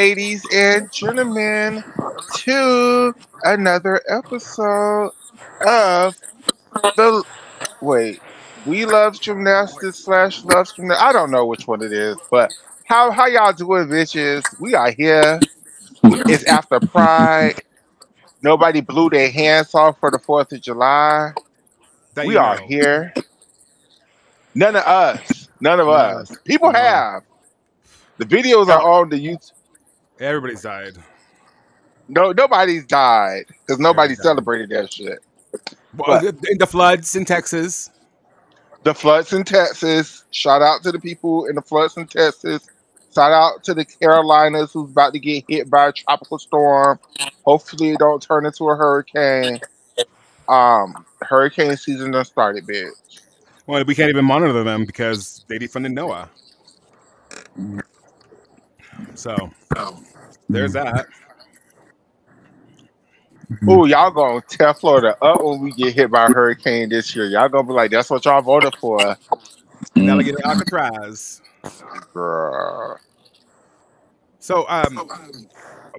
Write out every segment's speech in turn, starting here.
ladies and gentlemen, to another episode of the wait. We love gymnastics slash loves gymnastics. I don't know which one it is, but how y'all doing, bitches? We are here. It's after Pride. Nobody blew their hands off for the 4th of July. That We you are know. here. None of us. None of None. us. People No. have. The videos Oh, are on the YouTube. everybody's died. No, nobody's died because nobody Everybody died. celebrated that shit. Well, But in the floods in Texas. the floods in Texas, shout out to the people in the floods in Texas. Shout out to the Carolinas who's about to get hit by a tropical storm. Hopefully it don't turn into a hurricane. Hurricane season done started, bitch. Well, we can't even monitor them because they defunded NOAA. So there's that. Oh, y'all gonna tear Florida up when we get hit by a hurricane this year. Y'all gonna be like, that's what y'all voted for. Alligator Alcatraz. Girl. So,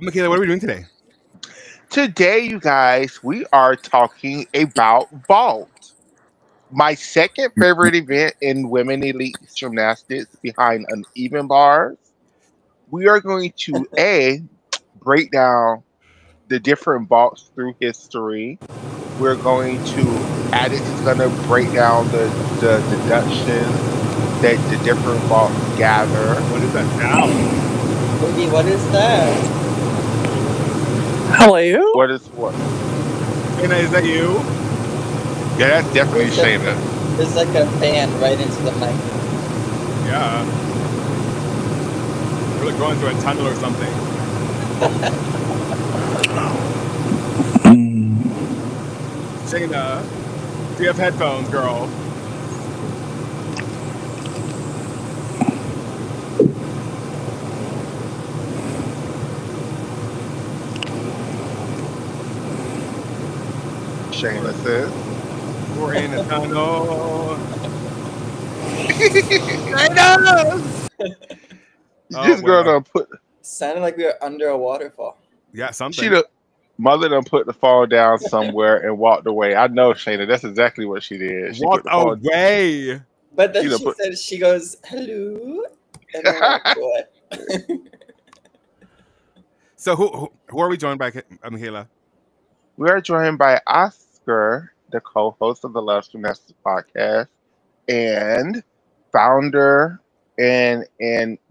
Michaela, what are we doing today? Today, you guys, we are talking about vault. My second favorite event in women elite gymnastics behind uneven bars. We are going to break down the different vaults through history. We're going to Addicts is going to break down the deductions that the different vaults gather. What is that sound? Boogie, what is that? Hello? What is what? Shayna, is that you? Yeah, that's definitely It's a- Shayna. There's like a fan right into the mic. Yeah. We're like going through a tunnel or something. Shayna, do you have headphones, girl? Shayna says. We're in a tunnel. This girl done put Sounded like we were under a waterfall. Yeah, she something. the mother done put the phone down somewhere and walked away. I know Shayna. That's exactly what she did. She Walk put the phone. away. But then You know, she but- said, she goes, hello, and then walked away. So who are we joined by, Michaela? We are joined by Oscar, the co-host of the Love Gymnastics podcast, and founder and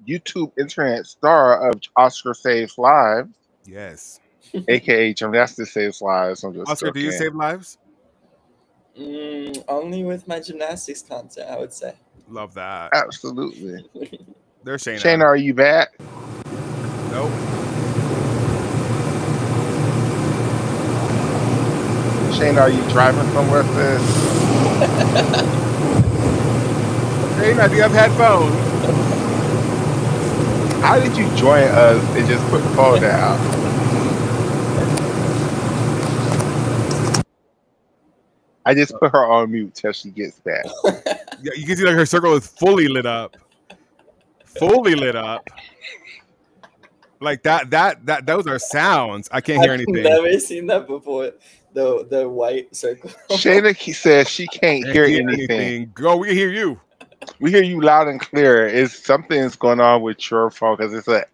YouTube internet star of Oscar Saves Lives, Yes. aka Gymnastics Saves Lives. I'm just Oscar, do you joking. save lives? Only with my gymnastics content, I would say. Love that. Absolutely. There's Shayna. Shayna, are you back? Nope. Shayna, are you driving somewhere, sis? Shayna, do you have headphones? How did you join us and just put the phone down? I just put her on mute till she gets back. Yeah, you can see like her circle is fully lit up. Fully lit up. Like that those are sounds. I can't hear I've anything. never seen that before. The white circle. Shayna says she can't hear anything. Girl, we can hear you. We hear you loud and clear. It's something's going on with your phone because it's a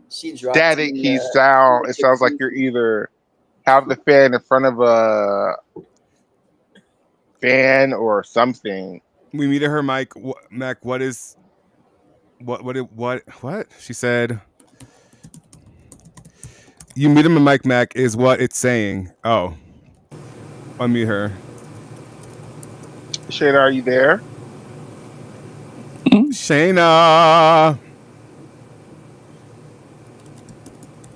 She dropped static the, key sound. It sounds like you're either have the fan in front of a fan or something. We muted her mic. Mac, what? She said. You muted my mic, Mac, is what it's saying. Oh. Unmute her. Shayna, are you there? Shayna.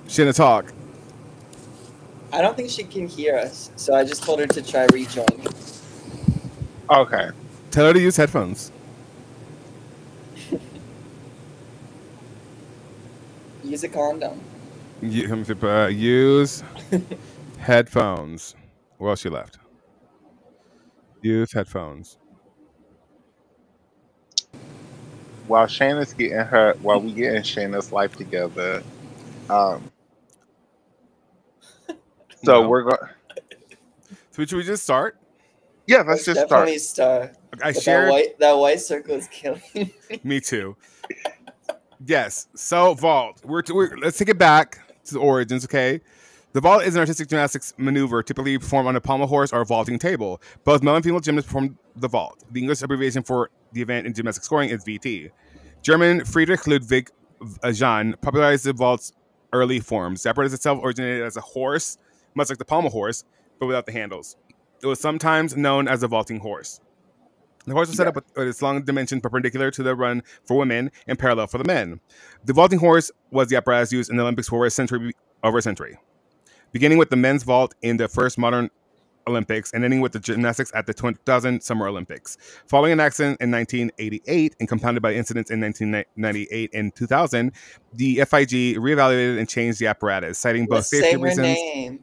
Shayna, talk. I don't think she can hear us, so I just told her to try rejoining. Okay. Tell her to use headphones. Use a condom. Use headphones. Well, she left. Use headphones. while we getting Shayna's life together. Um, so No. we're going. So should we just start? Yeah, let's Let's just start. definitely start. I But shared. that white circle is killing me. Me too. Yes. So vault. Let's take it back to the origins. Okay. The vault is an artistic gymnastics maneuver typically performed on a pommel horse or a vaulting table. Both male and female gymnasts perform the vault. The English abbreviation for the event in gymnastic scoring is VT. German Friedrich Ludwig Jahn popularized the vault's early forms. The apparatus itself originated as a horse, much like the pommel horse, but without the handles. It was sometimes known as a vaulting horse. The horse was set Yeah. up with its long dimension perpendicular to the run for women and parallel for the men. The vaulting horse was the apparatus used in the Olympics for over a century, beginning with the men's vault in the first modern Olympics and ending with the gymnastics at the 2000 Summer Olympics. Following an accident in 1988 and compounded by incidents in 1998 and 2000, the FIG reevaluated and changed the apparatus, citing both Let's safety say her reasons. name.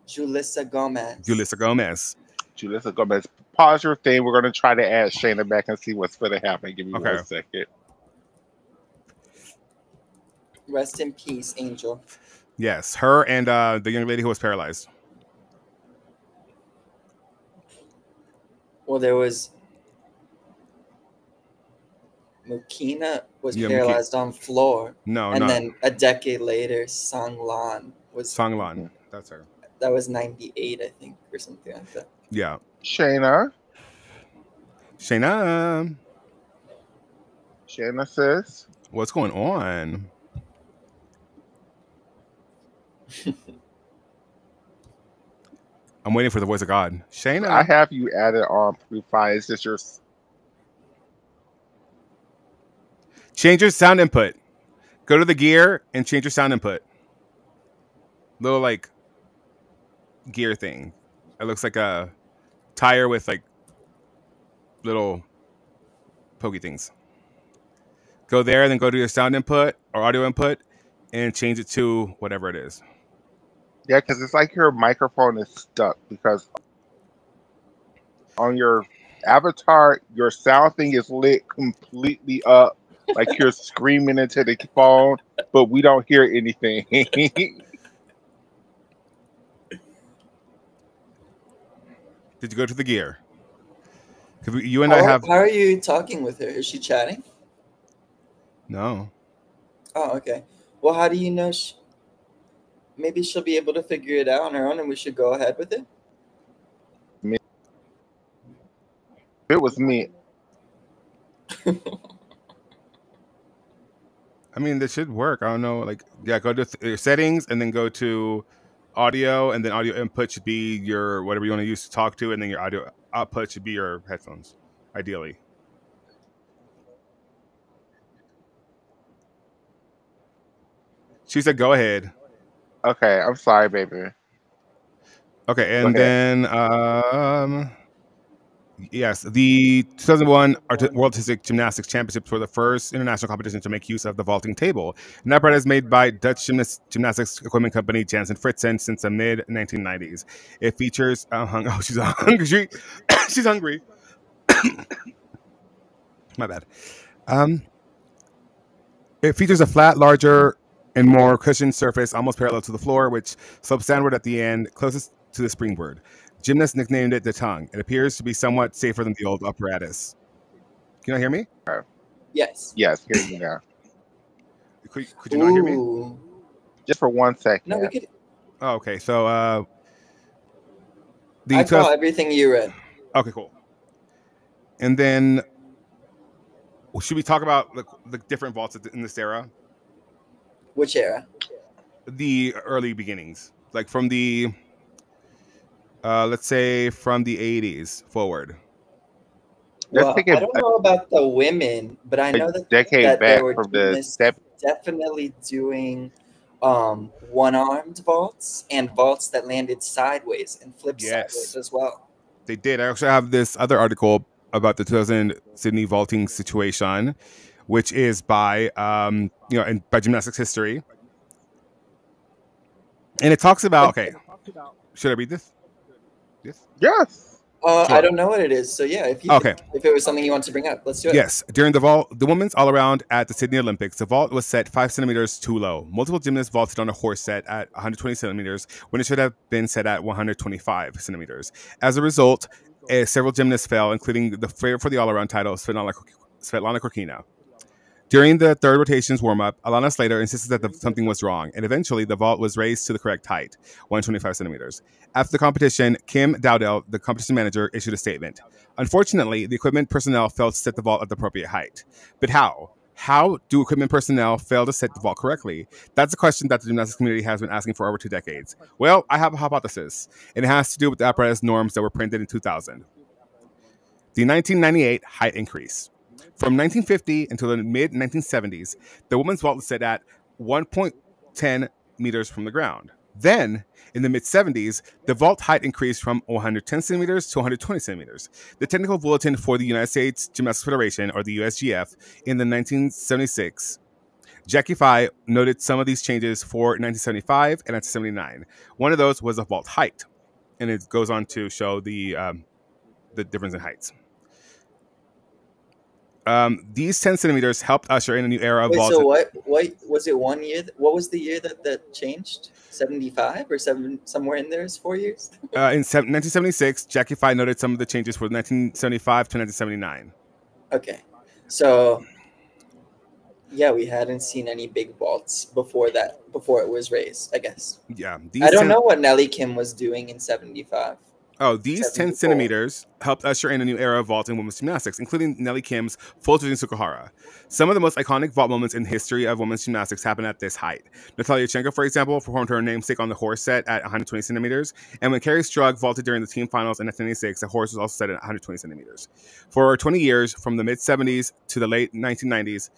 Julissa Gomez. Julissa Gomez. Julissa Gomez, pause your thing. We're going to try to add Shayna back and see what's going to happen. Give me Okay. 1 second. Rest in peace, Angel. Yes, her and the young lady who was paralyzed. Well, there was Mukina was Yeah, paralyzed on floor, No, and not then a decade later, Sang Lan was. Songlan. That's her. That was 98, I think, or something like that. Yeah. Shayna. Shayna. Shayna says. What's going on? I'm waiting for the voice of God. Shayna. I have you added on profile. Is this your... Change your sound input. Go to the gear and change your sound input. Little like gear thing. It looks like a tire with like little pokey things. Go there, then go to your sound input or audio input and change it to whatever it is. Yeah, because it's like your microphone is stuck because on your avatar, your sound thing is lit completely up, like you're screaming into the phone, but we don't hear anything. Did you go to the gear? Because you and I have... How are you talking with her? Is she chatting? No. Oh, okay. Well, how do you know? Maybe she'll be able to figure it out on her own, and we should go ahead with it. If it was me, I mean, this should work. I don't know. Like, yeah, go to your settings and then go to audio, and then audio input should be your whatever you want to use to talk to, and then your audio output should be your headphones, ideally. She said, "Go ahead." okay, I'm sorry, baby. Okay, Go and ahead. then yes, the 2001 World Artistic Gymnastics Championships were the first international competition to make use of the vaulting table. An apparatus made by Dutch gymnastics equipment company Janssen Fritzen since the mid 1990s. It features oh, she's hungry. She's hungry. My bad. It features a flat, larger, and more cushioned surface, almost parallel to the floor, which slopes downward at the end, closest to the springboard. Gymnasts nicknamed it the tongue. It appears to be somewhat safer than the old apparatus. Can you not hear me? Yes. Yes, hear you now. Could you not hear me? Ooh. Just for 1 second. No, we could. Oh, okay. So I the call everything you read. okay, cool. And then should we talk about the different vaults in this era? Which era? The early beginnings, like from the let's say from the 80s forward. Let's Well, take I it don't know about the women, but I know a that decade there back were from the gymnasts step. definitely doing one-armed vaults and vaults that landed sideways and flipped Yes. sideways as well. They did. I actually have this other article about the 2000 Sydney vaulting situation, which is by and by Gymnastics History, and it talks about. Okay, should I read this? Yes. Yes. I don't know what it is. So yeah, if it was something you want to bring up, let's do it. Yes, during the women's all around at the Sydney Olympics, the vault was set 5 centimeters too low. Multiple gymnasts vaulted on a horse set at 120 centimeters when it should have been set at 125 centimeters. As a result, several gymnasts fell, including the favorite for the all around title, Svetlana Krokina. During the third rotation's warm-up, Alana Slater insisted that something was wrong, and eventually the vault was raised to the correct height, 125 centimeters. After the competition, Kim Dowdell, the competition manager, issued a statement. Unfortunately, the equipment personnel failed to set the vault at the appropriate height. But how? How do equipment personnel fail to set the vault correctly? That's a question that the gymnastics community has been asking for over 2 decades. Well, I have a hypothesis, and it has to do with the apparatus norms that were printed in 2000. The 1998 height increase. From 1950 until the mid-1970s, the women's vault was set at 1.10 meters from the ground. Then, in the mid-70s, the vault height increased from 110 centimeters to 120 centimeters. The technical bulletin for the United States Gymnastics Federation, or the USGF, in the 1976, Jackie Fye noted some of these changes for 1975 and 1979. One of those was the vault height, and it goes on to show the difference in heights. These 10 centimeters helped usher in a new era of vaults. So what was it 1 year? What was the year that changed? 75 or somewhere in there is 4 years? In 1976, Jackie Fye noted some of the changes for 1975 to 1979. Okay. So, yeah, we hadn't seen any big vaults before it was raised, I guess. Yeah. I don't know what Nellie Kim was doing in 75. Oh, these 10 centimeters helped usher in a new era of vault in women's gymnastics, including Nellie Kim's full twitching Sukuhara. Some of the most iconic vault moments in the history of women's gymnastics happened at this height. Natalia Yurchenko, for example, performed her namesake on the horse set at 120 centimeters, and when Carrie Strug vaulted during the team finals in 1996, the horse was also set at 120 centimeters. For 20 years, from the mid-70s to the late 1990s,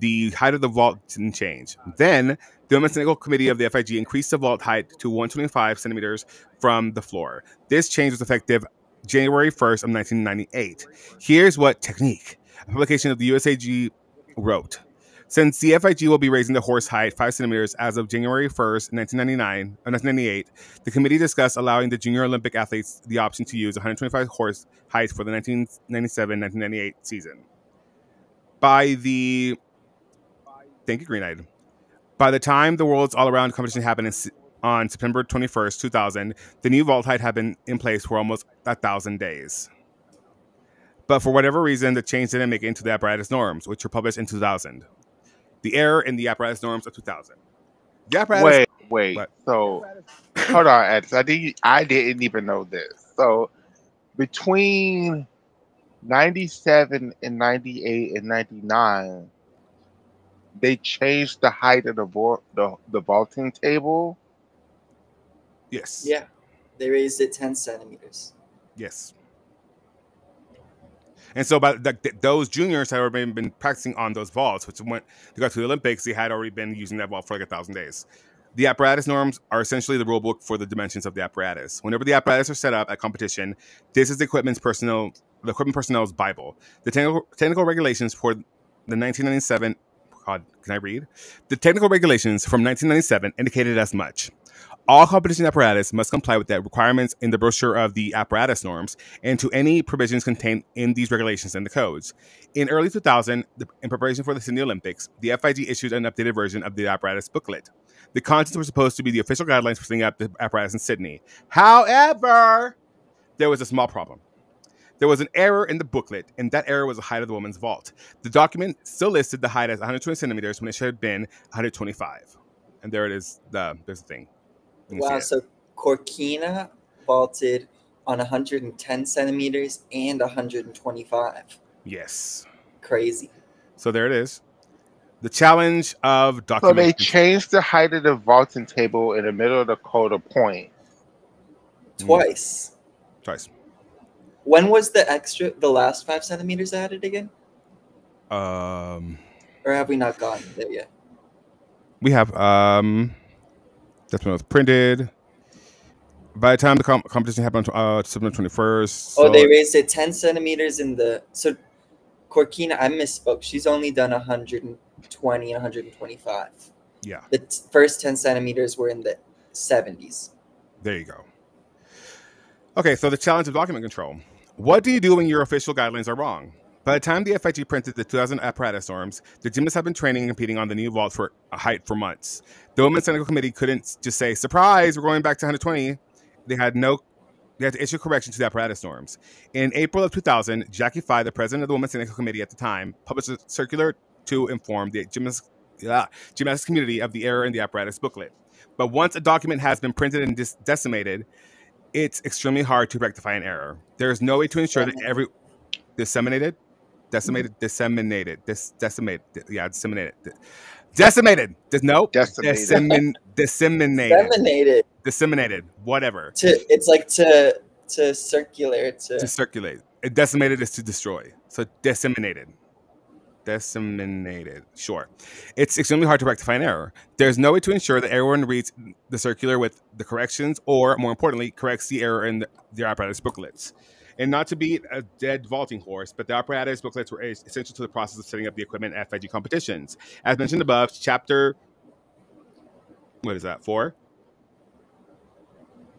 the height of the vault didn't change. Then, the Women's Technical Committee of the FIG increased the vault height to 125 centimeters from the floor. This change was effective January 1st of 1998. Here's what Technique, a publication of the USAG, wrote. Since the FIG will be raising the horse height 5 centimeters as of January 1st, 1998, the committee discussed allowing the junior Olympic athletes the option to use 125 horse height for the 1997-1998 season. Thank you, Green-Eyed. By the time the World's All-Around competition happened on September 21st, 2000, the new vault height had been in place for almost 1,000 days. But for whatever reason, the change didn't make it into the apparatus norms, which were published in 2000. The error in the apparatus norms of 2000. The apparatus... Wait. What? So, hold on, Ed. I didn't even know this. So, between 97 and 98 and 99... they changed the height of the vaulting table. Yes. Yeah. They raised it 10 centimeters. Yes. And so by those juniors had already been practicing on those vaults, which when they got to the Olympics, they had already been using that vault for like 1,000 days. The apparatus norms are essentially the rule book for the dimensions of the apparatus. Whenever the apparatus are set up at competition, this is the equipment personnel's Bible. The technical regulations for the 1997... God, can I read? The technical regulations from 1997 indicated as much. All competition apparatus must comply with the requirements in the brochure of the apparatus norms and to any provisions contained in these regulations and the codes. In early 2000, in preparation for the Sydney Olympics, the FIG issued an updated version of the apparatus booklet. The contents were supposed to be the official guidelines for setting up the apparatus in Sydney. However, there was a small problem. There was an error in the booklet, and that error was the height of the women's vault. The document still listed the height as 120 centimeters when it should have been 125. And there it is. There's the thing. Wow, so Krokina vaulted on 110 centimeters and 125. Yes. Crazy. So there it is. The challenge of document. So they changed the height of the vaulting table in the middle of the coda point. Twice. When was the last 5 centimeters added again? Or have we not gotten there yet? We have, that's when it was printed. By the time the competition happened on September 21st. So they raised it 10 centimeters so Krokina, I misspoke. She's only done 120 and 125. Yeah. The first 10 centimeters were in the 70s. There you go. Okay, so the challenge of document control. What do you do when your official guidelines are wrong? By the time the FIG printed the 2000 apparatus norms, the gymnasts have been training and competing on the new vault for a height for months. The Women's Technical Committee couldn't just say, surprise, we're going back to 120. They had to issue correction to the apparatus norms. In April of 2000, Jackie Fye, the president of the Women's Technical Committee at the time, published a circular to inform the gymnastics community of the error in the apparatus booklet. But once a document has been printed and disseminated, it's extremely hard to rectify an error. There is no way to ensure that decimated. There's disseminated. Whatever. It's like to circulate. To circulate. Decimated is to destroy. So disseminated. Sure. It's extremely hard to rectify an error. There's no way to ensure that everyone reads the circular with the corrections, or more importantly, corrects the error in the apparatus booklets. And not to beat a dead vaulting horse, but the apparatus booklets were essential to the process of setting up the equipment at FIG competitions. As mentioned above, chapter, what is that, 4?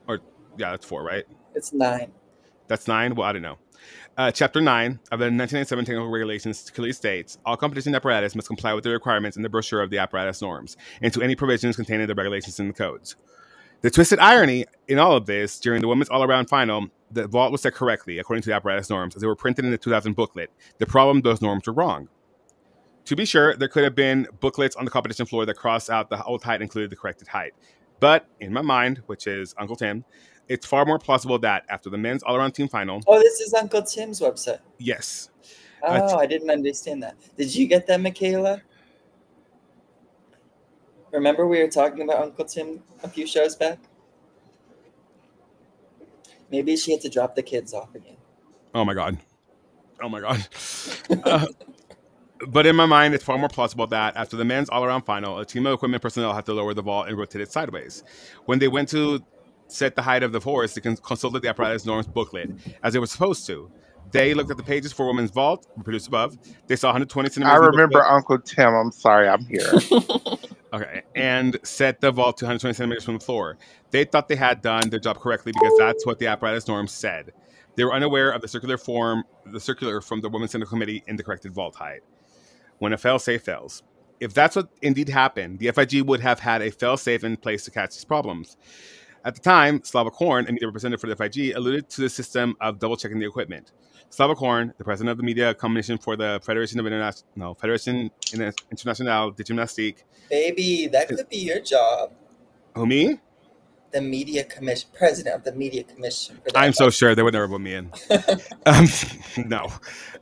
Or, yeah, that's 4, right? It's 9. That's 9? Well, I don't know. Chapter 9 of the 1997 Technical Regulations clearly states, all competition apparatus must comply with the requirements in the brochure of the apparatus norms and to any provisions contained in the regulations and the codes. The twisted irony in all of this, during the women's all-around final, the vault was set correctly according to the apparatus norms as they were printed in the 2000 booklet. The problem, those norms were wrong. To be sure, there could have been booklets on the competition floor that crossed out the old height and included the corrected height. But in my mind, which is Uncle Tim, it's far more plausible that after the men's all-around team final... Oh, this is Uncle Tim's website. Yes. Oh, I didn't understand that. Did you get that, Michaela? Remember we were talking about Uncle Tim a few shows back? Maybe she had to drop the kids off again. Oh, my God. But in my mind, it's far more plausible that after the men's all-around final, a team of equipment personnel had to lower the vault and rotate it sideways. When they went to set the height of the horse, they consulted the apparatus norms booklet, as they were supposed to. They looked at the pages for women's vault, reproduced above. They saw 120 centimeters. I remember Uncle Tim. I'm sorry, I'm here. Okay, and set the vault to 120 centimeters from the floor. They thought they had done their job correctly because that's what the apparatus norms said. They were unaware of the circular from the Women's Technical Committee in the corrected vault height. When a fail-safe fails. If that's what indeed happened, the FIG would have had a fail-safe in place to catch these problems. At the time, Slava Korn, a media representative for the FIG, alluded to the system of double-checking the equipment. Slava Korn, the president of the media commission for the Federation Internationale de Gymnastique. Baby, that could be your job. Who, me? The media commission, president of the media commission. I'm so sure they would never put me in. No.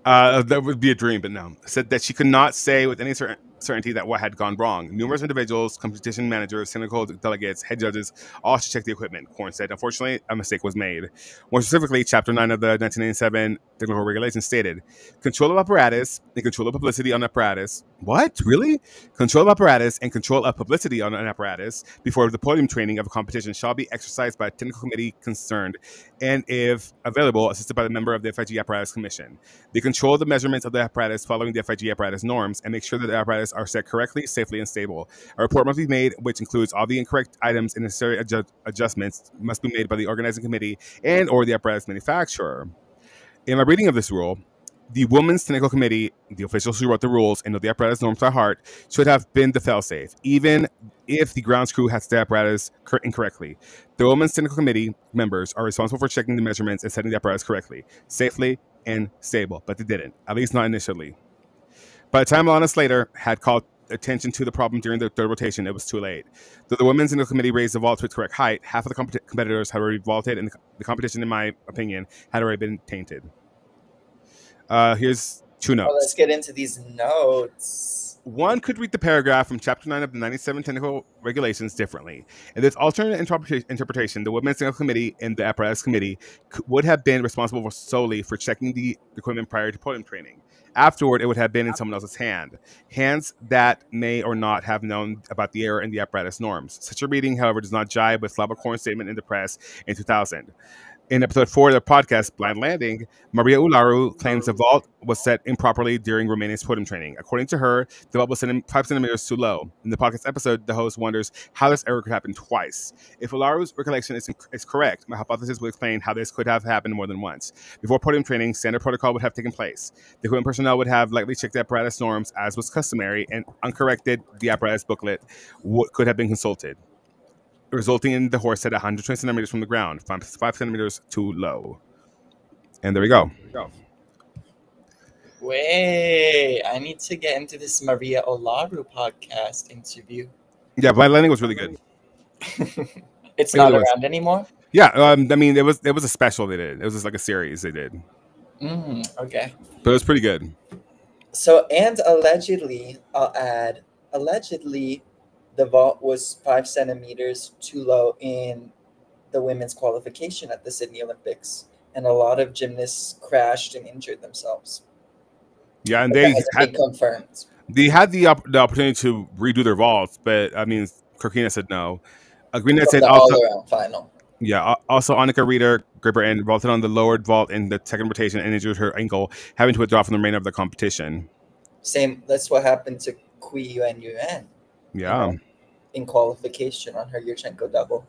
That would be a dream, but no. Said that she could not say with any certainty that what had gone wrong. Numerous individuals, competition managers, technical delegates, head judges, all should check the equipment, Korn said. Unfortunately, a mistake was made. More specifically, Chapter 9 of the 1987 Technical Regulations stated, control of apparatus and control of publicity on apparatus. What? Really? Control of apparatus and control of publicity on an apparatus before the podium training of a competition shall be exercised by a technical committee concerned and, if available, assisted by the member of the FIG Apparatus Commission. They control the measurements of the apparatus following the FIG apparatus norms and make sure that the apparatus are set correctly, safely, and stable. A report must be made which includes all the incorrect items and necessary adjustments must be made by the organizing committee and or the apparatus manufacturer. In my reading of this rule, the Women's Technical Committee, the officials who wrote the rules and know the apparatus norms by heart, should have been the fail-safe, even if the grounds crew had set the apparatus incorrectly. The Women's Technical Committee members are responsible for checking the measurements and setting the apparatus correctly, safely, and stable, but they didn't, at least not initially. By the time Lana Slater had called attention to the problem during the third rotation, it was too late. Though the Women's Technical Committee raised the vault to its correct height, half of the competitors had already vaulted, and the competition, in my opinion, had already been tainted. Here's 2 notes. Oh, let's get into these notes. One could read the paragraph from Chapter 9 of the 97 Technical Regulations differently. In this alternate interpretation, the Women's Technical Committee and the Apparatus Committee would have been responsible solely for checking the equipment prior to podium training. Afterward, it would have been in someone else's hands that may or not have known about the error in the apparatus norms. Such a reading, however, does not jibe with Slava Korn's statement in the press in 2000. In episode 4 of the podcast, Blind Landing, Maria Ularu claims the vault was set improperly during Romania's podium training. According to her, the vault was set 5 centimeters too low. In the podcast episode, the host wonders how this error could happen twice. If Ularu's recollection is correct, my hypothesis would explain how this could have happened more than once. Before podium training, standard protocol would have taken place. The equipment personnel would have likely checked the apparatus norms as was customary, and uncorrected, the apparatus booklet could have been consulted, resulting in the horse set 120 centimeters from the ground, 5 centimeters too low. And there we go. Wait, I need to get into this Maria Olaru podcast interview. Yeah, Blind Landing was really good. It's not around anymore? Yeah, I mean, it was a special they did. It was just like a series they did. Okay. But it was pretty good. So, and allegedly, I'll add, allegedly, the vault was 5 centimeters too low in the women's qualification at the Sydney Olympics, and a lot of gymnasts crashed and injured themselves. Yeah, and they had confirmed. They had the opportunity to redo their vaults, but I mean, Kirkina said no. Greennet said also all-around final. Yeah, also Annika Reeder Gripper and vaulted on the lowered vault in the second rotation and injured her ankle, having to withdraw from the remainder of the competition. Same. That's what happened to Kui Yuan. Yeah. In qualification on her Yurchenko double.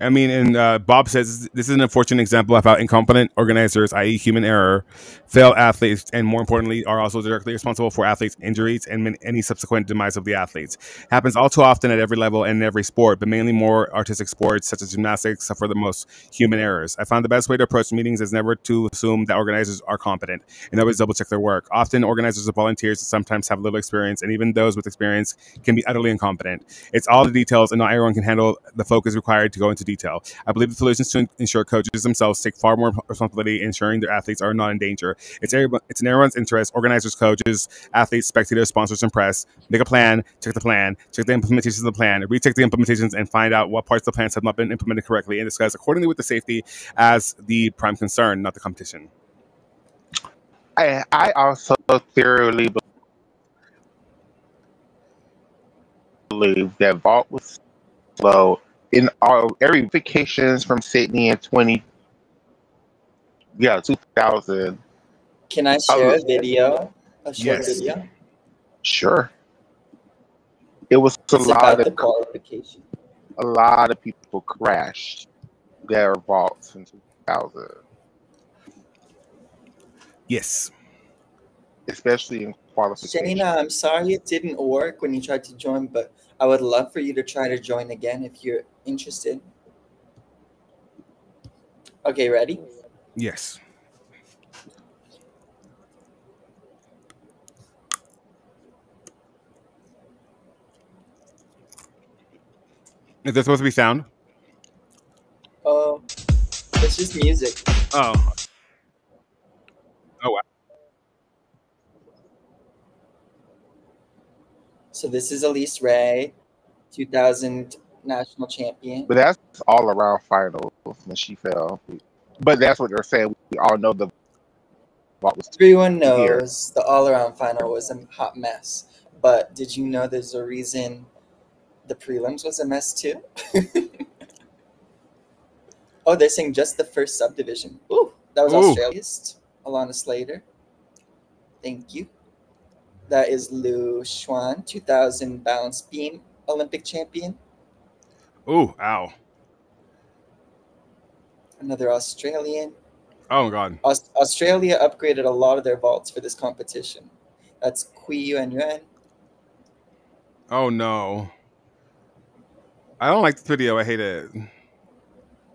I mean, and Bob says this is an unfortunate example of how incompetent organizers, i.e. human error, fail athletes, and more importantly, are also directly responsible for athletes' injuries and any subsequent demise of the athletes. Happens all too often at every level and in every sport, but mainly more artistic sports such as gymnastics suffer the most human errors. I found the best way to approach meetings is never to assume that organizers are competent and always double check their work. Often organizers are volunteers and sometimes have little experience, and even those with experience can be utterly incompetent. It's all the details, and not everyone can handle the focus required to go into detail. I believe the solutions to ensure coaches themselves take far more responsibility in ensuring their athletes are not in danger. It's in everyone's interest, organizers, coaches, athletes, spectators, sponsors, and press. Make a plan, check the implementations of the plan, retake the implementations, and find out what parts of the plans have not been implemented correctly, and discuss accordingly with the safety as the prime concern, not the competition. I also thoroughly believe that vault was slow in all verifications from Sydney in 2000. Can I share a video? A short video? Sure. It was a lot of qualification. A lot of people crashed their vaults in 2000. Yes. Especially in qualification. Shayna, I'm sorry it didn't work when you tried to join, but I would love for you to try to join again if you're interested. Okay, ready? Yes. Is this supposed to be sound? Oh, it's just music. Oh. Oh, wow. So this is Elise Ray, 2000 national champion. But that's all around finals when she fell. But that's what they're saying. We all know the vault was. Everyone knows the all-around final was a hot mess. But did you know there's a reason the prelims was a mess too? Oh, they're saying just the first subdivision. Ooh, that was Australia's Alana Slater. Thank you. That is Lu Xuan, 2000 balance beam Olympic champion. Ooh, ow. Another Australian. Oh, my God. Australia upgraded a lot of their vaults for this competition. That's Kui Yuan. Oh, no. I don't like this video. I hate it.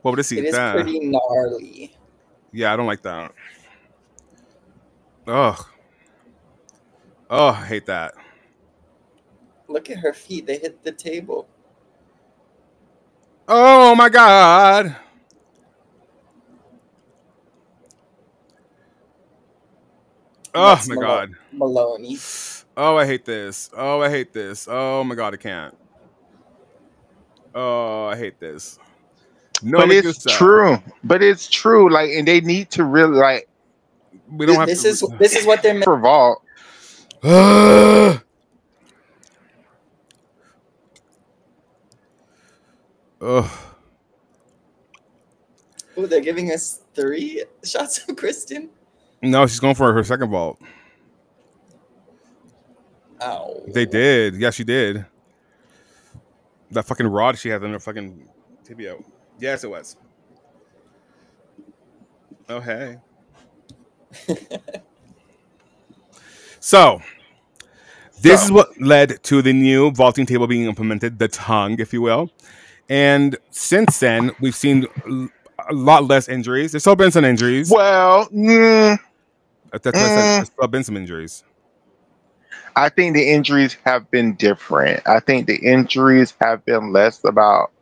What would it see? It is pretty gnarly. Yeah, I don't like that. Ugh. Oh, I hate that. Look at her feet. They hit the table. Oh, my God. Oh, my God. Maloney. Oh, I hate this. Oh, I hate this. Oh, my God, I can't. Oh, I hate this. No, but it's true. But it's true. Like, and they need to really like. We don't have. This is what they're meant for vault. Oh, they're giving us 3 shots of Kristen. No, she's going for her second vault. Ow. They did. Yeah, she did. That fucking rod she has on her fucking tibia. Yes, it was. Oh, hey. So, this is So, what led to the new vaulting table being implemented, the tongue, if you will. And since then, we've seen a lot less injuries. There's still been some injuries. well, That's what I said. There's still been some injuries. I think the injuries have been different. I think the injuries have been less about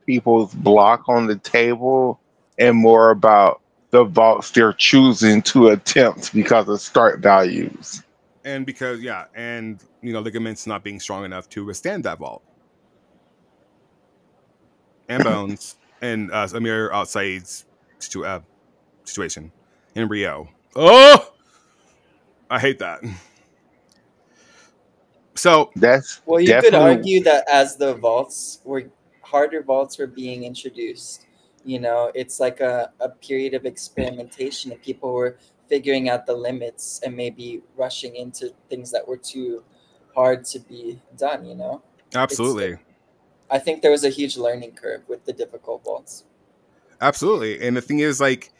people's block on the table and more about the vaults they're choosing to attempt because of start values. And because, yeah, and, ligaments not being strong enough to withstand that vault. And bones. And Amir outside's situation in Rio. Oh! I hate that. So, That's Well, you could definitely argue that as the harder vaults were being introduced, it's like a period of experimentation and people were figuring out the limits and maybe rushing into things that were too hard to be done. It's absolutely. Oh, I think there was a huge learning curve with the difficult vaults. Absolutely. And the thing is, like,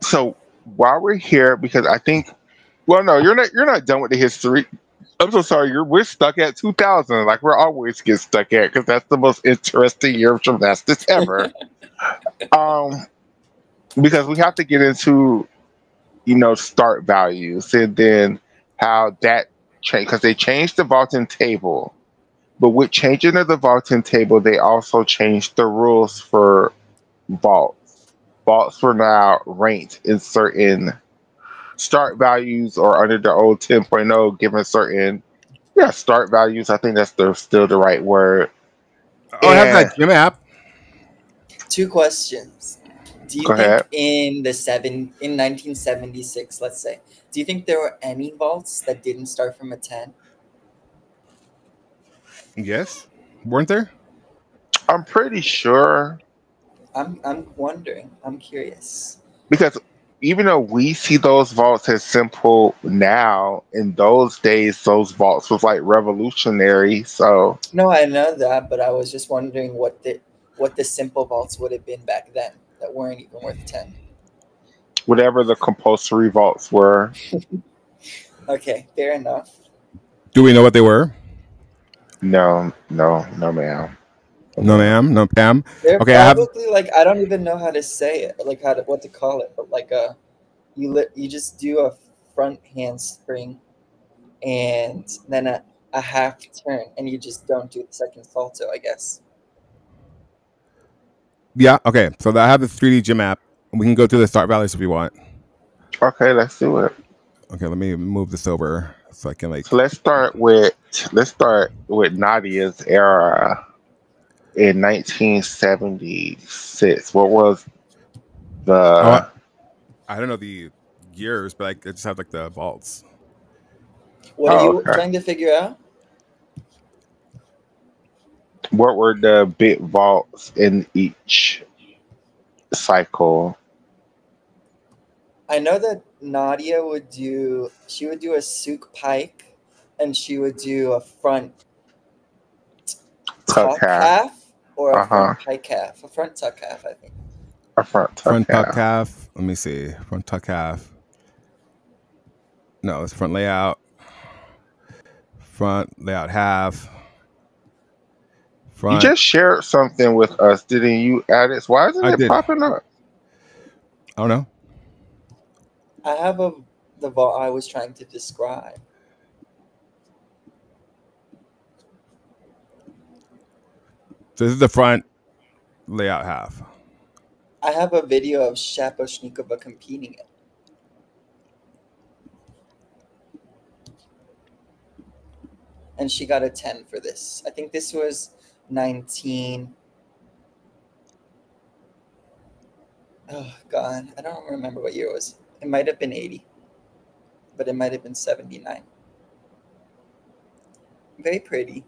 so while we're here, because I think, well, no, you're not done with the history. I'm so sorry. We're stuck at 2000, like we're always get stuck at, because that's the most interesting year of gymnastics ever. Um, because we have to get into start values and then how that change, because they changed the vaulting table, but with changing of the vaulting table, they also changed the rules for vaults. Vaults were now ranked in certain start values or under the old 10.0 given certain start values. I think that's still the right word. oh, I have And that gym app. 2 questions. Do you go think ahead. in 1976, let's say, do you think there were any vaults that didn't start from a 10? Yes. Weren't there? I'm pretty sure I'm wondering. I'm curious. because even though we see those vaults as simple now, in those days those vaults was like revolutionary. So No, I know that, but I was just wondering what the simple vaults would have been back then that weren't even worth 10. whatever the compulsory vaults were, Okay, fair enough. Do we know what they were? no, no, no, ma'am, no, No, ma'am. ma'am. No, Pam. They're Okay, I have. probably like I don't even know how to say it, like what to call it, but like you just do a front handspring and then a half turn and you just don't do the second salto, I guess. Yeah. Okay. So I have the 3D gym app. We can go through the start values if you want. Okay, let's do it. Okay. Let me move this over so I can So like. let's start with Nadia's era in 1976. What was Oh, the I don't know the years, but I just have like the vaults. What are oh, you okay. trying to figure out? What were the big vaults in each cycle? I know that Nadia she would do a souk pike and she would do a front Tuck tuck half. half or a Uh-huh. front pike half. A front tuck half, I think. A front tuck Front tuck half. half. Let me see. Front tuck half. No, it's front layout. Front layout half. You Front. just shared something with us, didn't you, Addis? Why isn't I it did. popping up? Oh no. I have the vault I was trying to describe. This is the front layout half. I have a video of Shaposhnikova competing it. And she got a 10 for this. I think this was 19. Oh, God. I don't remember what year it was. It might have been 80, but it might have been 79. Very pretty.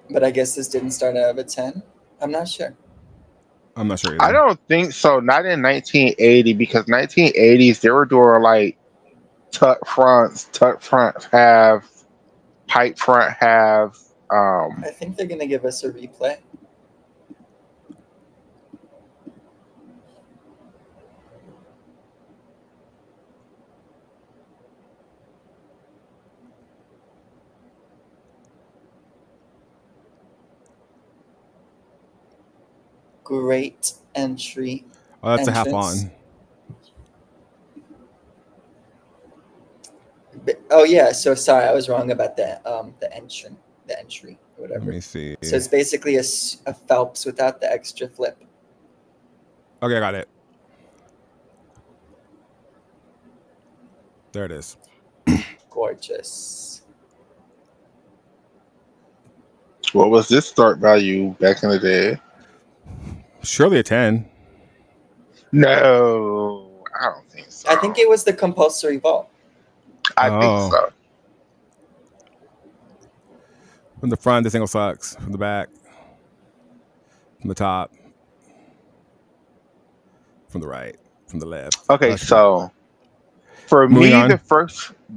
But I guess this didn't start out of a 10. I'm not sure. I'm not sure I either. don't think so. Not in 1980 because 1980s they were doing like tuck front half, pipe front half. I think they're gonna give us a replay. Great entry. Oh, that's a half Entrance. on. Oh yeah, so sorry, I was wrong about the entry, or Let whatever. me see. So it's basically a Phelps without the extra flip. Okay, I got it. There it is. Gorgeous. What was this start value back in the day? Surely a 10. No, I don't think so. I think it was the compulsory vault. I think Oh. so. From the front, the single sucks. From the back, from the top, from the right, from the left. Okay, That's from so for moving me, on. the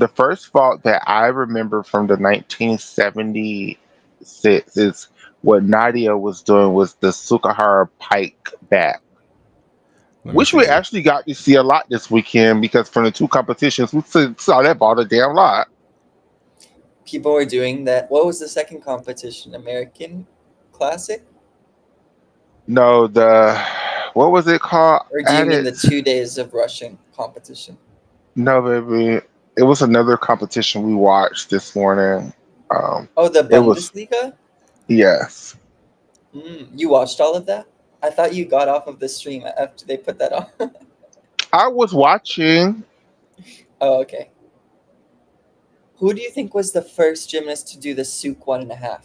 first vault that I remember from the 1976 is what Nadia was doing was the Sukahara Pike back, Let me which we see. actually got to see a lot this weekend because from the two competitions we saw that vault a damn lot. People were doing that. What was the second competition? American Classic? No, the what was it called? Or do you At mean the it? 2 days of Russian competition? No, baby. It was another competition we watched this morning. Oh, the It was Bundesliga? yes. You watched all of that? I thought you got off of the stream after they put that on. I was watching. Oh, okay. Who do you think was the first gymnast to do the Suk 1.5?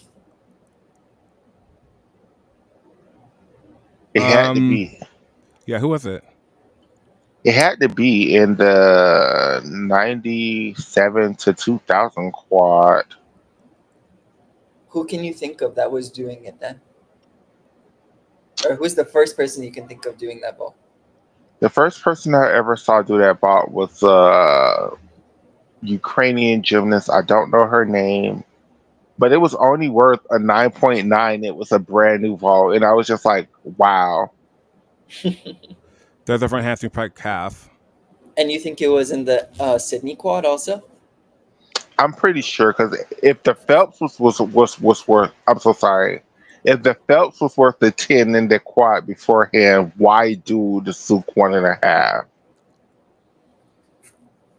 It had to be. Yeah, who was it? It had to be in the 97 to 2000 quad. Who can you think of that was doing it then? Or who's the first person you can think of doing that ball? The first person I ever saw do that vault was Ukrainian gymnast. I don't know her name, but it was only worth a 9.9. It was a brand new vault, and I was just like, wow. There's a front hamstring pike calf. And you think it was in the Sydney quad also? I'm pretty sure because if the Phelps was worth, I'm so sorry. If the Phelps was worth the 10 in the quad beforehand, why do the Suk 1.5?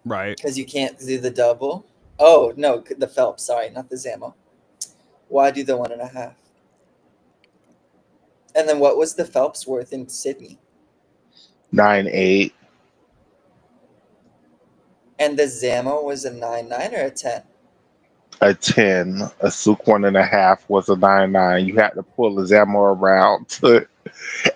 Right. Because you can't do the double. Oh, no, the Phelps. Sorry, not the Zamo. Why do the 1.5? And then what was the Phelps worth in Sydney? 9.8. And the Zamo was a 9.9 or a 10? A 10. A Suk 1.5 was a 9.9. You had to pull the Zamo around.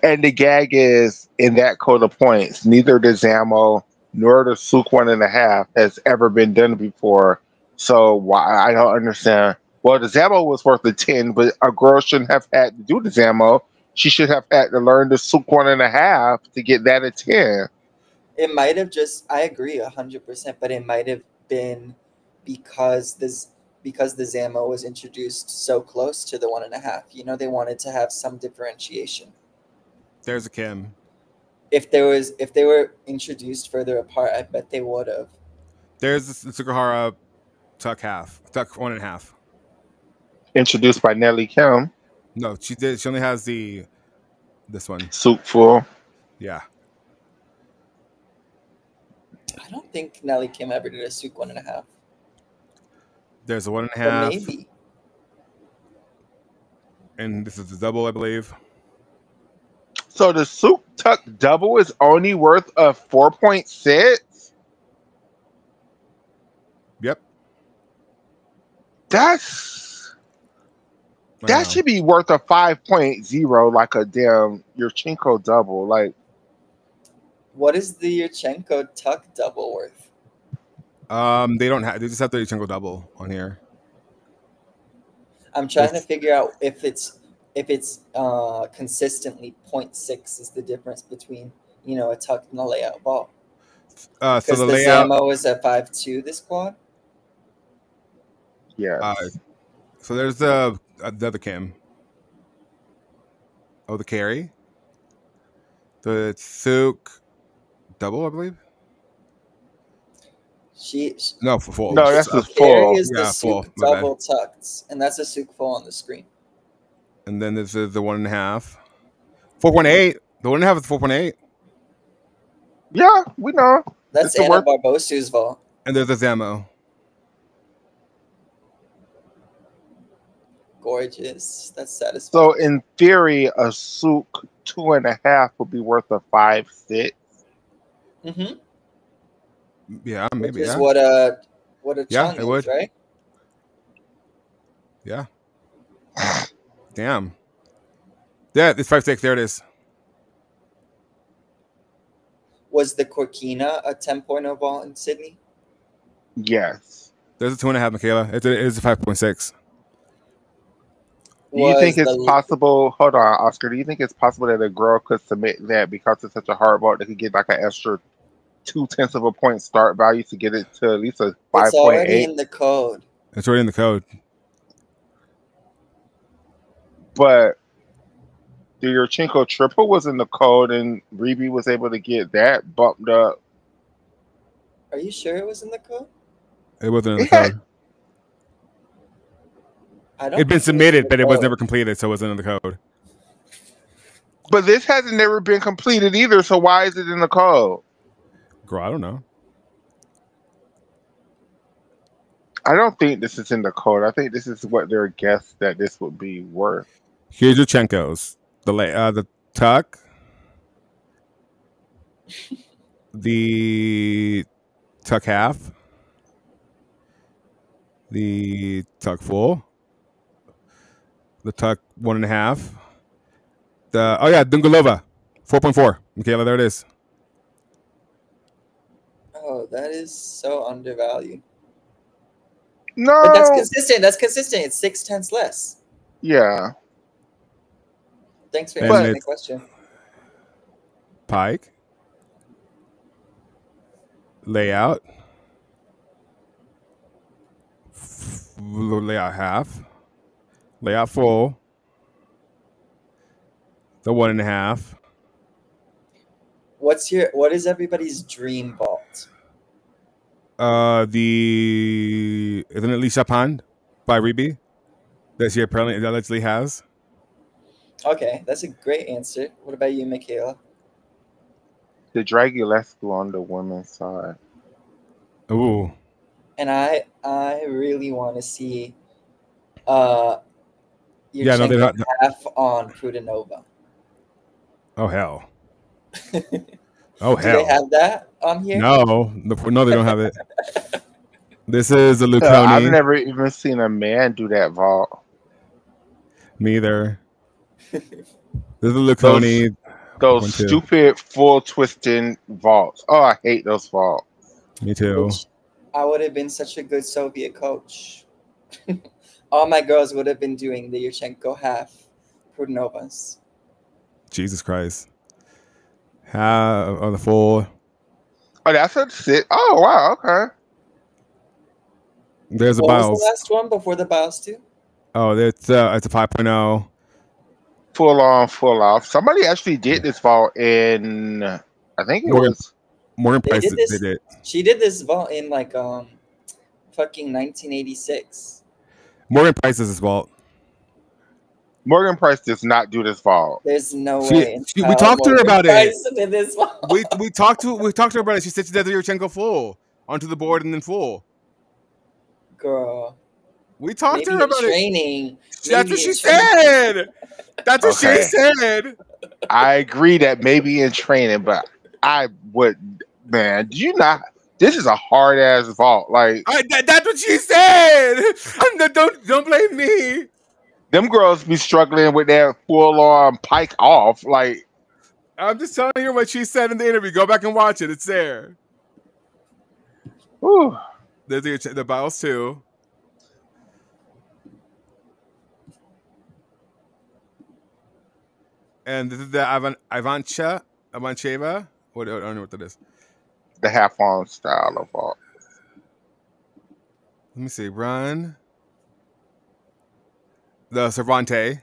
And the gag is in that code of points, neither the Zamo nor the Suk 1.5 has ever been done before. So why I don't understand. Well, the Zamo was worth a 10, but a girl shouldn't have had to do the Zamo. She should have had to learn the Suk 1.5 to get that a 10. It might have just, I agree 100%, but it might have been because the Zamo was introduced so close to the 1.5. You know, they wanted to have some differentiation. There's a Kim. If they were introduced further apart, I bet they would have. There's the Sukahara tuck half. Tuck 1.5. Introduced by Nelly Kim, No, she did. She only has this one. Suk full. Yeah. I don't think Nelly Kim ever did a Suk 1.5, There's a but 1.5. maybe. And this is the double, I believe. So the Suk Tuck double is only worth a 4.6. Yep. That's I that know. should be worth a 5.0, like a damn Yurchenko double. Like What is the Yurchenko tuck double worth? They don't have. They just have the single double on here. I'm trying to figure out if it's if it's consistently 0.6 is the difference between a tuck and a layout ball. So Because the the layout. Zamo is at 5.2 this quad. Yes. So there's the other Kim. Oh, the carry. The Suk double, I believe. She No, for full. No, that's the just carry full. is the Yeah, full. Suk My bad. double tucked, and that's a Suk full on the screen. And then there's the 1.5. 4.8. The 1.5 is 4.8. Yeah, we know. That's It's a Anna worth. Barbosu's vault. And there's the Zamo. Gorgeous. That's So satisfying. in theory, a Souk 2.5 would be worth a 5.6. Mm-hmm. Yeah, Which maybe. is Yeah. what a Yeah, chung it is, would. right? Yeah. Damn. Yeah, it's 5.6. There it is. Was the Corkina a 10.0 vault in Sydney? Yes. There's a 2.5, Michaela. It's a 5.6. Do you think Was it's the possible? Hold on, Oscar. Do you think it's possible that a girl could submit that because it's such a hard ball, they could get like an extra 0.2 of a point start value to get it to at least a It's already 5.8? in the code. It's already in the code. But the Yurchenko triple was in the code, and Reby was able to get that bumped up. Are you sure it was in the code? It wasn't in the It had, code. I don't It'd been think it was in submitted, the but it was code. never completed, so it wasn't in the code. but this hasn't never been completed either. So why is it in the code? Girl, I don't know. I don't think this is in the code. I think this is what their guess that this would be worth. Here's Yurchenko's. The tuck. The tuck half. The tuck full. The tuck 1.5. Dungalova. 4.4. Michaela, there it is. Oh, that is so undervalued. But that's No. consistent. That's consistent. It's 0.6 less. Yeah. Thanks for And answering the it's question. Pike. Layout. Layout half. Layout full. The 1.5. What is everybody's dream vault? Isn't it Lee Chapin by Reby that she apparently allegedly has? Okay, that's a great answer. What about you, Michaela? The Dragulescu on the women's side. Ooh. And I really want to see uh Yeah, no, they're Yurchenko not. half on Prudenova. Oh hell. Do Oh they hell. have that on here? No, they don't have it. This is a I've Luconi. never even seen a man do that vault. Me either. This is a Those Luconi. those 1-2. stupid full twisting vaults. Oh, I hate those vaults. Me too. Which I would have been such a good Soviet coach. All my girls would have been doing the Yurchenko half Prudenovas. Jesus Christ. Half on the full. Oh, that's a sit. Oh, wow. Okay. There's the What was the Biles. last one before the Biles 2? Oh, it's a 5.0. Full on, full off. Somebody actually did this vault in, I think it Morgan was. Morgan They Price did this. did it. She did this vault in like fucking 1986. Morgan Price is his fault. Morgan Price does not do this vault. There's no She, way in we hell talked to her Morgan about it. Price did this vault. We talked to her about it. She said she did the Yurchenko full onto the board and then full. Girl, We talked to maybe her in about it. training. That's Maybe what in she training. said. That's what she Okay. said. I agree that maybe in training, but I would, man, do you not? This is a hard ass vault. Like, That's what she said. Don't blame me. them girls be struggling with that full on pike off. Like, I'm just telling you what she said in the interview. Go back and watch it. It's there. whew. There's the Biles too. And this is the Ivancheva. What, I don't know what that is. The half-on style of vault. Let me see. Run. The Cervante.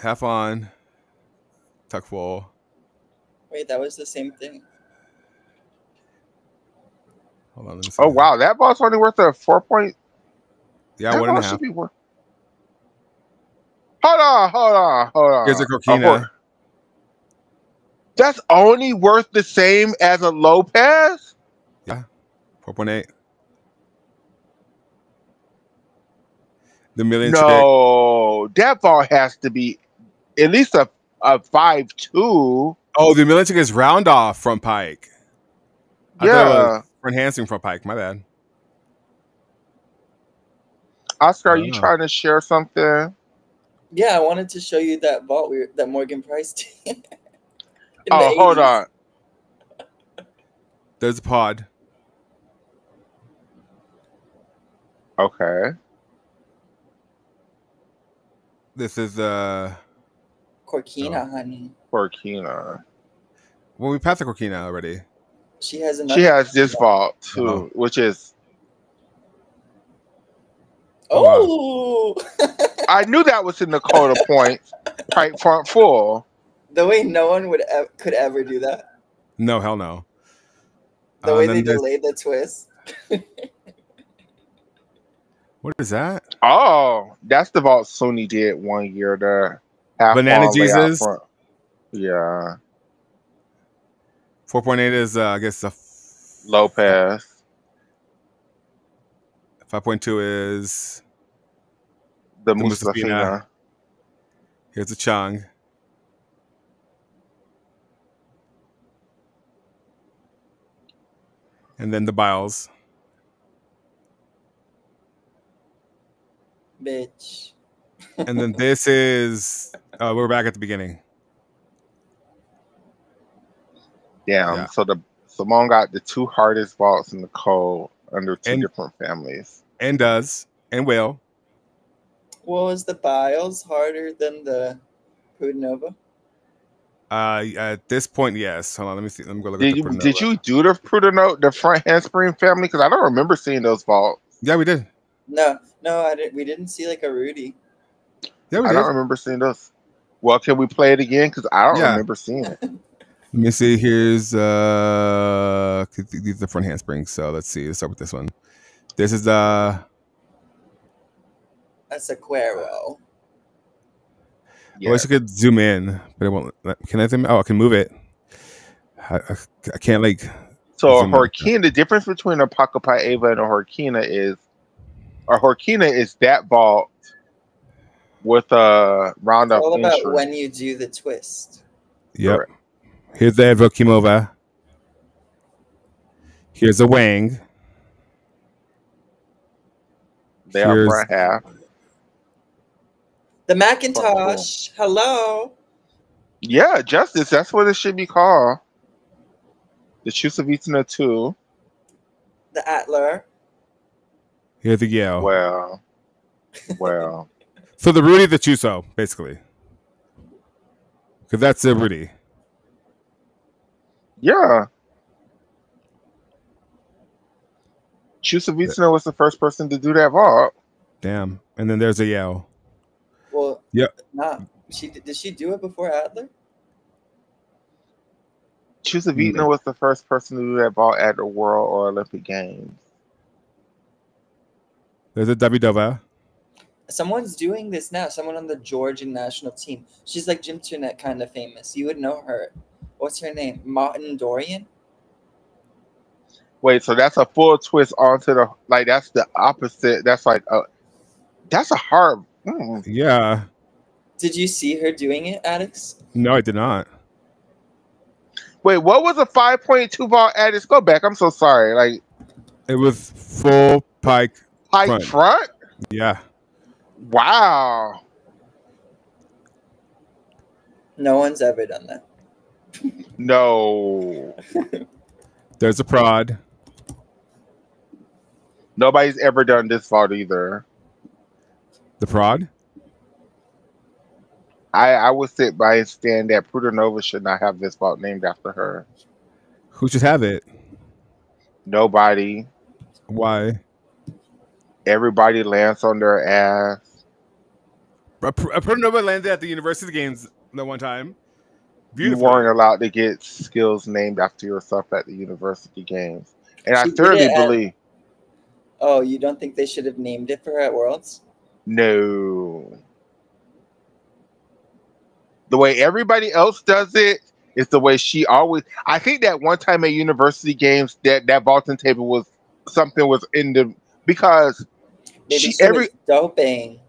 Half on. Tuck full. Wait, that was the same thing. Hold on, let me see. Oh wow, that vault's only worth a 4 point. Yeah, That 1.5. vault should be worth. Hold Here's a on. Coquina. That's only worth the same as a Lopez? Yeah, 4.8. The million chick. No, that vault has to be at least a 5.2. Oh, the million chick is round off from Pike. I thought it was Yeah. for enhancing from Pike. My bad. Oscar, I are don't you know. trying to share something? Yeah, I wanted to show you that vault that Morgan priced in Oh, the hold 80s. on. There's a pod. Okay. This is Corkina, honey. For Kina. well, we passed the Coquina already. She has She another. has this vault too, Oh. which is Oh, wow. Oh! I knew that was in the quota points. Right front full. The way no one could ever do that. No, hell no. The way And they then there's delayed the twist. what is that? Oh, that's the vault Sony did one year. The half Banana on layout Jesus. front. Yeah. 4.8 is I guess a Lopez. 5.2 is The the Musafina. Mustafina. Here's a Chung. And then the Biles. Bitch. And then this is we're back at the beginning. Damn. Yeah. So the Simone got the two hardest vaults in the code under two And different families. and does and will. What was the Biles harder than the Pudnova? At this point, yes. Hold on, let me see. Let me go look at Did the you Prudenova. did you do the Prudenote, the front handspring family? Because I don't remember seeing those vaults. Yeah, we did. No, I didn't. We didn't see like a Rudy. Yeah, we I did. don't remember seeing those. Well, can we play it again? Because I don't Yeah. remember seeing it. Let me see. Here's these are the front handsprings. So let's see. Let's start with this one. This is That's a Cuero. I wish I could zoom in, but it won't. Can I zoom? Oh, I can move it. I can't like. So a zoom in. Horkina, the difference between a Pacapay Ava and a Horkina is that vault with a round It's up all about entry. when you do the twist. Yep. Correct. Here's the Evokimova. Here's a Wang. They are Here's front half. The Macintosh. Hello. Yeah, Justice. That's what it should be called. The Chusavitsina 2. The Atler. here's the Yale. Well. So the Rudy, the Chuso, basically, because that's the Rudy. Yeah. Chusavitsina was the first person to do that vault. Damn. And then there's a Yale. Well, Yep. Did she do it before Adler? Chusavitsina was the first person to do that vault at the World or Olympic Games. There's a Davidova. Someone's doing this now. Someone on the Georgian national team. She's like Jim Turnett kind of famous. You would know her. What's her name? Martin Dorian? Wait, so that's a full twist onto the that's the opposite. That's like that's a hard. Yeah. Did you see her doing it, Addix? No, I did not. Wait, what was a 5.2 vault at its go back? I'm so sorry. Like It was full pike front? Yeah. Wow. No one's ever done that. No. There's a prod. Nobody's ever done this vault either. The prod? I would sit by and stand that Prudernova should not have this vault named after her. Who should have it? Nobody. Why? Everybody lands on their ass. A Protonova landed at the University Games that one time. You Beautifully. weren't allowed to get skills named after yourself at the university games. And I She did thoroughly it at- believe Oh, you don't think they should have named it for her at Worlds? no. The way everybody else does it is the way she always. I think that one time at university games that vaulting table was something was in the because Maybe she she was doping.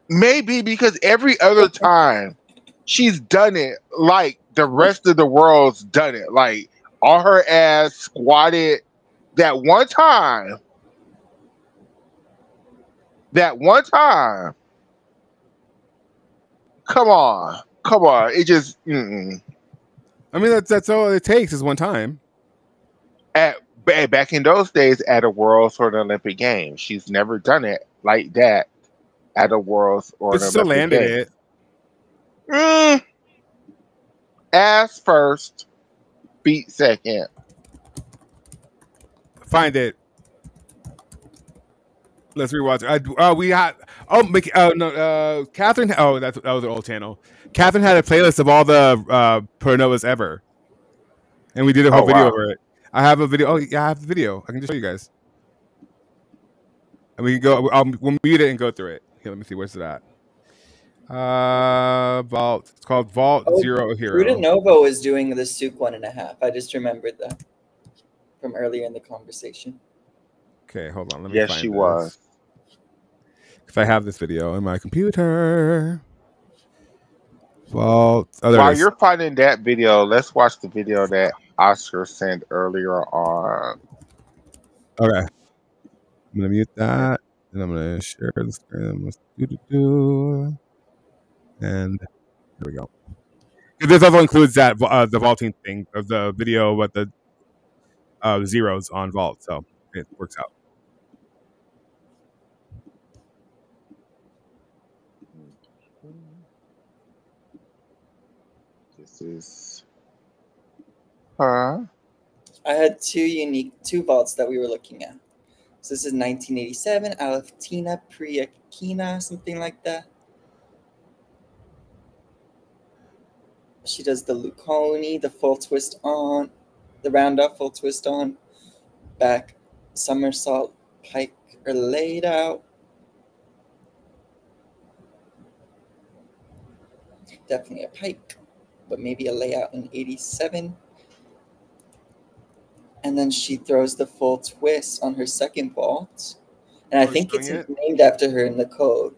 maybe because every other time she's done it like the rest of the world's done it. Like all her ass squatted that one time. That one time. Come on. Come on. It just I mean, that's all it takes is one time. back in those days at a Worlds or an Olympic Games. She's never done it like that at a Worlds or But an she still Olympic landed Games. it. Ass first, feet second. Find it. Let's rewatch it. We had no Catherine. Oh, that was an old channel. Catherine had a playlist of all the Pronovas ever, and we did a whole video over it. I have a video. Oh, yeah, I have the video. I can just show you guys, and we can go. We'll mute it and go through it. Here, let me see. Where's it at? Vault. It's called Vault Zero Hero. Prudernova was doing the Souk 1.5. I just remembered that from earlier in the conversation. Okay, hold on. Let me find she this. was. Because I have this video on my computer. Vault. Oh, While you're finding that video, let's watch the video that Oscar sent earlier on. Okay. I'm gonna mute that, and I'm gonna share the screen. And there we go. This also includes that the vaulting thing of the video with the zeros on vault, so it works out. This is her. I had two vaults that we were looking at. So this is 1987, Aleftina Priakina, something like that. She does the Luconi, the full twist on, the round up, full twist on, back somersault, pike, or laid out. Definitely a pike, but maybe a layout in 87. And then she throws the full twist on her second vault. And I think it's named after her in the code.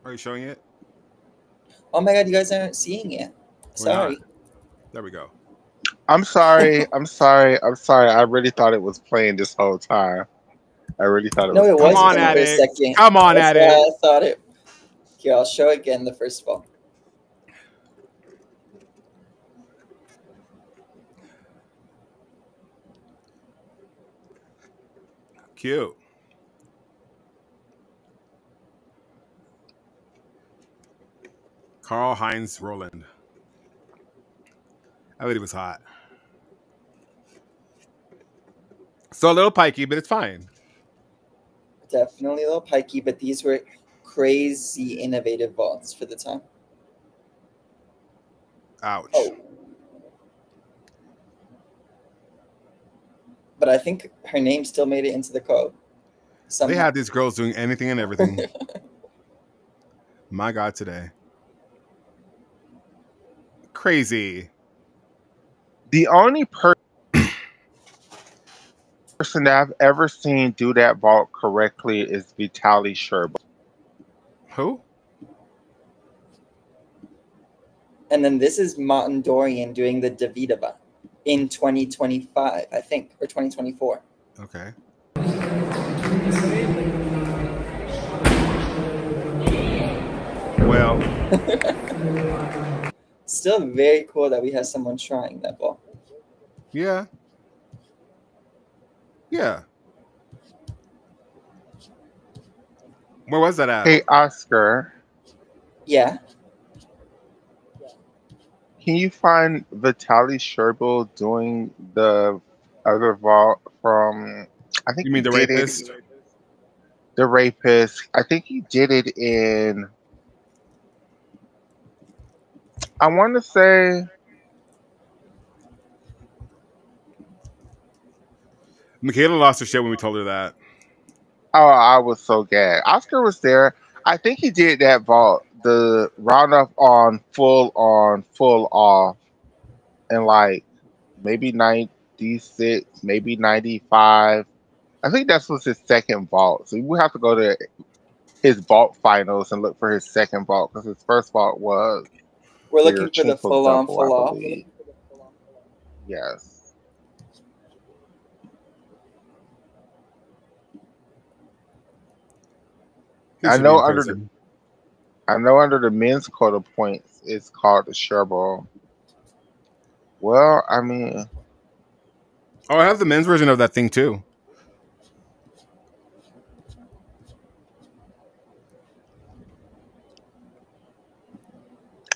Are you showing it? Oh my god, you guys aren't seeing it. Sorry. There we go. I'm sorry. I'm sorry. I really thought it was playing this whole time. I really thought it was. No, it wasn't on for a second. Come on at it. I thought it. Here, I'll show again the first vault. Cute. Karl Heinz Roland. I bet he was hot. So a little pikey, but it's fine. Definitely a little pikey, but these were crazy innovative vaults for the time. Ouch. Oh. But I think her name still made it into the code. Somehow. They have these girls doing anything and everything. My God, today. Crazy. The only person that I've ever seen do that vault correctly is Vitaly Sherba. Who? And then this is Martin Dorian doing the Davidova in 2025, I think, or 2024. Okay. Well. Still very cool that we have someone trying that ball. Yeah. Yeah. Where was that at? Hey, Oscar, Yeah. can you find Vitaly Sherbil doing the other vault from? I think You he mean the did it. rapist? The rapist. I think he did it in. I want to say. Michaela lost her shit when we told her that. Oh, I was so glad. Oscar was there. I think he did that vault, the roundup on full off, and like maybe 96, maybe 95. I think that was his second vault. So we have to go to his vault finals and look for his second vault because his first vault was We're their looking for the triple full on, double, I full off. believe. Yes. He I should be know in under the prison. I know under the men's quota points it's called the Sherbo. Well, I mean, Oh, I have the men's version of that thing too.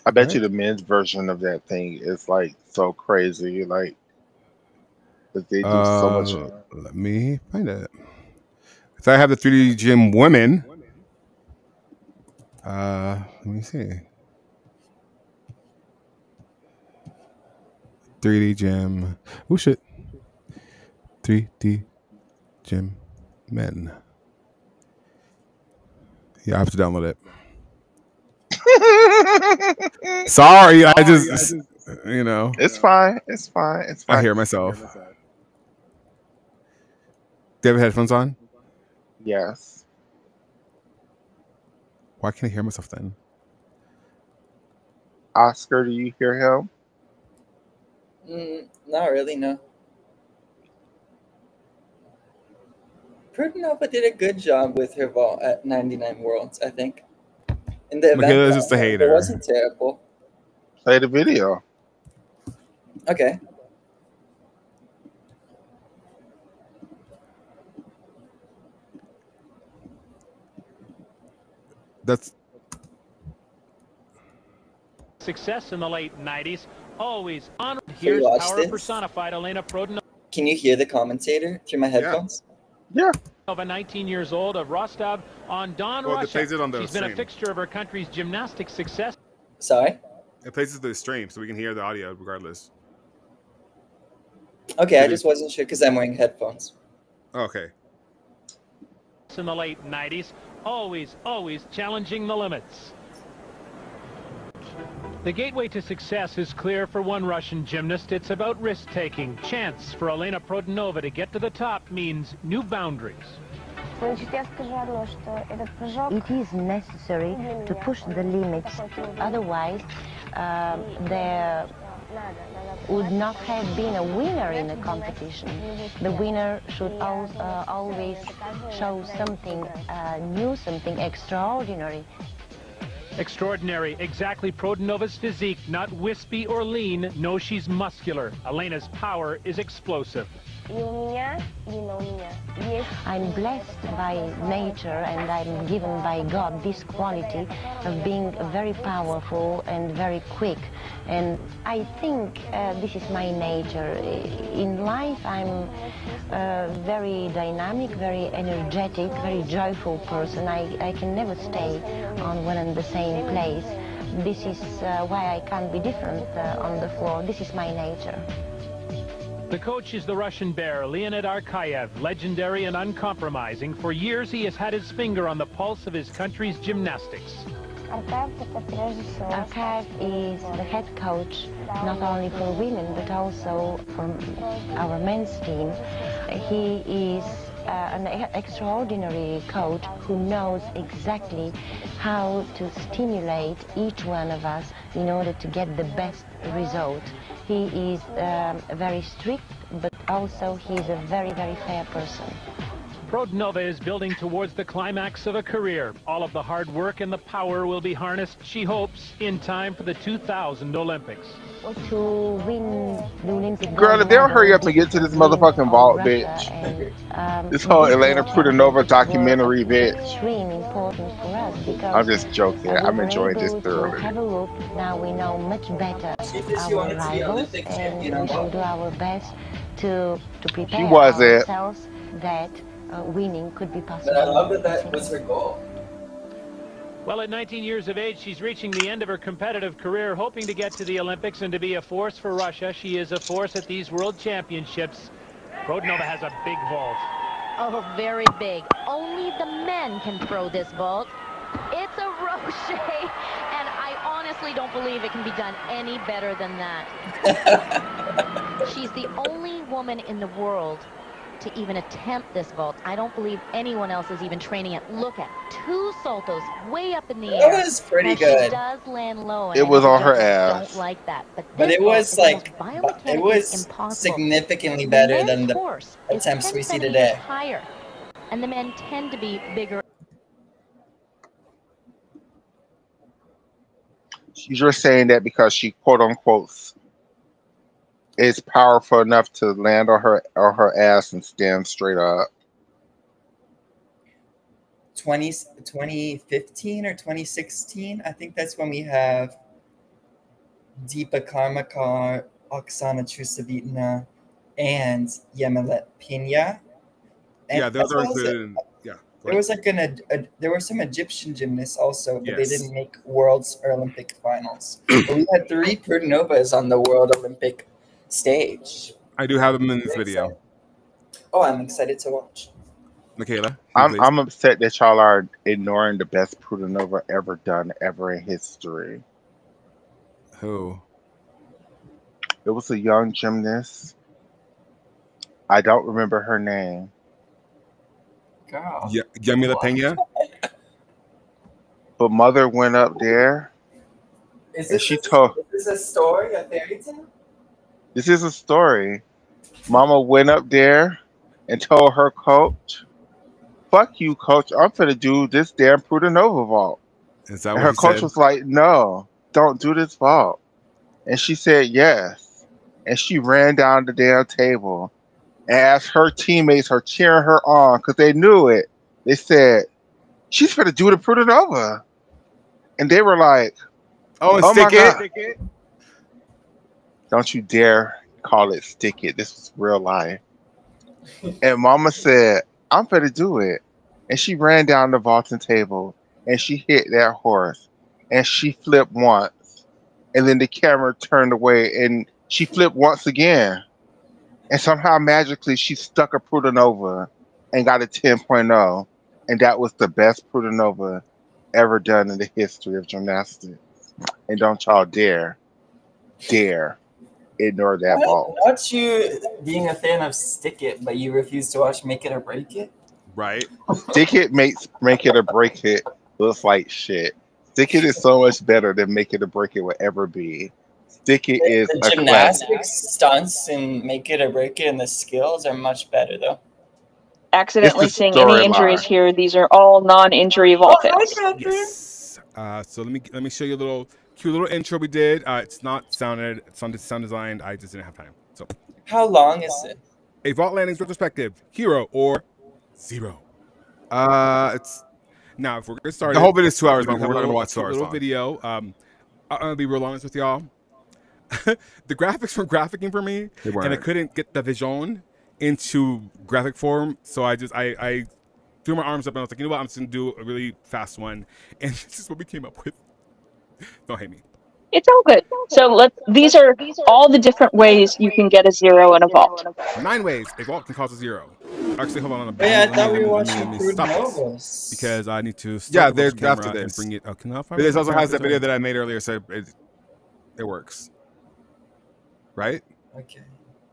I bet you Right? the men's version of that thing is like so crazy, like 'cause they do so much. Let me find it. So I have the 3D gym women. Let me see. 3D gym. Oh shit. 3D gym men. Yeah, I have to download it. Sorry, I just you know, It's fine. It's fine. It's I fine. hear myself. Do you have headphones on? Yes. Why can't I hear myself then? Oscar, do you hear him? Not really, no. Prudnova did a good job with her vault at 99 Worlds, I think. In the event, Michaela's just a it hater. wasn't terrible. Play the video. Okay. That's Success in the late 90s, always honored. So you Here's watched power this? personified Elena Prodanova, Can you hear the commentator through my headphones? Yeah. 19 years old, of Rostov on Don, well, it Russia. plays it on the She's been a stream. fixture of her country's gymnastics success. Sorry? It plays it the stream, so we can hear the audio regardless. Okay, I just wasn't sure because I'm wearing headphones. Oh, okay. In the late 90s, always challenging the limits. The gateway to success is clear for one Russian gymnast. It's about risk-taking. Chance for Elena Prodanova to get to the top means new boundaries. It is necessary to push the limits, otherwise there would not have been a winner in the competition. The winner should always show something new, something extraordinary. Extraordinary, exactly Prodanova's physique, not wispy or lean. No, she's muscular. Elena's power is explosive. I'm blessed by nature and I'm given by God this quality of being very powerful and very quick. And I think this is my nature. In life I'm a very dynamic, very energetic, very joyful person. I can never stay on one and the same place. This is why I can't be different on the floor. This is my nature. The coach is the Russian bear, Leonid Arkayev, legendary and uncompromising. For years, he has had his finger on the pulse of his country's gymnastics. Arkayev is the head coach, not only for women, but also for our men's team. He is an extraordinary coach who knows exactly how to stimulate each one of us in order to get the best result. He is very strict, but also he is a very, very fair person. Prodnova is building towards the climax of a career. All of the hard work and the power will be harnessed, she hopes, in time for the 2000 Olympics. To win the Olympic Girl, if they don't hurry up and get to this motherfucking vault, bitch. This whole Elena Prudanova documentary, bitch. Extremely important for us because I'm just joking. I'm enjoying this thoroughly. Have a look. Now we know much better our rivals, and we shall do our best to prepare ourselves that winning could be possible. But I love that was her goal. Well, at 19 years of age, she's reaching the end of her competitive career, hoping to get to the Olympics and to be a force for Russia. She is a force at these World Championships. Prodnova has a big vault. Oh, very big. Only the men can throw this vault. It's a rocher, and I honestly don't believe it can be done any better than that. She's the only woman in the world to even attempt this vault. I don't believe anyone else is even training it. Look at 2 saltos way up in the air. That was pretty now, good. She does land low. It was on her ass. Don't like that, but it was like it was significantly better than the attempts we see today. Higher, and the men tend to be bigger. You're saying that because she quote unquote is powerful enough to land on her ass and stand straight up. 2015 or 2016, I think that's when we have Deepa Karmakar, Oksana Chusevitna, and Yemilet Pena. And yeah, those are good. Yeah, there was like there were some Egyptian gymnasts also, but they Yes. didn't make World's or Olympic finals. But we had 3 Prudanovas on the World Olympic stage. I do have them in this video. Oh, I'm excited to watch. Michaela, I'm upset that y'all are ignoring the best Prudanova ever done ever in history. Who? It was a young gymnast. I don't remember her name. Girl. Yamila Pena? But mother went up there Is and this, she told. is this a story, a fairy tale? This is a story. Mama went up there and told her coach, "Fuck you, coach. I'm finna do this damn Prudanova vault." Is that And what her he coach said? was like, "No, don't do this vault." And she said yes. And she ran down the damn table. And as her teammates are cheering her on, because they knew it, they said, "She's finna do the Prudanova." And they were like, Oh, and "Oh my stick God. it. Don't you dare call it stick it. This was real life." And mama said, "I'm finna do it." And she ran down the vaulting table and she hit that horse and she flipped once. And then the camera turned away and she flipped once again. And somehow magically she stuck a Prudanova and got a 10.0. And that was the best Prudanova ever done in the history of gymnastics. And don't y'all dare ignore that vault. Not you being a fan of Stick It, but you refuse to watch Make It or Break It? Right. Stick It makes Make It or Break It looks like shit. Stick It is so much better than Make It or Break It will ever be. Stick It is The a classic. gymnastics stunts and Make It or Break It and the skills are much better, though. Accidentally It's the seeing any injuries storyline. here. These are all non-injury vault hits. Yes. So let me show you a little cute little intro we did. It's not sounded, it's sound designed. I just didn't have time. So How long is it? a vault landings retrospective, hero or zero. It's now if we're gonna start. The whole video is 2 hours We're long. gonna We're not gonna watch watch 2 a hours little long. video. I'm gonna be real honest with y'all. The graphics were graphicing for me, They and I weren't. couldn't get the vision into graphic form. So I threw my arms up and I was like, you know what? I'm just gonna do a really fast one, and this is what we came up with. Don't hate me. It's all good. So these are all the different ways you can get a 0 in a vault. 9 ways a vault can cause a 0. Actually, hold on. Oh, yeah, I Let thought me- we were let me- watching let me stop this, Prudanovas. because I need to Yeah, start the there's camera after and this. bring it. Oh, can I find But this my also has the graphics? video that I made earlier, so it works. Right? Okay.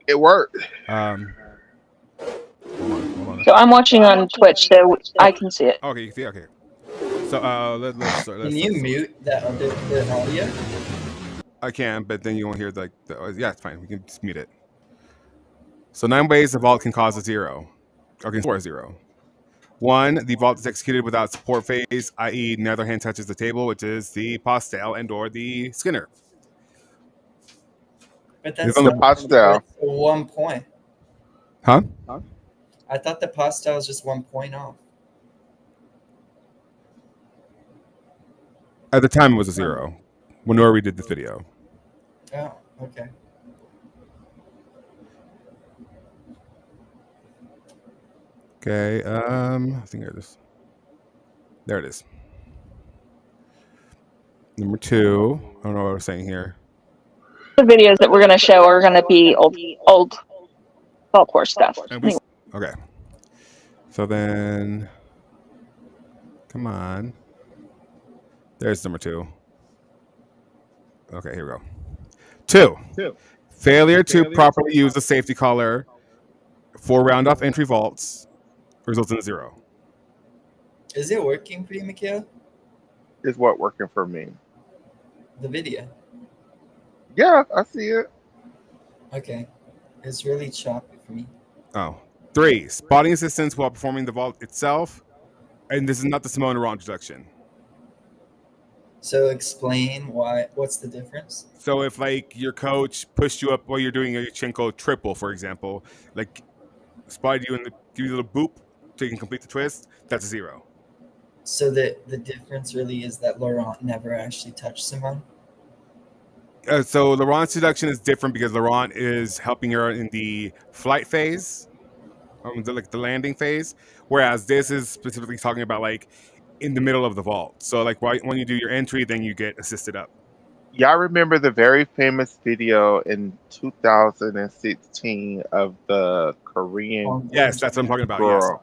It worked. Hold on. So I'm watching on Twitch, so I can see it. Okay, you see, okay. So let's start. Can you mute that under the audio? I can, but then you won't hear yeah, it's fine. We can just mute it. So 9 ways a vault can cause a 0. Or can score a 0. 1, the vault is executed without support phase, i.e., neither hand touches the table, which is the Postel and or the Skinner. But It's that's on The the- pastel. 1 point. Huh? I thought the pastel was just 1 point off. At the time, it was a 0 when we did this video. Oh, okay. Okay. I think it is. There it is. Number 2. I don't know what I was saying here. The videos that we're going to show are going to be old vault course stuff. Okay. So then, come on. There's number 2. Okay, here we go. 2. Failure to properly use the safety collar for round-off entry vaults results in a 0. Is it working for you, Mikhail? Is what working for me. The video. Yeah, I see it. Okay. It's really choppy for me. Oh. 3. Spotting assistance while performing the vault itself. And this is not the Simone Laurent introduction. So explain what's the difference? So if like your coach pushed you up while you're doing a Chenko triple, for example, like spotted you and give you a little boop so you can complete the twist, that's a 0. So the difference really is that Laurent never actually touched Simone? So Laurent's introduction is different because Laurent is helping her in the flight phase, the landing phase, whereas this is specifically talking about like in the middle of the vault. So like when you do your entry, then you get assisted up. Y'all remember the very famous video in 2016 of the Korean Yes, that's what I'm talking about. girl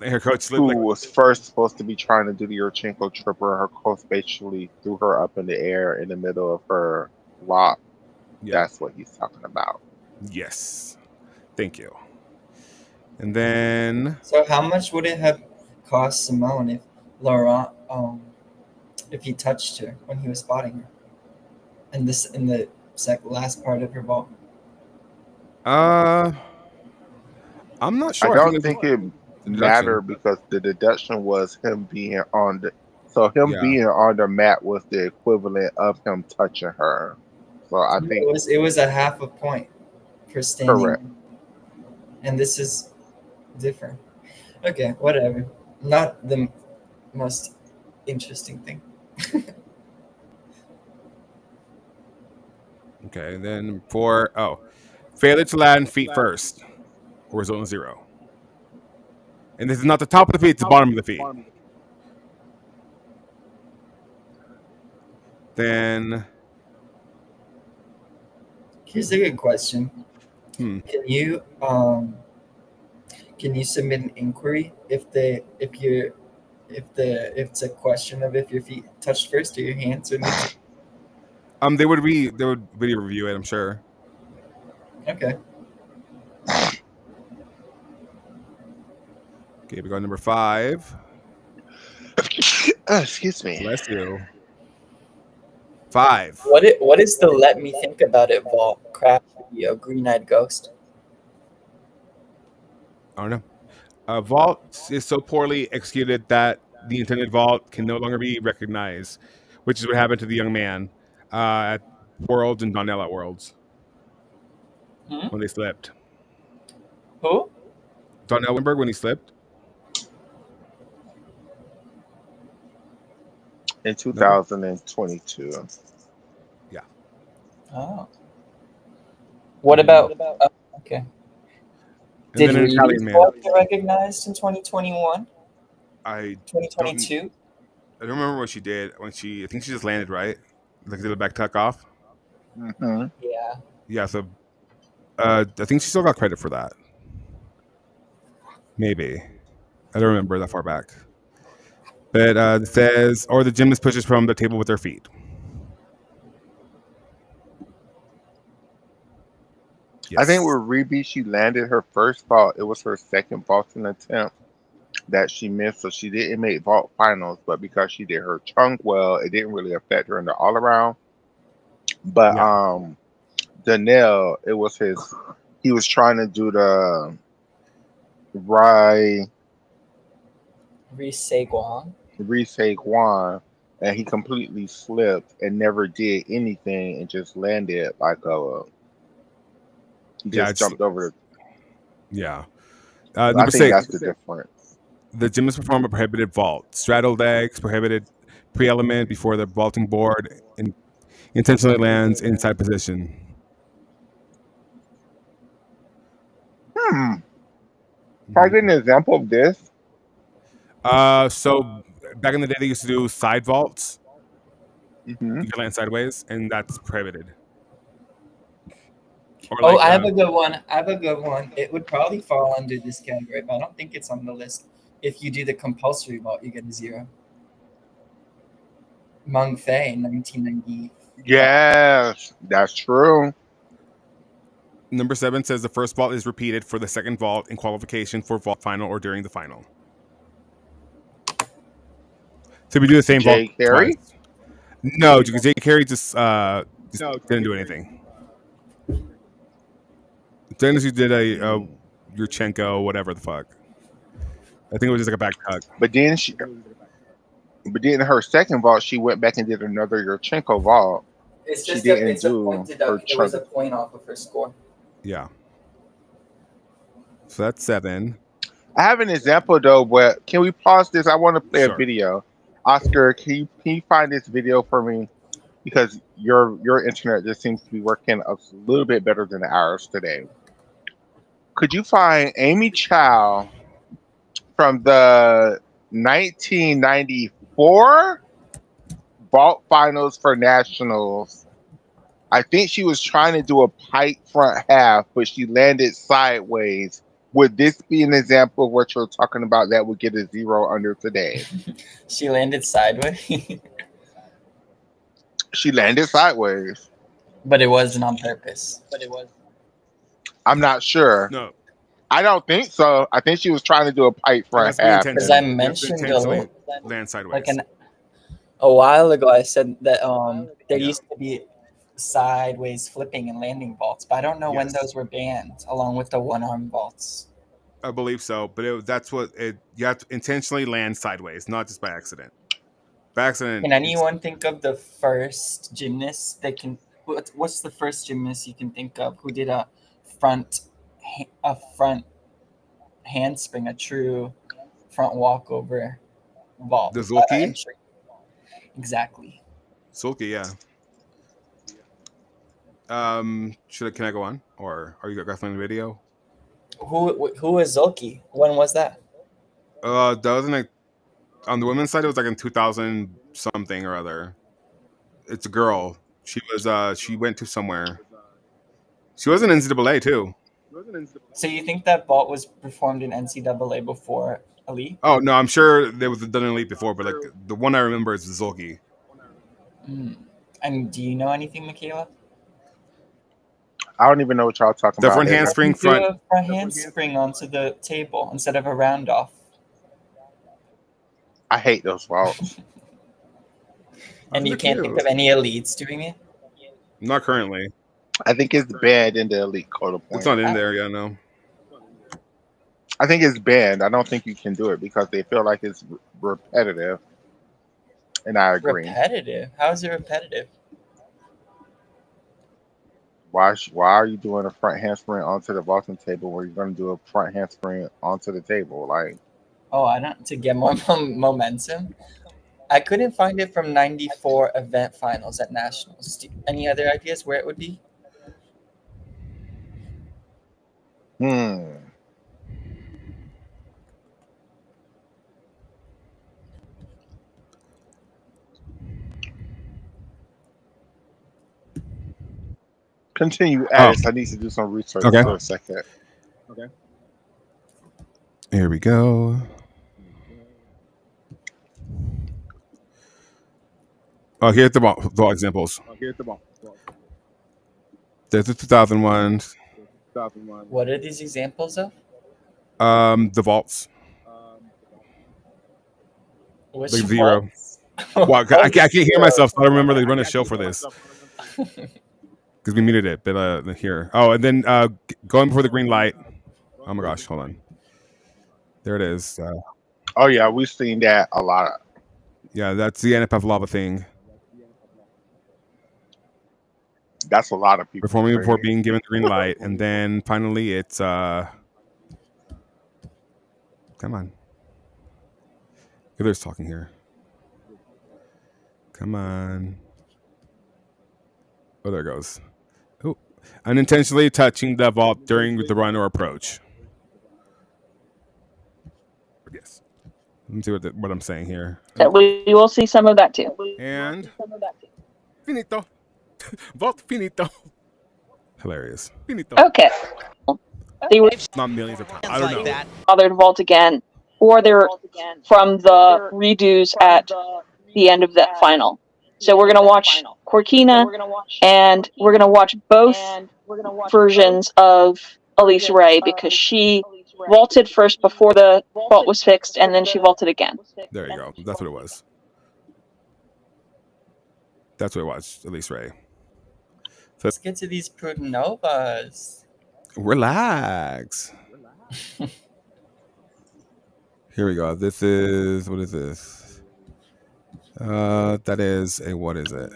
Yes. Her coach who was first supposed to be trying to do the Yurchenko triple. Her coach basically threw her up in the air in the middle of her lock. Yeah. That's what he's talking about. Yes. Thank you. And then, So how much would it have cost Simone if Laurent, if he touched her when he was spotting her, and this in the last part of her vault? I'm not sure. I don't think it mattered because the deduction was him being on the. So him being on the mat was the equivalent of him touching her. So I think it was a half a point for standing. Correct. And this is different. Okay, whatever. Not the most interesting thing. Okay, then 4. Failure to land feet first, or result in 0. And this is not the top of the feet; it's the bottom of the feet. Then Here's a good question. Hmm. Can you submit an inquiry if it's a question of if your feet touched first or your hands or neutral? they would video review it, I'm sure. Okay. Okay, we got number 5. excuse me. Bless you. 5. What is the let me think about it vault crap video, green-eyed ghost? I don't know. Vault is so poorly executed that the intended vault can no longer be recognized, which is what happened to the young man at Worlds and Donnell at Worlds when they slipped. Who? Donnell Wimberg when he slipped. In 2022. Yeah. Oh. What about? Okay. And Did then an Italian Reed's man. vault get recognized in 2021? I 2022? don't remember what she did when I think she just landed right, like did a back tuck off. Mm-hmm. Yeah. Yeah, so I think she still got credit for that. Maybe. I don't remember that far back. But it says, or the gymnast pushes from the table with their feet. Yes. I think with Reby, she landed her first vault. It was her second vaulting attempt that she missed, so she didn't make vault finals. But because she did her chunk well, it didn't really affect her in the all around. But Danielle, it was he was trying to do the right Guan. Reese Guan, and he completely slipped and never did anything and just landed like a Yeah, just jumped over yeah. I Number think 6, that's the difference. the gymnast perform a prohibited vault. Straddle legs, prohibited pre-element before the vaulting board, and intentionally lands inside position. Can I get an example of this? So back in the day, they used to do side vaults. Hmm. You can land sideways, and that's prohibited. Or Oh, like, I have a good one. I have a good one. It would probably fall under this category, but I don't think it's on the list. If you do the compulsory vault, you get a 0. Meng Fei, 1990. Yes, that's true. number 7 says the first vault is repeated for the second vault in qualification for vault final or during the final. So we do the same Jay vault Carey? twice. No, because Jay Carey just didn't do anything. Dennis, you did a Yurchenko, whatever the fuck. I think it was just like a back tuck. But then her second vault, she went back and did another Yurchenko vault. It's She just didn't it's a do point her deduct. It was a chunk. point off of her score. Yeah. So that's 7. I have an example though, but can we pause this? I want to play a Sure. video. Oscar, can you find this video for me? Because your internet just seems to be working a little bit better than ours today. Could you find Amy Chow from the 1994 vault finals for nationals? I think she was trying to do a pike front half, but she landed sideways. Would this be an example of what you're talking about that would get a 0 under today? She landed sideways, She landed sideways. but it wasn't on purpose. I'm not sure. No. I don't think so. I think she was trying to do a pike front That's the half. intention. Because I You have to mentioned intentionally land sideways. like a while ago, I said that there used to be sideways flipping and landing vaults, but I don't know when Yes. those were banned, along with the one-arm vaults. I believe so, but you have to intentionally land sideways, not just by accident. By accident. Can anyone think of the first gymnast that can? What's the first gymnast you can think of who did a front handspring, a true front walkover vault? The Zulki? Exactly. Sulky, yeah. Can I go on, or are you guys playing the video? Who is Zulki? When was that? That wasn't like on the women's side. It was like in 2000 something or other. It's a girl. She was. She went to somewhere. She was in NCAA too. So you think that vault was performed in NCAA before Elite? Oh no, I'm sure there was done an elite before, but like the one I remember is Zulki. And do you know anything, Michaela? I don't even know what y'all talking The about. front handspring, Do a front handspring onto the table instead of a round off. I hate those vaults. And you can't think of any elites doing it? Not currently. I think it's banned in the elite code of points. It's not in there, yeah, no. I think it's banned. I don't think you can do it because they feel like it's repetitive. And I agree. Repetitive? How is it repetitive? Why are you doing a front handspring onto the vaulting table where you're going to do a front handspring onto the table? Like, oh, I don't, to get more momentum. I couldn't find it from 94 event finals at nationals. Any other ideas where it would be? Continue, Alice. I need to do some research for a second. Okay. Here we go. Oh, here's the vault examples. There's the 2001. What are these examples of? The vaults. Which like 0. Well, I can't hear myself, so I don't remember they run a show for this. Because we muted it, but here. Oh, and then going before the green light. Oh my gosh, hold on. There it is. Oh yeah, we've seen that a lot. Yeah, that's the NFF lava thing. That's a lot of people. Performing before being given the green light, and then finally it's come on. Who's talking here? Come on. Oh, there it goes. Oh, unintentionally touching the vault during the run or approach. Yes. Let me see what I'm saying here. We will see some of that too. And finito. Vault finito. Hilarious. Finito. Okay. They were Not millions of times. I don't know. bothered to vault again, or they're from the redos at the end of that final. So we're gonna watch Corkina, and we're gonna watch both versions of Elise Ray because she vaulted first before the vault was fixed, and then she vaulted again. There you go. That's what it was. That's what it was, Elise Ray. So Let's get to these Protenovas. Relax. Here we go. This is, what is this? That is a, what is it?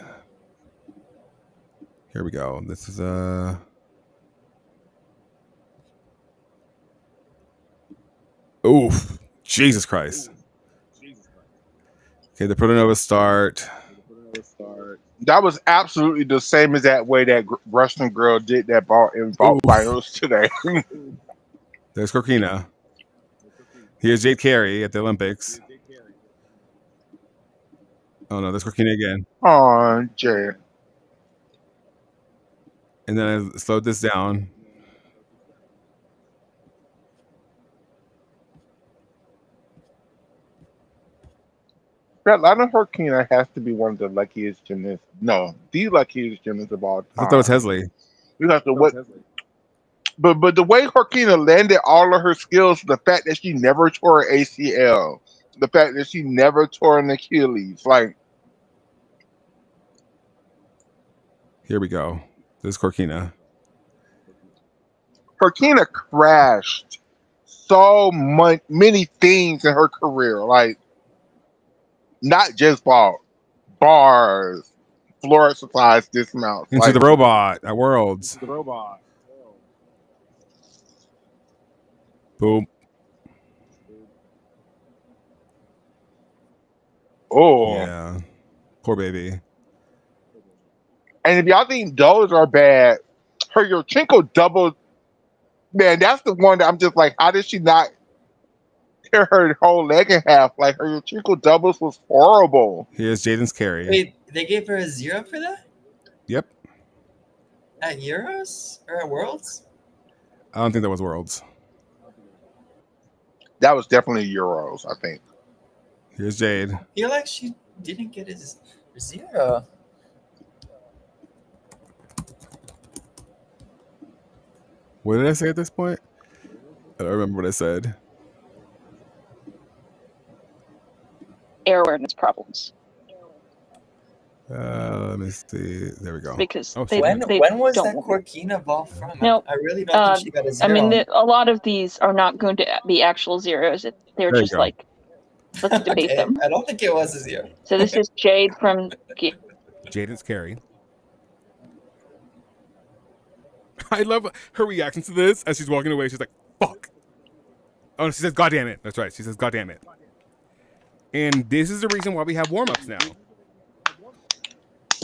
Here we go. This is a, oof, Jesus Christ. Okay, the Protonova start. That was absolutely the same as that way that Russian girl did that ball in vault finals today. There's Corkina. Here's Jade Carey at the Olympics. Oh no, there's Corkina again. Oh, Jade. And then I slowed this down. Svetlana Corkina has to be one of the luckiest gymnasts. No, the luckiest gymnast of all time. I thought that was Hesley. You have to what? But the way Corkina landed all of her skills, the fact that she never tore an ACL, the fact that she never tore an Achilles, like. Here we go. This is Corkina. Corkina crashed so many things in her career, like not just bars, floor exercise dismounts. Into like, the robot at Worlds. Boom. Oh. Yeah. Poor baby. And if y'all think those are bad, her Yurchenko double, man, that's the one that I'm just like, how did she not tear her whole leg in half? Like, her Yurchenko doubles was horrible. Here's Jaden's carry. Wait, they gave her a 0 for that? Yep. At Euros? Or at Worlds? I don't think that was Worlds. That was definitely Euros, I think. Here's Jade. I feel like she didn't get a 0. What did I say at this point? I don't remember what I said. Air awareness problems. Let me see. There we go. Because when was that Corkina ball from? No, I really don't think she got a 0. I mean, a lot of these are not going to be actual zeros. They're There you just go. like, let's debate them. I don't think it was a 0. So this is Jade from... Jaden's carry. I love her reaction to this as she's walking away. She's like, fuck. Oh, she says, God damn it. That's right. She says, God damn it. And this is the reason why we have warm-ups now.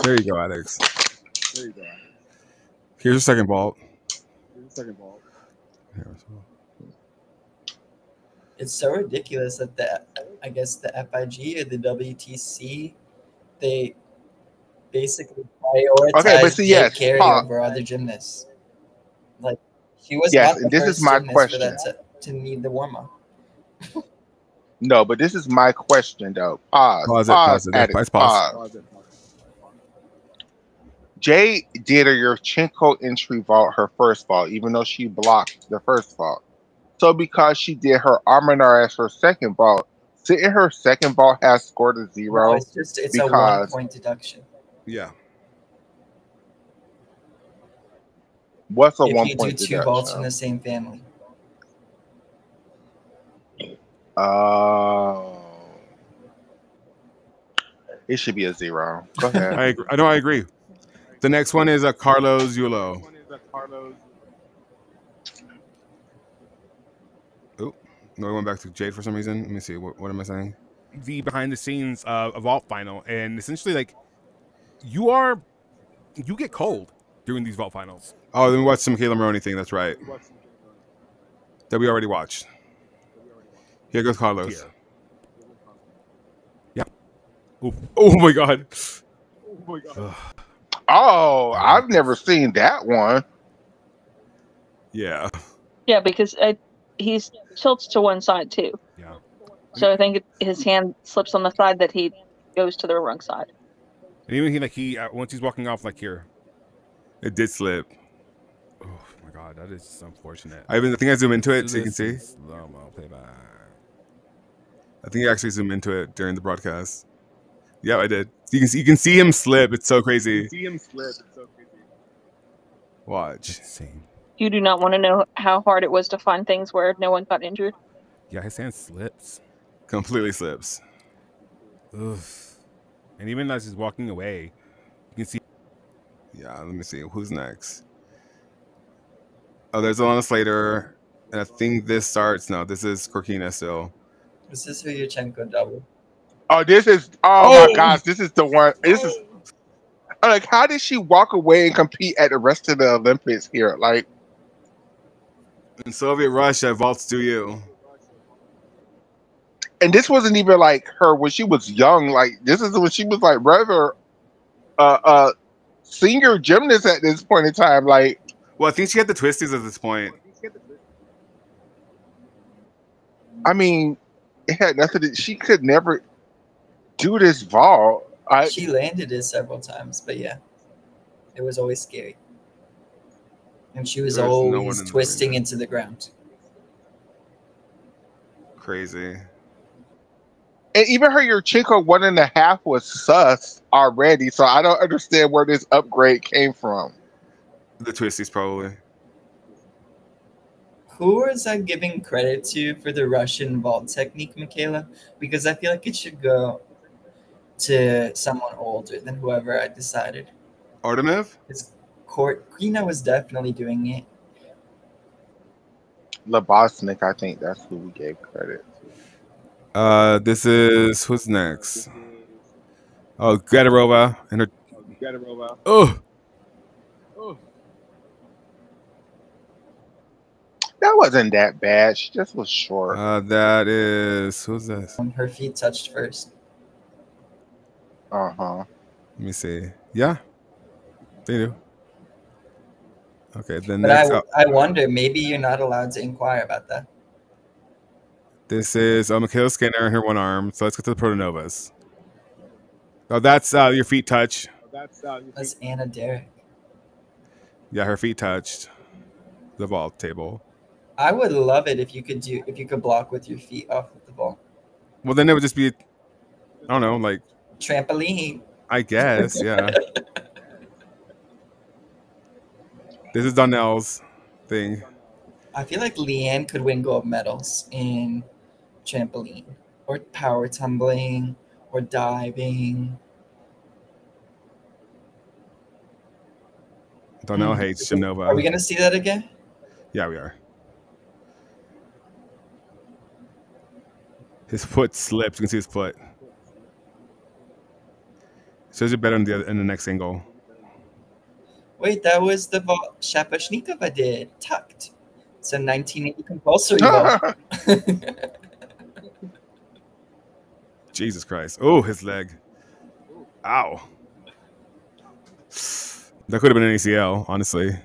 There you go, Alex. Here's a second vault. It's so ridiculous that I guess the FIG or the WTC, they basically prioritize Jade Carey over other gymnasts. Like, she was not the first gymnast for that to need the warm-up. No, but this is my question, though. Pause. Jade did a Yurchenko entry vault, her first vault, even though she blocked the first vault. So because she did her Arminar as her second vault, didn't her second vault have scored a 0? No, it's a 1-point deduction. Yeah. What's a 1-point deduction? If you do 2 vaults in the same family. Oh, it should be a 0. Go ahead. I agree. The next one is a Carlos Yulo. Oh, no, I went back to Jade for some reason. Let me see. What am I saying? The behind the scenes of a vault final, and essentially, like, you get cold during these vault finals. Oh, then we watched some Kayla Maroney thing. That's right. That we already watched. Here goes Carlos. Here. Yeah. Oh my god. Oh, I've never seen that one. Yeah. Yeah, because he tilts to one side too. Yeah. So I think his hand slips on the side that he goes to the wrong side. And even he once he's walking off, like, here, it did slip. Oh my god, that is unfortunate. I think I zoom into it so you can see. Slow-mo playback. I think you actually zoom into it during the broadcast. Yeah, I did. You can see him slip. It's so crazy. Watch. Insane. You do not want to know how hard it was to find things where no one got injured. Yeah, his hand slips. Completely slips. Ugh. And even as he's walking away, you can see. Yeah, let me see. Who's next? Oh, there's Alana Slater. And I think this starts. No, this is Corkina still. This is Huyachenko double. Oh, this is. Oh my gosh, this is the one. This is. Like, how did she walk away and compete at the rest of the Olympics here? Like, in Soviet Russia, vaults do you. And this wasn't even like her when she was young. Like, this is when she was like rather senior gymnast at this point in time. Like, well, I think she had the twisties at this point. I mean, it had nothing to, she could never do this vault. She landed it several times, but yeah, it was always scary. And she was always twisting into the ground. Crazy. And even her Yurchenko 1.5 was sus already, so I don't understand where this upgrade came from. The twisties, probably. Who is I giving credit to for the Russian vault technique, Michaela? Because I feel like it should go to someone older than whoever I decided. Artemev? Corkina was definitely doing it. Labosnik, I think that's who we gave credit to. This is who's next? Oh, Gadarova and her. Oh. That wasn't that bad. She just was short. That is who's this? Her feet touched first. Let me see. Yeah, they do. Okay, then. But I wonder, maybe you're not allowed to inquire about that. This is Michaela Skinner and her one arm. So let's get to the Protonovas. Oh, that's your feet touch. That's Anna Derrick. Yeah, her feet touched the vault table. I would love it if you could block with your feet off of the ball. Well, then it would just be, I don't know, like trampoline. I guess, yeah. This is Donnell's thing. I feel like Leanne could win gold medals in trampoline or power tumbling or diving. Donnell hates Shinova. Are we going to see that again? Yeah, we are. His foot slipped. You can see his foot. Shows you better in the next angle. Wait, that was the vault Shaposhnikova did. Tucked. It's a 1980 compulsory vault. Jesus Christ. Oh, his leg. Ow. That could have been an ACL, honestly.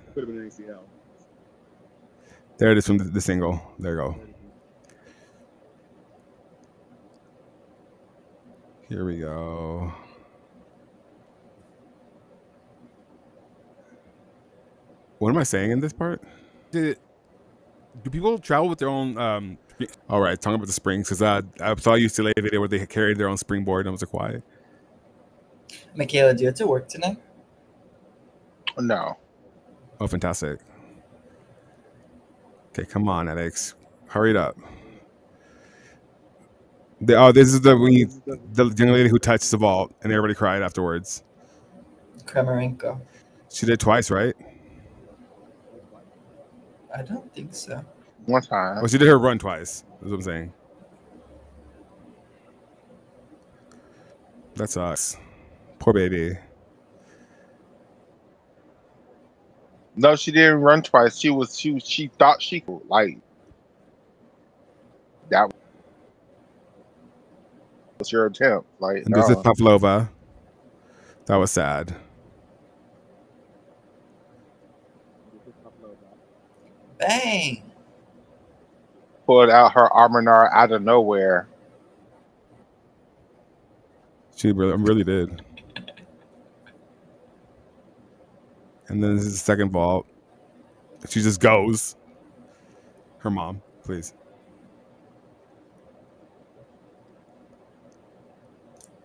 There it is from this angle. There you go. Here we go. What am I saying in this part? Do people travel with their own? All right, talking about the springs, because I saw a UCLA video where they carried their own springboard, and I was like, why? Michaela, do you have to work tonight? No. Oh, fantastic. Okay, come on, Alex. Hurry it up. This is the young lady who touched the vault, and everybody cried afterwards. Kramarenko. She did twice, right? I don't think so. One time. Well, she did her run twice. That's what I'm saying. That sucks. Poor baby. No, she didn't run twice. She thought she could, like, that was your attempt. Like, And this is no. Pavlova. That was sad. Bang! Pulled out her armonar out of nowhere. She really did. And then this is the second vault. She just goes. Her mom, please.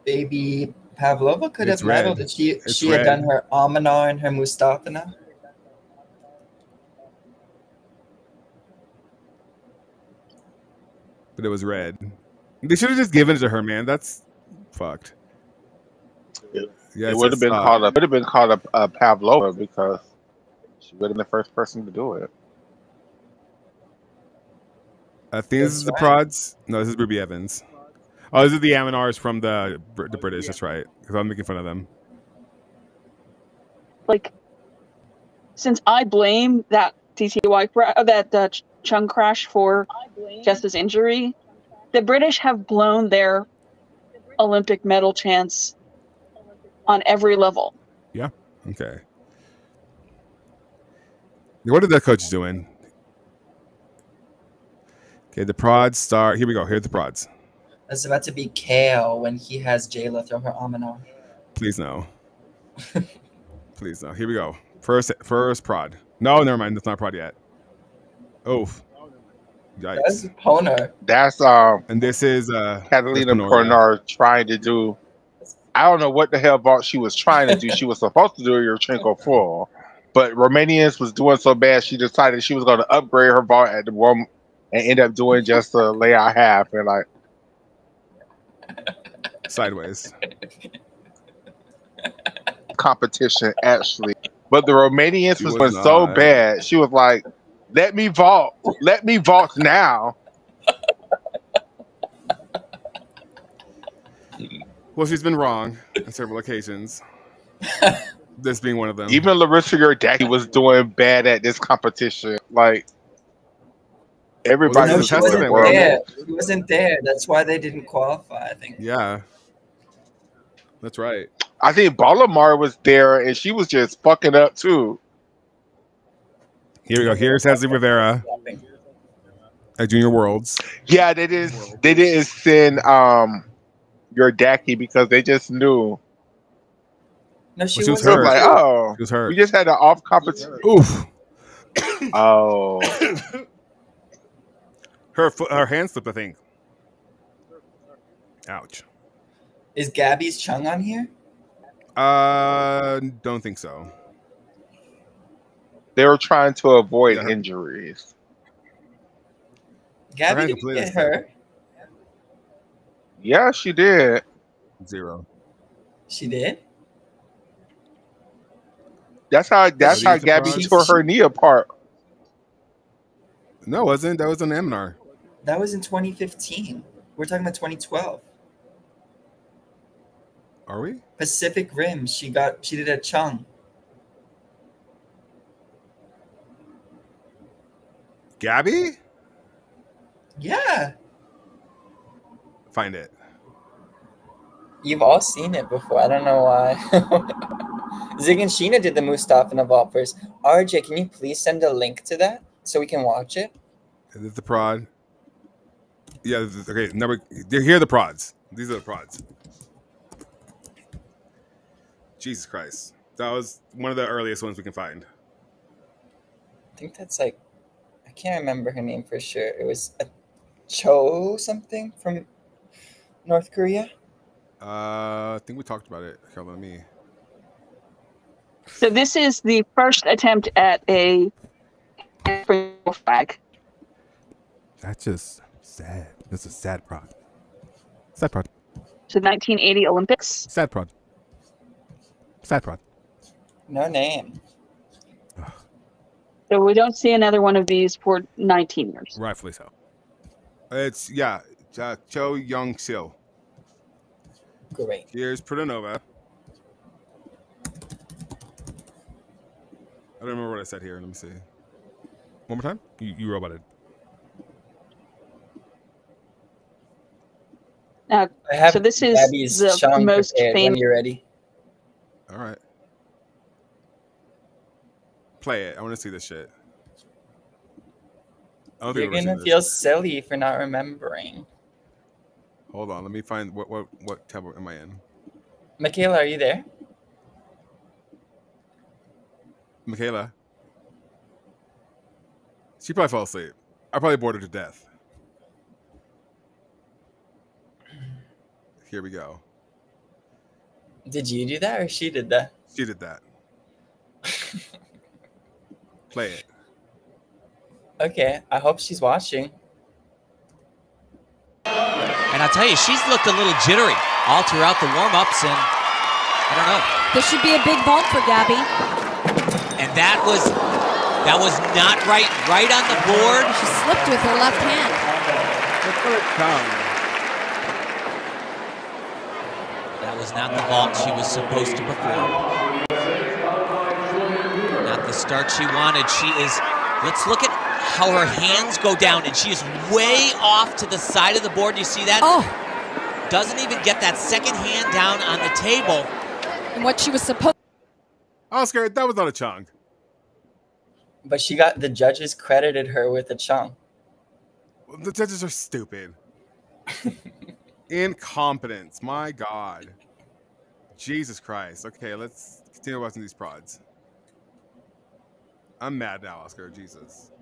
Baby Pavlova could It's have medaled red. if she had done her Amanar and her Mustafina. But it was red. They should have just given it to her, man. That's fucked. Yeah, It would have been called a Pavlova because she would have been the first person to do it. I think this is the prods. No, this is Ruby Evans. Oh, this is the Aminars from the British. That's right. Because I'm making fun of them. Like, since I blame that that Chung crash for Jess's injury, the British have blown their Olympic medal chance on every level. Yeah. Okay. What are the coaches doing? Okay, the prods start. Here we go. Here's the prods. It's about to be Kale when he has Jayla throw her Amanar. Please no. Please no. Here we go. First prod. No, never mind. That's not prod yet. Oof. Yikes. That's Poner. That's And this is Catalina Pornar trying to do. I don't know what the hell vault she was trying to do. She was supposed to do a Yurchenko full, but Romanians was doing so bad she decided she was going to upgrade her vault at the one and end up doing just a layout half and like sideways competition actually. But the Romanians was doing not. so bad. She was like, "Let me vault now." Well, she's been wrong on several occasions. This being one of them. Even Larissa Yurdaki was doing bad at this competition. Like everybody Well, was she doing wasn't horrible. there. She wasn't there. That's why they didn't qualify, I think. Yeah. That's right. I think Balamar was there and she was just fucking up too. Here we go. Here's Hazley Rivera at Junior Worlds. Yeah, they didn't send Yurdaki because they just knew. No, she Well, she was wasn't. hurt. Like, oh, She was hurt. we just had an off competition. Oof. Oh, Her hand slipped, I think. Ouch. Is Gabby's Chung on here? Don't think so. they were trying to avoid Yeah. injuries. Gabby hand didn't completely get hurt. Yeah, she did. 0. She did? That's how She's Gabby surprised. tore her knee apart. No, it wasn't. That was an Aminar. That was in 2015. We're talking about 2012. Are we? Pacific Rim. She did a Chung. Gabby? Yeah. Find it. You've all seen it before. I don't know why. Zig and Sheena did the Mustafa vault first. RJ, can you please send a link to that so we can watch it? Is this the prod? Yeah, okay. Here are the prods. These are the prods. Jesus Christ. That was one of the earliest ones we can find. I think that's like, I can't remember her name for sure. It was a Cho something from North Korea. I think we talked about it. Hold on, me. So this is the first attempt at a flag. That's just sad. That's a sad prod. Sad prod. So 1980 Olympics. Sad prod. Sad prod. No name. So we don't see another one of these for 19 years. Rightfully so. It's Cho Young Sil. Great. Here's Prudenova. I don't remember what I said here. Let me see. One more time. You roboted. So this is Gabby's the Sean most prepared when famous. you're ready. All right. Play it. I want to see this shit. I don't think You're I've ever gonna seen feel this. silly for not remembering. Hold on. Let me find what tab am I in? Michaela, are you there? Michaela. She probably fell asleep. I probably bored her to death. Here we go. Did you do that or she did that? She did that. Play it. Okay, I hope she's watching. And I'll tell you, she's looked a little jittery all throughout the warm-ups, and I don't know. This should be a big vault for Gabby. And that was not right on the board. She slipped with her left hand. That was not the vault she was supposed to perform. Not the start she wanted. She is, let's look at how her hands go down, and she is way off to the side of the board. You see that? Oh. Doesn't even get that second hand down on the table. And what she was supposed. Oscar, that was not a chunk. But the judges credited her with a chunk. The judges are stupid. Incompetence. My God. Jesus Christ. Okay, let's continue watching these prods. I'm mad now, Oscar. Jesus.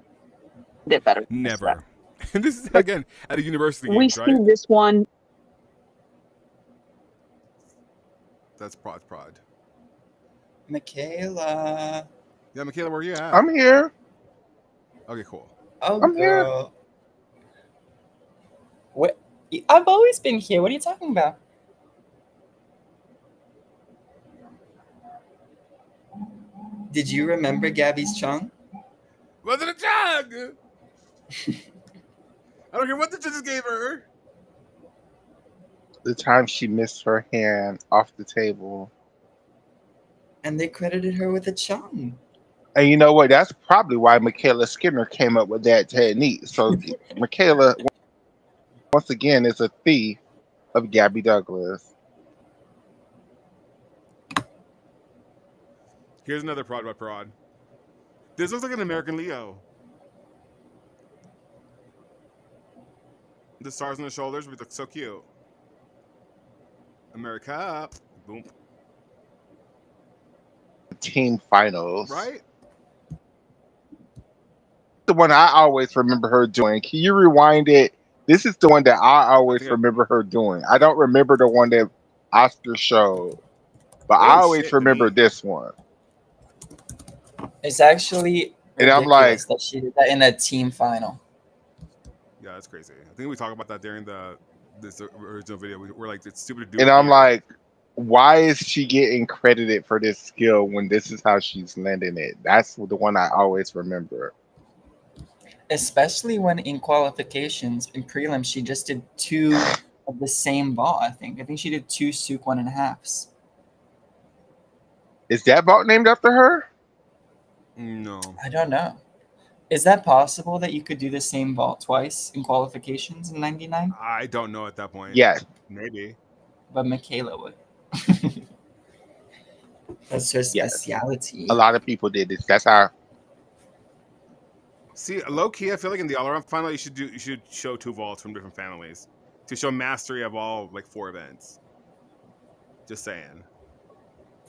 Did better. Never. This is, again, at a university We games, see right? this one. That's prod. Michaela. Yeah, Michaela, where are you at? I'm here. Okay, cool. Oh, I'm girl. What? I've always been here. What are you talking about? Did you remember Gabby's chunk? Wasn't a chug! I don't care what the judges gave her. The time she missed her hand off the table. And they credited her with a chunk. And you know what? That's probably why Michaela Skinner came up with that technique. So Michaela, once again, is a thief of Gabby Douglas. Here's another prod by prod. This looks like an American Leo. The stars on the shoulders, we look so cute. America. Boom. Team finals. Right? The one I always remember her doing. Can you rewind it? This is the one that I always remember her doing. I don't remember the one that Oscar showed, but I always remember this one. It's actually And I'm like, ridiculous that she did that in a team final. Yeah, that's crazy. I think we talked about that during this original video. We're like, it's stupid to do. and I'm like, why is she getting credited for this skill when this is how she's landing it? That's the one I always remember. Especially when in qualifications, in prelims, she just did two of the same ball, I think. I think she did two Suk 1.5s. Is that vault named after her? No. I don't know. Is that possible that you could do the same vault twice in qualifications in 99? I don't know at that point. Yeah. Maybe. But Michaela would. That's her speciality. A lot of people did this. That's how. See, low key, I feel like in the all-around final, you should show two vaults from different families to show mastery of all like 4 events. Just saying.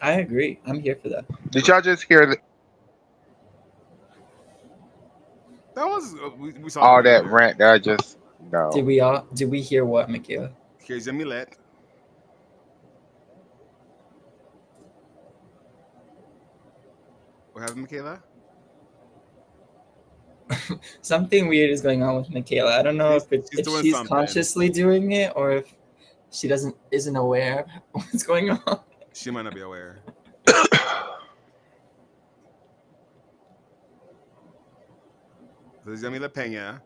I agree. I'm here for that. Did y'all just hear That was we saw all that rant that I just no. Did we hear what, Michaela? Here's Yamilet. What happened, Michaela? Something weird is going on with Michaela. I don't know if she's something. consciously doing it or if She isn't aware of what's going on. She might not be aware. This is Yamila Pena.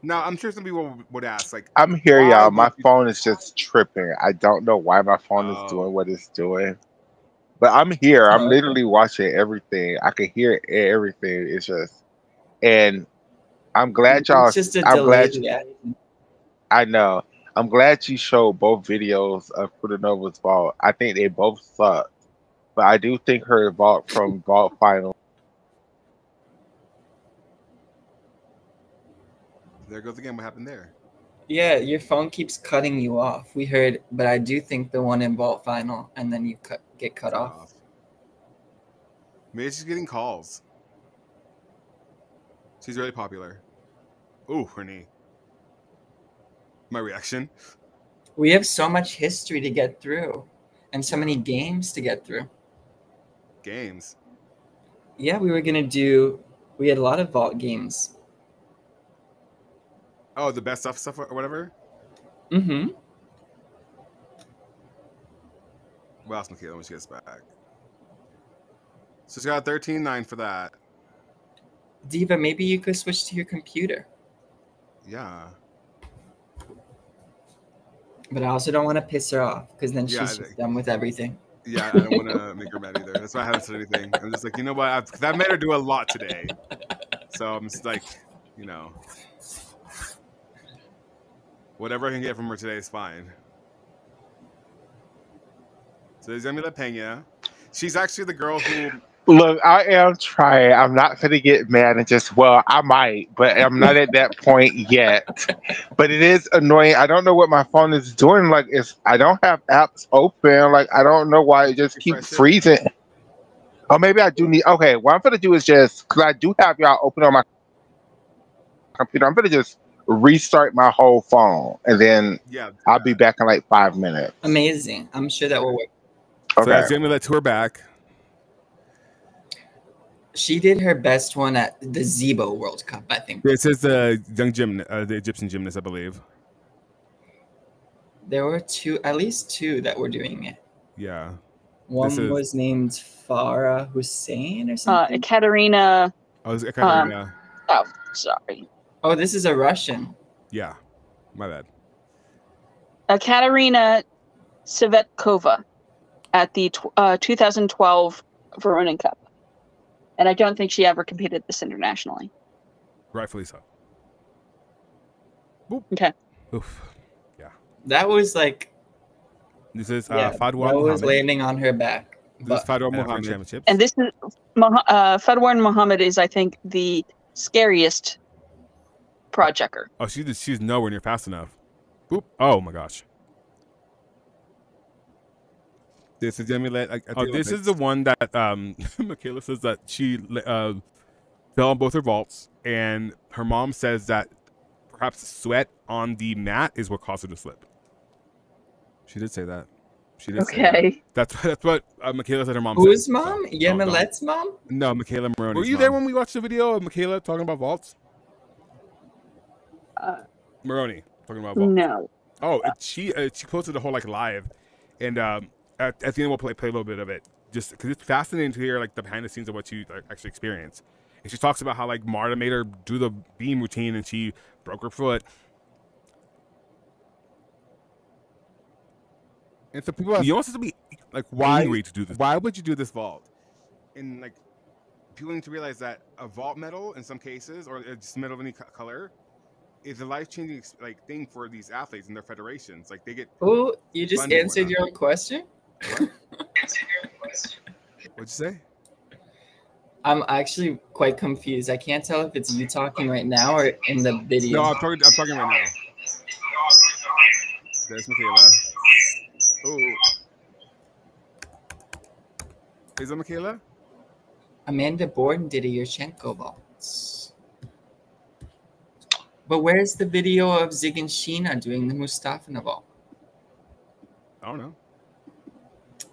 Now, I'm sure some people would ask, like, I'm here, why y'all. My won't you- phone is just tripping. I don't know why my phone is Oh. doing what it's doing. But I'm here. I'm Oh, okay. literally watching everything. I can hear everything. It's just, and I'm glad y'all. It's just a I'm glad. delayed reaction. I know. I'm glad you showed both videos of Nova's vault. I think they both sucked, but I do think her vault from vault final. There goes again. What happened there? Yeah, your phone keeps cutting you off. We heard, but I do think the one in vault final, and then you get cut off. Maybe she's getting calls. She's really popular. Ooh, her knee. My reaction. We have so much history to get through, and so many games to get through. Games. Yeah, we had a lot of vault games. Oh, the best stuff or whatever? Mm-hmm. What else, Michaela, when she gets back? So she's got a 13.9 for that. Diva, maybe you could switch to your computer. Yeah. But I also don't want to piss her off, because then Yeah, she's just done with everything. Yeah, I don't want to make her mad either. That's why I haven't said anything. I'm just like, you know what? Because I've made her do a lot today. So I'm just like, you know, whatever I can get from her today is fine. So there's Yamila Pena. She's actually the girl who. Look, I am trying. I'm not going to get mad and just, well, I might, but I'm not at that point yet. But it is annoying. I don't know what my phone is doing. Like, I don't have apps open. Like, I don't know why it just keeps freezing. Or maybe I do need. Okay, what I'm going to do is just, because I do have y'all open on my computer, I'm going to just restart my whole phone. And then I'll be back in like 5 minutes. Amazing. I'm sure that will work. Okay. So that's Yamila to her back. She did her best one at the Zebo World Cup, I think. This is the the Egyptian gymnast, I believe. There were at least two that were doing it. Yeah. One was named Farah Hussein or something. Ekaterina. Oh, it's Ekaterina. Oh, sorry. Oh, this is a Russian. Yeah, my bad. Ekaterina Savetkova at the 2012 Veronin Cup. And I don't think she ever competed this internationally. Rightfully so. Boop. Okay. Oof. Yeah. That was like. This is Fadwa Muhammad. Was landing on her back. This is Fadwa Muhammad Championships. And this is Fadwa Muhammad is, I think, the scariest prod checker. Oh, she's nowhere near fast enough. Boop. Oh my gosh. This is Yamila. This is the one that Michaela says that she fell on both her vaults, and her mom says that perhaps sweat on the mat is what caused her to slip. She did say that. She did say that. That's what Michaela said her mom said. Whose mom? Yamilet's mom? No, Michaela Maroney's Were you mom. There when we watched the video of Michaela talking about vaults? Maroney talking about vaults. No. Oh, she posted the whole like live, and at the end we'll play a little bit of it, just because it's fascinating to hear like the behind the scenes of what you actually experience. And she talks about how like Marta made her do the beam routine and she broke her foot. And so people, you want us to be like, why angry to do this? Why would you do this vault? And like, people need to realize that a vault medal in some cases, or just medal of any color, is a life-changing like thing for these athletes and their federations. Like they get. Oh, you just answered your own question. What? What'd you say? I'm actually quite confused. I can't tell if it's you talking right now or in the video. No, I'm talking right now. There's Michaela. Oh. Is that Michaela? Amanda Borden did a Yurchenko vault. But where's the video of Zig and Sheena doing the Mustafa vault? I don't know.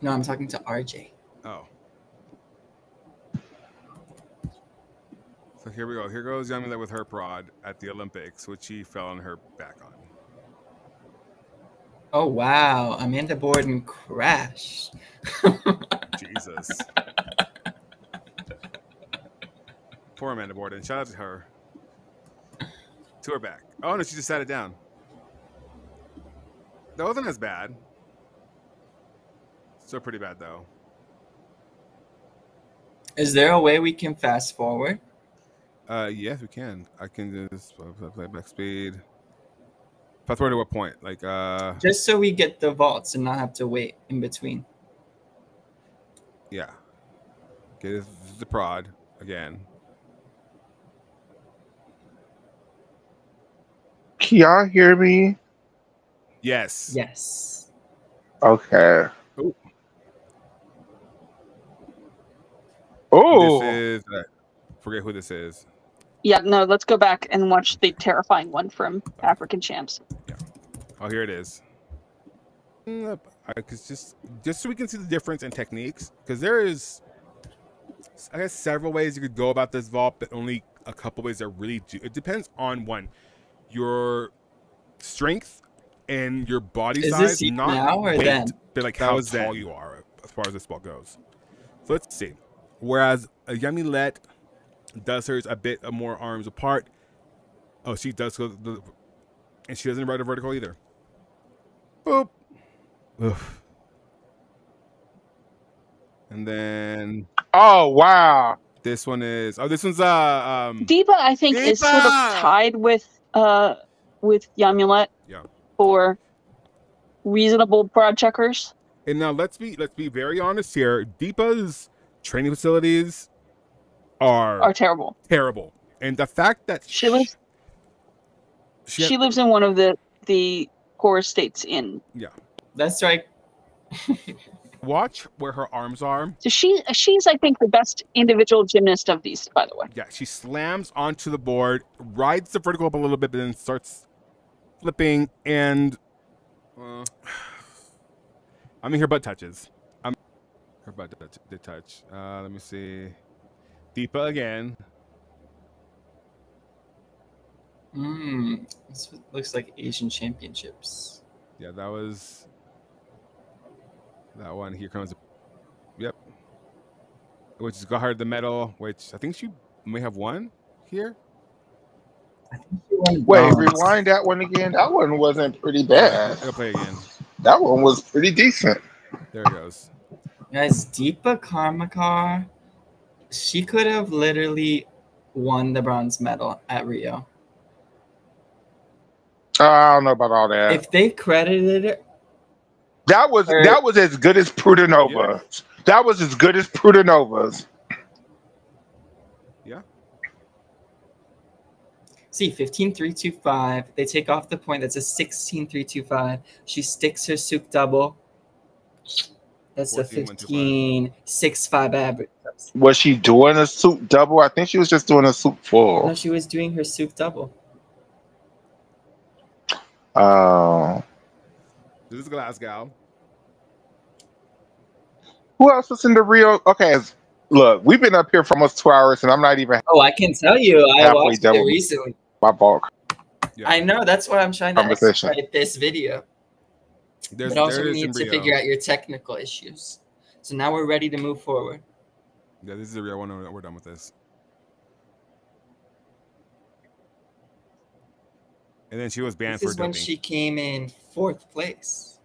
No, I'm talking to RJ. Oh. So here we go. Here goes Yamila with her prod at the Olympics, which she fell on her back on. Oh wow, Amanda Borden crashed. Jesus. Poor Amanda Borden. Shout out to her. To her back. Oh no, she just sat it down. That wasn't as bad. Still pretty bad though. Is there a way we can fast forward? Yes, we can. I can just play back speed. Fast forward to what point? Like Just so we get the vaults and not have to wait in between. yeah. Okay, this is the prod again. Can y'all hear me? Yes. Yes. Okay. Ooh. Oh, This is forget who this is. Yeah, no, let's go back and watch the terrifying one from African Champs. Yeah. Oh, here it is. Cause just so we can see the difference in techniques, because there is, I guess, several ways you could go about this vault, but only a couple ways that really do. It depends on your strength and your body Is size, this not now or weight, then? but like how tall you are as far as this vault goes. So let's see. Whereas a Yamilet does hers a bit more arms apart. Oh, she does go, and she doesn't ride a vertical either. Boop. Oof. And then oh wow. this one is this one's Deepa, I think, is sort of tied with Yamulet yeah. for reasonable broad checkers. And now let's be very honest here. Deepa's training facilities are terrible. Terrible. And the fact that she lives in one of the poorest states in. Yeah. That's right. Watch where her arms are. So she's I think the best individual gymnast of these, by the way. Yeah, she slams onto the board, rides the vertical up a little bit, but then starts flipping, and I mean her butt touches. Her butt did touch. Let me see. Deepa again. This looks like Asian Championships. Yeah, that was that one. Here comes. Yep. Which has got her the medal, which I think she may have won here. I think she won. Wait, rewind that one again. That one wasn't pretty bad. I'll play again. That one was pretty decent. There it goes. Guys, Deepa Karmakar, she could have literally won the bronze medal at Rio. I don't know about all that. If they credited it, that was as good as Prudenova. Yeah. That was as good as Prudenova's. Yeah. See, 15.325. They take off the point. That's a 16.325. She sticks her Souk double. That's a 15.65 average. Was she doing a Souk double? I think she was just doing a Souk full. No, she was doing her Souk double. Oh. This is Glasgow. Who else was in the Rio? Okay, look, we've been up here for almost 2 hours, and I'm not even. Oh, I can tell you, I watched it recently. My bulk. Yeah. I know, that's why I'm trying to expedite this video. But also we need to figure out your technical issues. So now we're ready to move forward. Yeah, this is the Rio one. We're done with this. And then she was banned for doping. This is when she came in 4th place.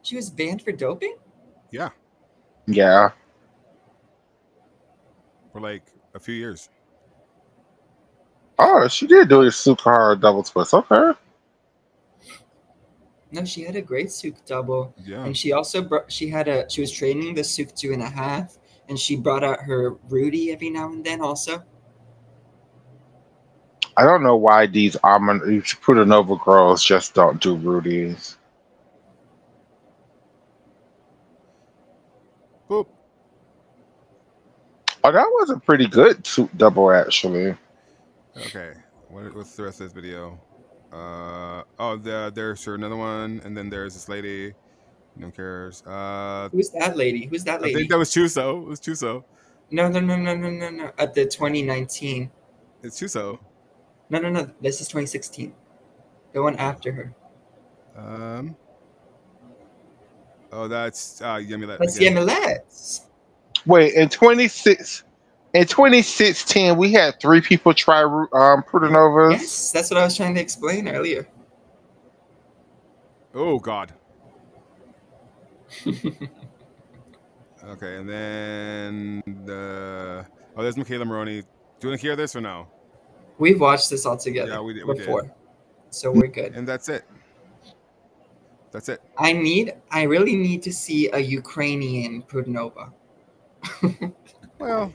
She was banned for doping? Yeah. Yeah. For like a few years. Oh, she did do a super hard double twist. Okay. No, she had a great Souk double. Yeah. And she also she was training the Souk 2.5, and she brought out her Rudy every now and then also. I don't know why these Prudenova girls just don't do Rudies. Boop. Oh, that was a pretty good Souk double, actually. Okay. What's the rest of this video? There's another one, and then there's this lady. No one cares. Who's that lady? Who's that lady? I think that was Chuso. It was Chuso. No. At the 2019. It's Chuso. No. This is 2016. The one after her. Oh, that's Yamilet Let's again. Yamilet. Wait, in 2016, we had 3 people try Prudenovas. Yes, that's what I was trying to explain earlier. Oh God. Okay, and then there's Michaela Maroney. Do you want to hear this or no? We've watched this all together Yeah, we before, did. so we're good. And that's it. That's it. I really need to see a Ukrainian Prudnova. Well,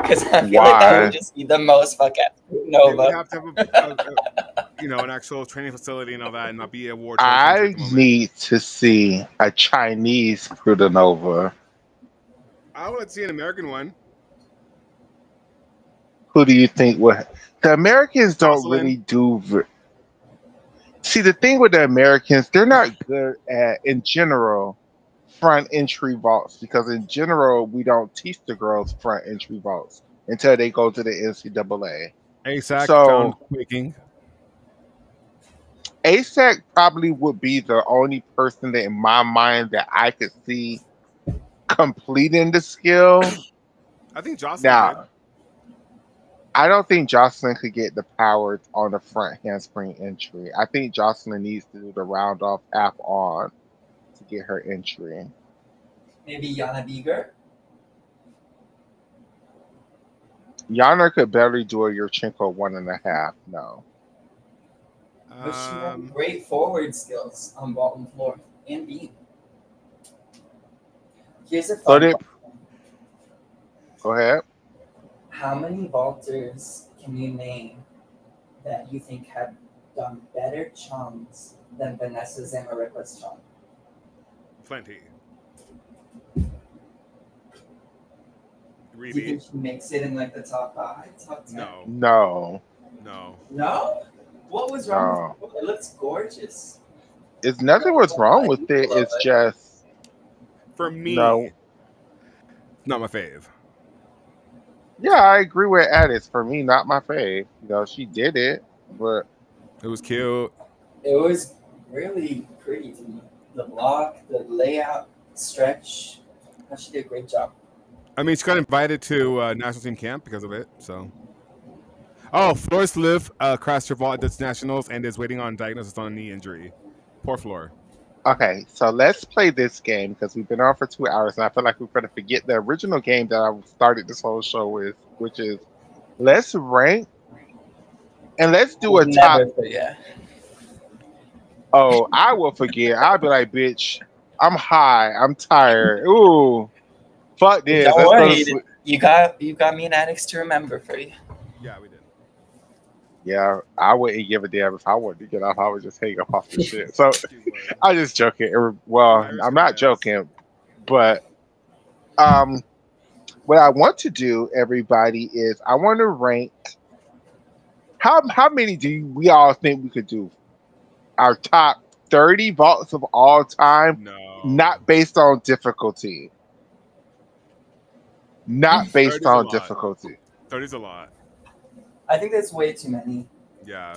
because I feel like that would just be the most fuck ass Prudnova. We have to have an actual training facility and all that, and not be a war. I need to see a Chinese Prudnova. I want to see an American one. Who do you think would? The Americans don't really do. See, the thing with the Americans, they're not good at, in general, front entry vaults, because in general, we don't teach the girls front entry vaults until they go to the NCAA. ASAC So, found making. ASAC probably would be the only person that, in my mind, that I could see completing the skill. I think Jocelyn Now, did. I don't think Jocelyn could get the power on the front handspring entry. I think Jocelyn needs to do the round off half on to get her entry. Maybe Yana Beger? Yana could barely do a Yurchenko 1.5. No. But she had great forward skills on bottom floor and beam. Here's a fun one. Go ahead. How many vaulters can you name that you think have done better chungs than Vanessa Zamarripa's chung? Plenty. Do you think she makes it in like the top 5, top 10? No. No? What was wrong with it? It looks gorgeous. It's nothing was wrong with it. It's just for me. No. Not my fave. Yeah, I agree with Addis. For me, not my fave. She did it, but it was cute. It was really pretty to me. The block, the layout, stretch. She did a great job. I mean, she got invited to national team camp because of it. So, Flores Liv crashed her vault at the nationals and is waiting on diagnosis on a knee injury. Poor Flor. Okay, so let's play this game because we've been on for 2 hours, and I feel like we're going to forget the original game that I started this whole show with, which is let's rank and let's do a top. Oh, I will forget. I'll be like, bitch, I'm high. I'm tired. Ooh, fuck this. Don't worry. You got me an Addicts to remember for you. Yeah, we did. Yeah, I wouldn't give a damn if I wanted to get off. I would just hang up off the shit. So I'm just joking. Well, I'm not joking, but what I want to do, everybody, is I want to rank. How many do we all think we could do? Our top 30 vaults of all time, not based on difficulty. Not based on difficulty. 30's a lot. I think that's way too many. Yeah.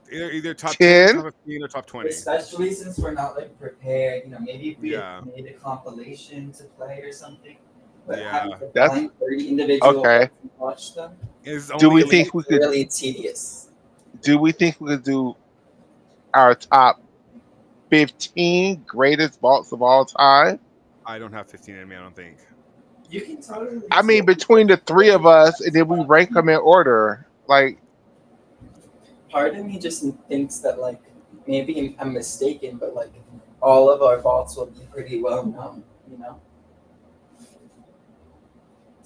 Either top 10, top 15, or top 20. Especially since we're not like prepared. Maybe if we had made a compilation to play or something. But that's 30 individuals okay. Watch them. Do we think we could? Really tedious. Do we think we could do our top 15 greatest vaults of all time? I don't have 15 in me. I don't think. You can totally. I mean, between the 3 of us, and then we rank them in order. Like, part of me just thinks that, like, maybe I'm mistaken, but like, all of our vaults will be pretty well known. Do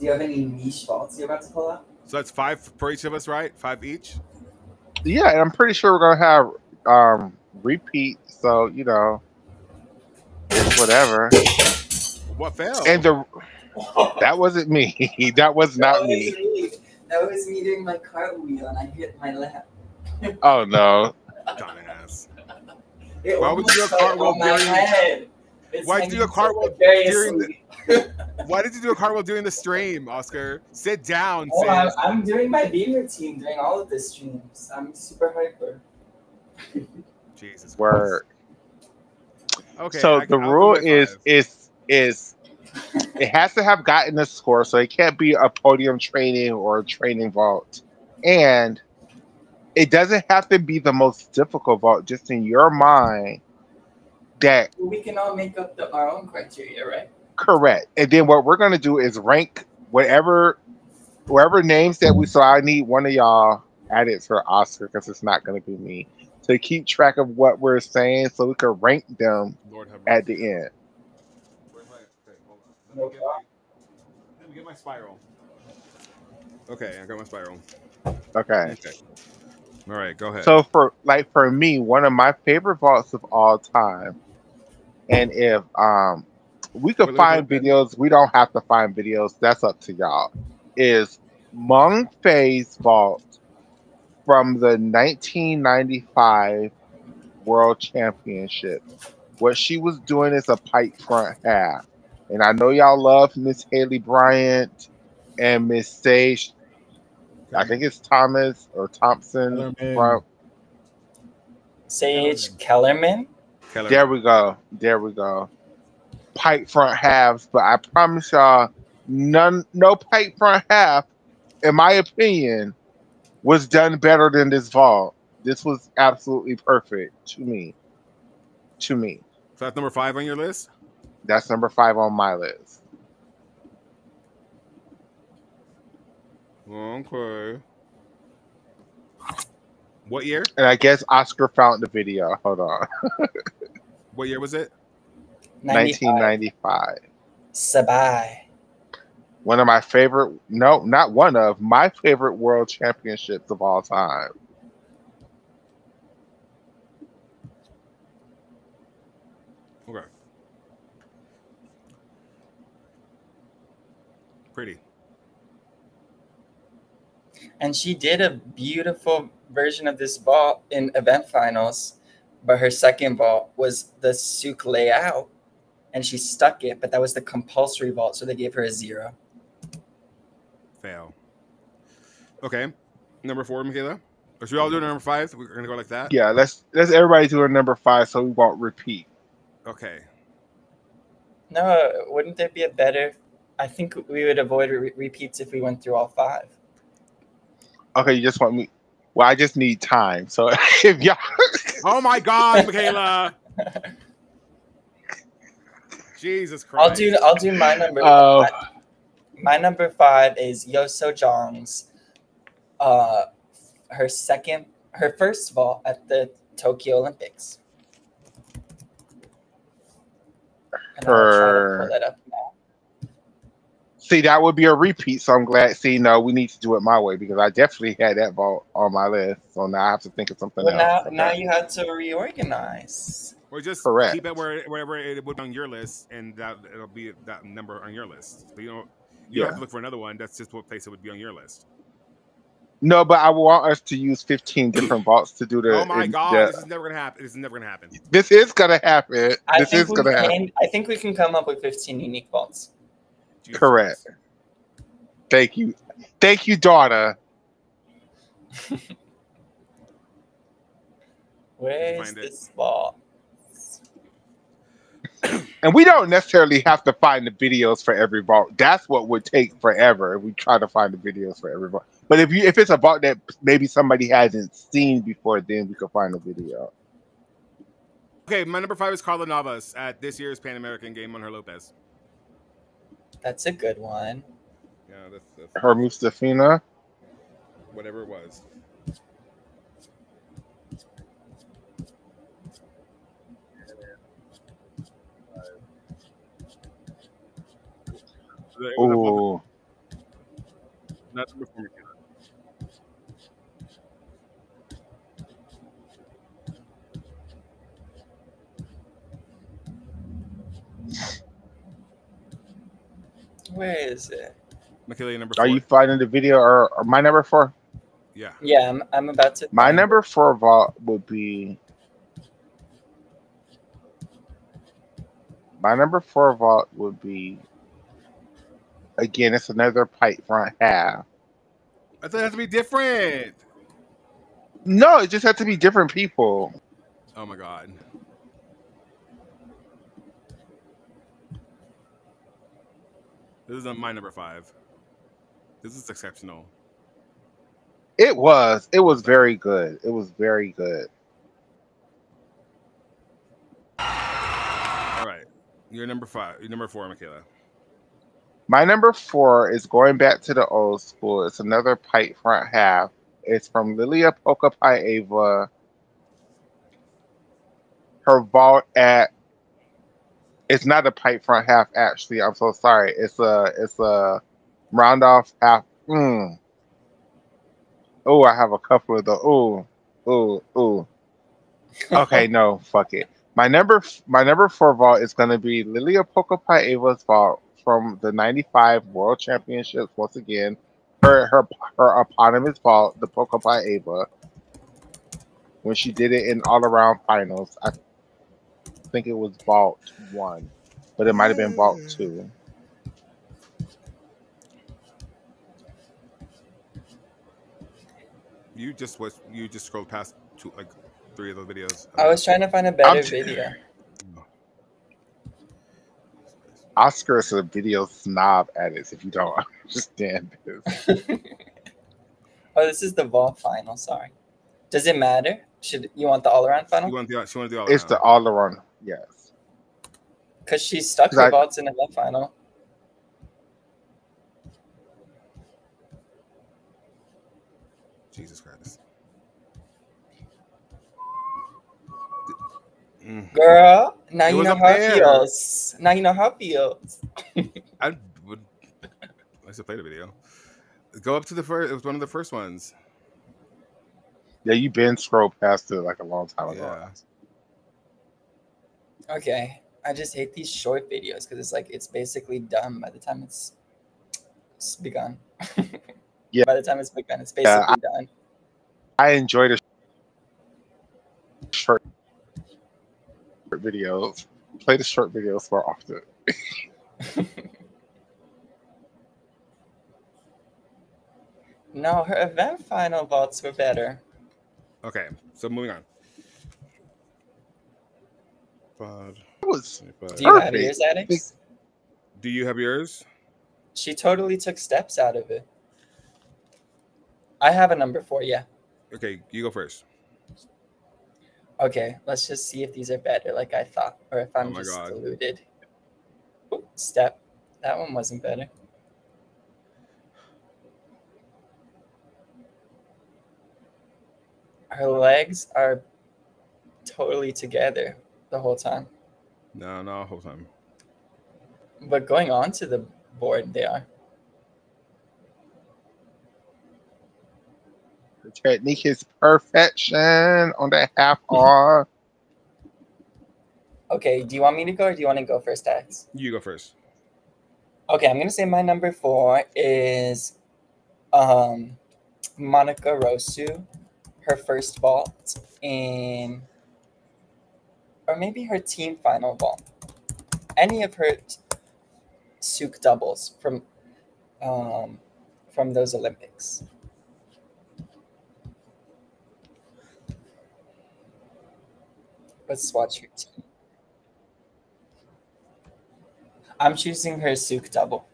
you have any niche vaults you're about to pull out? So that's 5 for each of us, right? 5 each. Yeah, and I'm pretty sure we're gonna have repeat. So it's whatever. What fell? And that wasn't me. That was not me. That was me doing my cartwheel and I hit my lap. Oh no! Dumbass. Why would you do a cartwheel Why did you do a cartwheel during Why did you do a cartwheel during the stream, Oscar? Sit down. I'm doing my beam routine during all of the streams. I'm super hyper. Jesus. Word. Okay, So the I'll go rule by 5. is it has to have gotten a score, so it can't be a podium training or a training vault, and it doesn't have to be the most difficult vault. Just in your mind, that We can all make up our own criteria, right? correct. And then what we're gonna do is rank whatever names that we saw. I need one of y'all added for Oscar because it's not gonna be me to keep track of what we're saying, so we can rank them Lord have at mercy. the end. Okay, hold on. Let me get my spiral. Okay, I got my spiral. Okay. Okay. All right, go ahead. So for me, one of my favorite vaults of all time, and if we could Wait, let me put a find pen. videos, we don't have to find videos. That's up to y'all. Is Meng Fei's vault from the 1995 World Championship. What she was doing is a pipe front half, and I know y'all love Miss Haley Bryant and Miss Sage. I think it's Thomas or Thompson. Kellerman. Sage Kellerman. There we go. There we go. Pipe front halves, but I promise y'all, no pipe front half, in my opinion, was done better than this vault. This was absolutely perfect to me. To me, So that's number 5 on your list? that's number 5 on my list. Okay. What year? And I guess Oscar found the video. Hold on. What year was it? 1995. Sabai. One of my favorite, no, not one of, my favorite world championships of all time. Okay. Pretty. And she did a beautiful version of this vault in event finals, but her second vault was the souk layout, and she stuck it, but that was the compulsory vault, so they gave her a 0. Fail. Okay. Number 4, Michaela? Or should we all do number 5? We're going to go like that? Yeah, let's everybody do a number 5 so we won't repeat. Okay. No, wouldn't there be a better? I think we would avoid repeats if we went through all 5. Okay, you just want me. Well, I just need time. So if y'all. Oh my God, Michaela! Jesus Christ! I'll do my number. My number 5 is Yo So Jong's. Her first vault at the Tokyo Olympics. And I'll try to pull that up now. See, that would be a repeat. So I'm glad. See, no, we need to do it my way because I definitely had that vault on my list. So now I have to think of something else. Now you have to reorganize. Or just Correct. keep it wherever it would be on your list, and that it'll be that number on your list. So you don't have to look for another one. That's just what place it would be on your list. No, but I want us to use 15 different vaults to do the. Oh my God! This is never gonna happen. This is never gonna happen. This is gonna happen. I think we can come up with 15 unique vaults. Jesus Correct. Christ. Thank you, daughter. Where's this vault? And we don't necessarily have to find the videos for every vault. That's what would take forever if we try to find the videos for every vault. But if it's a vault that maybe somebody hasn't seen before, then we can find the video. Okay, my number 5 is Carla Navas at this year's Pan American game on her Lopez. That's a good one. Yeah, that's Her Mustafina. Whatever it was. Oh. That's number 4. Where is it? Michaela, number 4. Are you finding the video or my number 4? Yeah. Yeah, I'm about to. My number 4 vault would be. My number 4 vault would be. Again, it's another pipe front half. I thought it had to be different. No, it just had to be different people. Oh my God. This is my number 5. This is exceptional. It was. It was very good. It was very good. All right. You're number 5. You're number 4, Michaela. My number 4 is going back to the old school. It's another pipe front half. It's from Lilia Ava. Her vault at it's not a pipe front half actually. I'm so sorry. It's a round off half. Oh, I have a couple of the ooh. Okay, no, fuck it. My number 4 vault is gonna be Lilia Ava's vault from the '95 World Championships. Once again, her eponymous vault, the Ava, when she did it in all around finals. I think it was vault 1, but it might have been vault 2. You just scrolled past 3 of those videos. I was trying to find a better video. Oscar is a video snob at it. If you don't understand this, Oh, this is the vault final. Sorry. Does it matter? Should you want the all around final? She want to do all it's the all around. Yes, Because she stuck her vaults in the vault final. Jesus Christ. Girl, now you know how it feels. Now you know how it feels. I should play the video. Go up to the first. It was one of the first ones. Yeah, you've been scrolled past it like a long time ago. Yeah. Okay, I just hate these short videos because it's basically done by the time it's begun. Yeah. By the time it's begun, it's basically done. I enjoy the short videos. Play the short videos more often. No, her event final vaults were better. Okay, so moving on. Do you have yours, Alex? Do you have yours? She totally took steps out of it. I have a number 4, yeah. Okay, you go first. Okay, let's just see if these are better like I thought, or if I'm just deluded. Ooh, step. That one wasn't better. Her legs are totally together the whole time. No, whole time. But going on to the board, they are. The technique is perfection on that half R. Okay, do you want me to go or do you want to go first, Alex? You go first. Okay, I'm gonna say my number 4 is Monica Rosu, her first vault in, or maybe her team final vault. Any of her Souk doubles from those Olympics. Let's watch her team. I'm choosing her Souk double.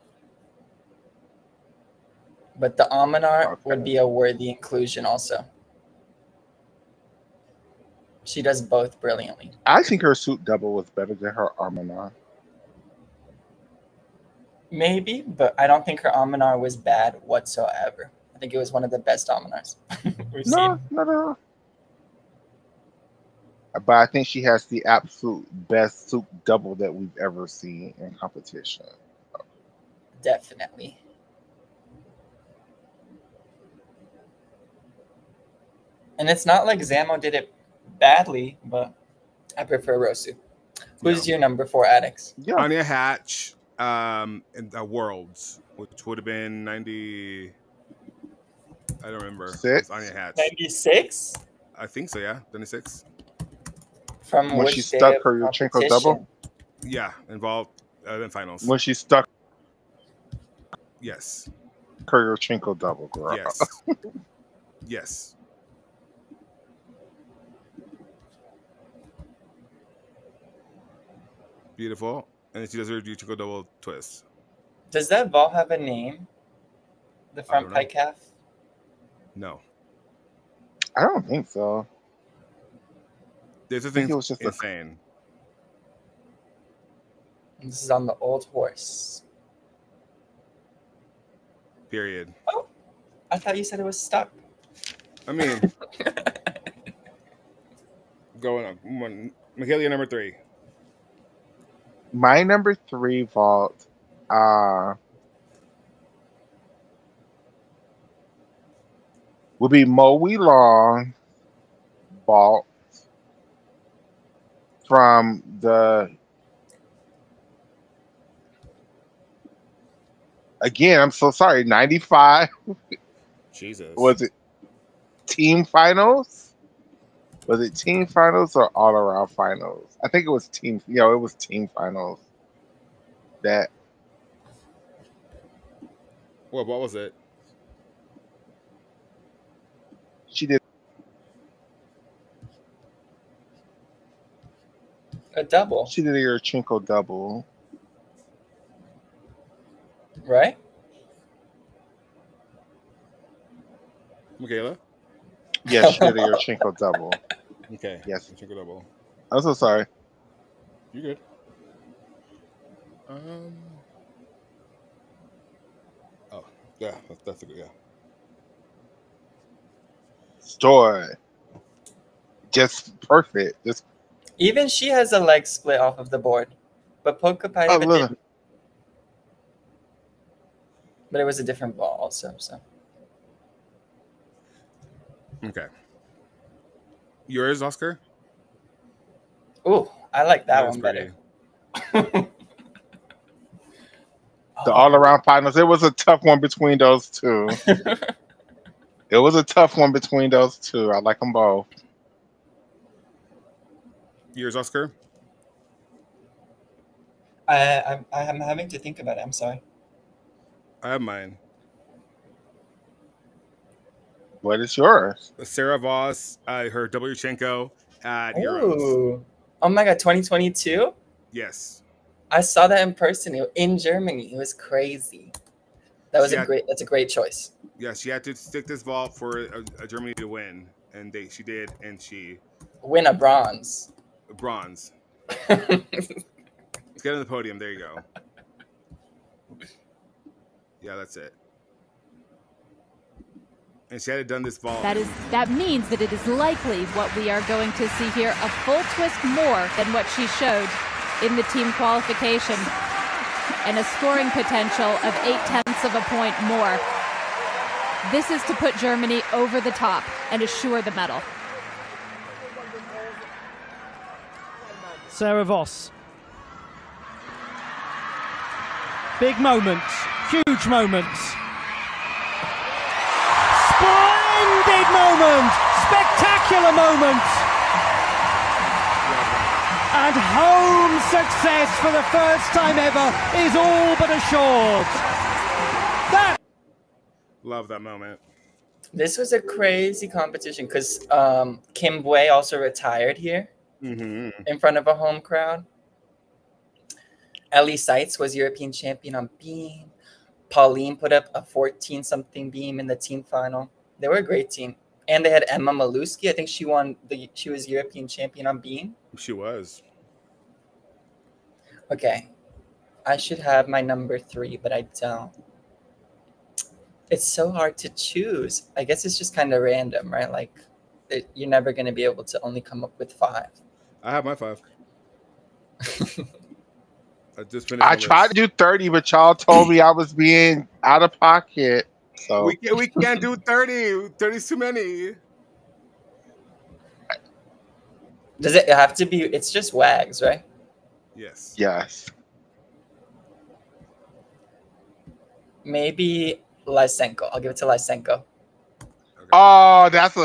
But the Amanar would be a worthy inclusion also. She does both brilliantly. I think her Souk double was better than her Amanar. Maybe, but I don't think her Amanar was bad whatsoever. I think it was one of the best Amanars we've seen. No. But I think she has the absolute best Souk double that we've ever seen in competition. Definitely. And it's not like Zamo did it badly, but I prefer Rosu. Who's your number 4, Addicts? Yeah. Anya Hatch in the Worlds, which would have been 90. I don't remember. 6? Anya Hatch. 96? I think so, yeah. 96. From when which she stuck her Yurchenko double? Yeah, involved in finals. When she stuck Yes. her Yurchenko double, girl. Yes. Yes. Beautiful. And then she does her Yurchenko double twist. Does that vault have a name? The front pike half? No. I don't think so. This I is think it was just insane. This is on the old horse. Period. Oh, I thought you said it was stuck. I mean, going on. Michaela, number 3. My number 3 vault. Will be Moe Long vault from the. Again, I'm so sorry. 95. Jesus. Was it team finals? Was it team finals or all around finals? I think it was team. It was team finals. That. What was it? She did a double. She did a Yurchenko double. Right? Michaela? Yes, she did a Yurchenko double. Okay. Yes. Yurchenko double. I'm so sorry. You good. Oh, yeah. That's a good, yeah. Story. Just perfect. Just even she has a leg split off of the board, but Pokapaiva didn't. But it was a different ball also. So. Okay. Yours, Oscar? Ooh, I like that one better. The all-around finals. It was a tough one between those two. It was a tough one between those two. I like them both. Yours, Oscar? I'm having to think about it. I'm sorry. I have mine. What is yours? Sarah Voss, her Yurchenko at Euros. Ooh. Oh my God, 2022? Yes. I saw that in person in Germany. It was crazy. That's a great choice. Yeah, she had to stick this vault for Germany to win, and she did, and she win a bronze. Bronze. Let's get on the podium. There you go. Yeah, that's it. And she had done this vault. That means that it is likely what we are going to see here, a full twist more than what she showed in the team qualification, and a scoring potential of 0.8 of a point more. This is to put Germany over the top and assure the medal. Sarah Voss. Big moments, huge moments. Splendid moment, spectacular moment. And home success for the first time ever is all but assured. Love that moment. This was a crazy competition because Kim Bui also retired here in front of a home crowd. Ellie Seitz was European champion on beam. Pauline put up a 14-something beam in the team final. They were a great team. And they had Emma Maluski. I think she was European champion on beam. She was. Okay. I should have my number 3, but I don't. It's so hard to choose. I guess it's just kind of random, right? Like, you're never going to be able to only come up with 5. I have my 5. I just finished. I tried to do 30, but y'all told me I was being out of pocket. So we can't do 30. 30's too many. Does it have to be? It's just WAGs, right? Yes. Yes. Maybe Lysenko. I'll give it to Lysenko. Okay. Oh, that's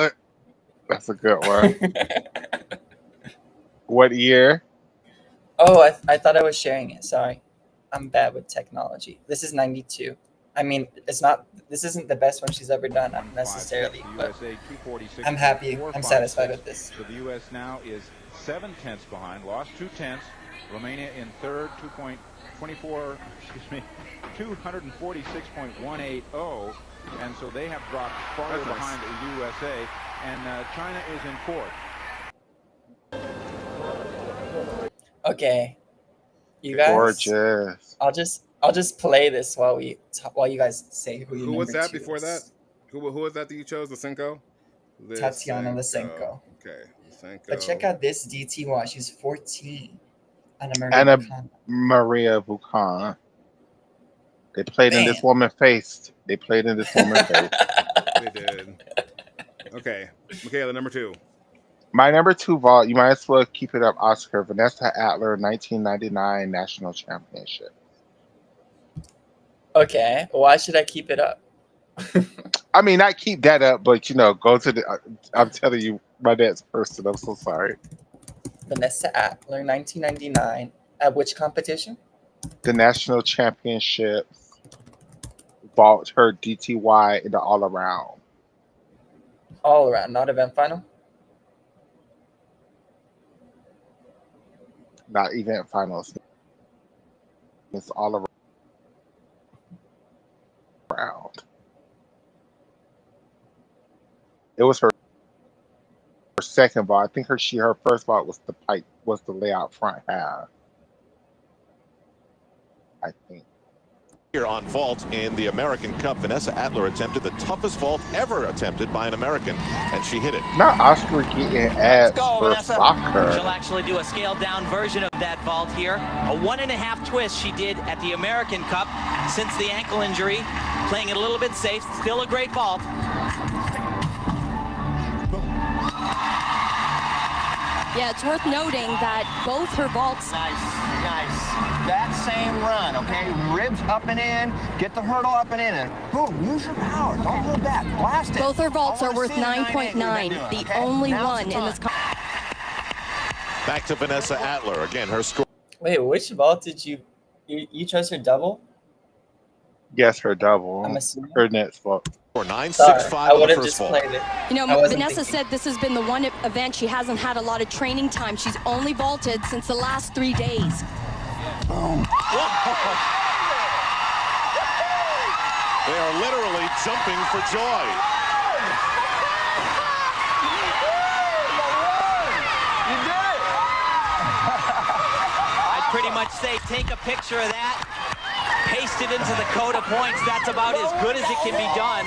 a good one. What year? Oh, I thought I was sharing it. Sorry. I'm bad with technology. This is 92. I mean, this isn't the best one she's ever done necessarily, but I'm happy. I'm satisfied with this. So the U.S. now is 7 tenths behind, lost 2 tenths. Romania in third, 246.180, and so they have dropped farther behind the USA, and China is in fourth. Okay, you guys. Gorgeous. I'll just play this while you guys say who your Who was number that 2 before is. that? Who was that you chose? Lysenko? Tatiana Lysenko. Okay, Lysenko. But check out this DTY. She's 14. Anna Maria Buchan. They played in this woman's face. They played in this woman's face. They did. Okay, Michaela, number 2. My number 2 vault, you might as well keep it up, Oscar. Vanessa Adler, 1999 National Championship. Okay, why should I keep it up? I mean, not keep that up, but, go to the... I'm telling you, my dad's person. I'm so sorry. Vanessa Adler, 1999. At which competition? The National Championships. Vault her DTY in the all-around. All-around, not event final? Not event finals. It's all around. It was her second ball. I think her first ball was the layout front half. I think. Here on vault in the American Cup, Vanessa Adler attempted the toughest vault ever attempted by an American, and she hit it. Not Oscar getting ads for soccer. She'll actually do a scaled-down version of that vault here. A 1.5 twist she did at the American Cup since the ankle injury. Playing it a little bit safe. Still a great vault. Yeah, it's worth noting that both her vaults... Nice. That same run, okay? Ribs up and in, get the hurdle up and in, and boom, use your power. Don't hold back. Blast it. Both her vaults are worth 9.9, the only one in this... Back to Vanessa Adler. Again, her score... Wait, which vault did you chose her double? Yes, her double. I'm assuming. Her next vault. Or 9.65 on the first vault. You know, Vanessa said this has been the one event she hasn't had a lot of training time. She's only vaulted since the last 3 days. Boom. They are literally jumping for joy. You did it! I'd pretty much say take a picture of that, paste it into the code of points. That's about as good as it can be done.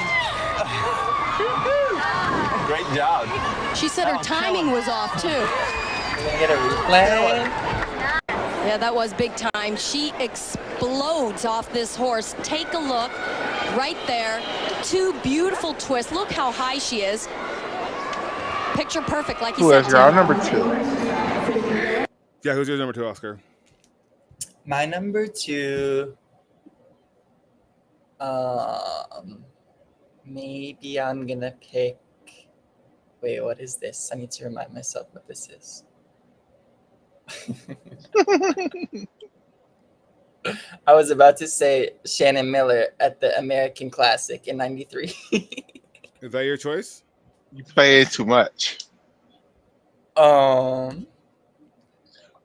Great job. She said her timing was off, too. Can we get a replay? Yeah, that was big time. She explodes off this horse. Take a look right there. 2 beautiful twists. Look how high she is. Picture perfect, like you said. Who is your number 2? Yeah, who's your number 2, Oscar? My number 2... maybe I'm gonna pick... Wait, what is this? I need to remind myself what this is. I was about to say Shannon Miller at the American Classic in '93. Is that your choice? You play it too much. Oh,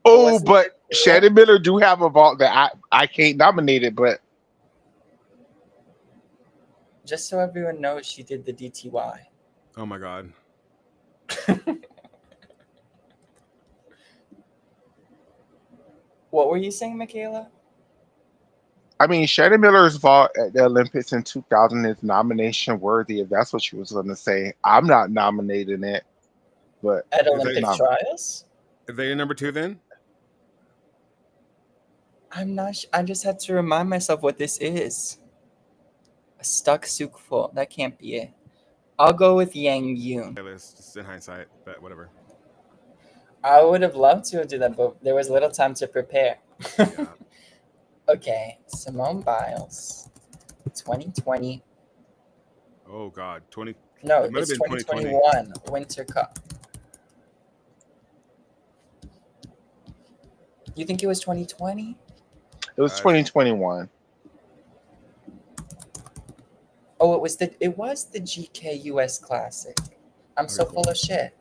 but Shannon Miller do have a vault that I can't nominate it, but just so everyone knows, she did the DTY. Oh my God. What were you saying, Michaela? I mean, Shannon Miller's vault at the Olympics in 2000 is nomination worthy, if that's what she was going to say. I'm not nominating it, but at Olympic trials? Is that your number 2 then? I'm not. I just had to remind myself what this is. A stuck souk vault. That can't be it. I'll go with Yang Yoon. Just in hindsight, but whatever. I would have loved to do that, but there was little time to prepare. Yeah. Okay, Simone Biles, 2020. Oh God, 20. No, it it's 2021 Winter Cup. You think it was 2020? It was 2021. Oh, it was the GK US Classic. I'm so full of shit.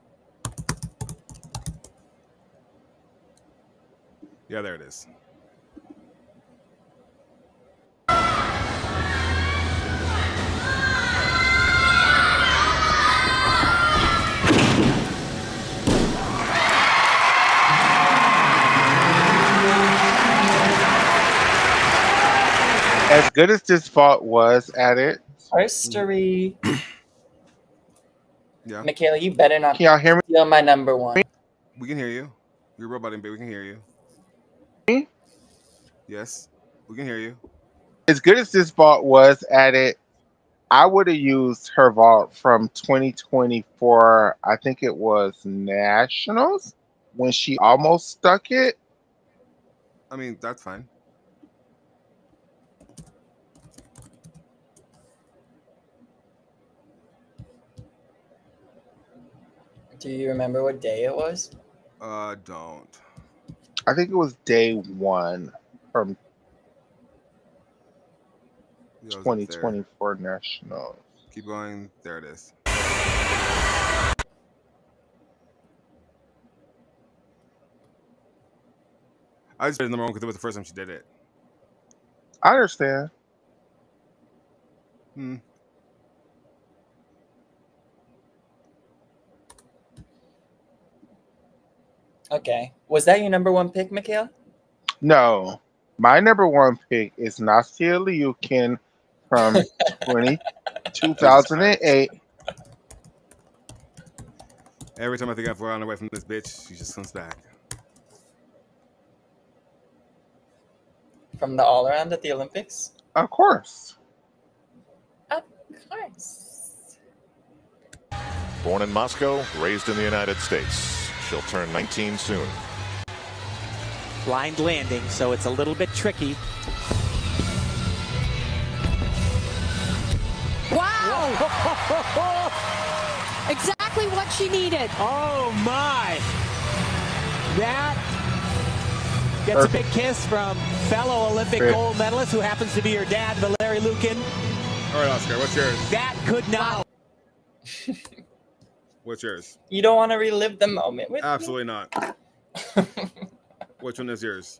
Yeah, there it is. As good as this vault was at it, History. Yeah. Michaela, you better not can y'all hear steal my number one. We can hear you. You're roboting, but we can hear you. me? Yes, we can hear you. As good as this vault was at it, I would have used her vault from 2024. I think it was Nationals when she almost stuck it. I mean, that's fine. Do you remember what day it was? Don't. I think it was day one from Yeah, it was up there. 2024 Nationals. Keep going. There it is. I just did number one because it was the first time she did it. I understand. Okay. Was that your number one pick, Michaela? No, my number one pick is Nastia Liukin from 2008. Every time I think I've run away from this bitch, she just comes back. From the all-around at the Olympics? Of course. Of course. Born in Moscow, raised in the United States. She'll turn 19 soon. Blind landing, so it's a little bit tricky. Wow! Exactly what she needed. Oh my! That gets a big kiss from fellow Olympic gold medalist who happens to be your dad, Valery Lukin. All right, Oscar, what's yours? That could not. What's yours? You don't want to relive the moment with Absolutely not. Which one is yours?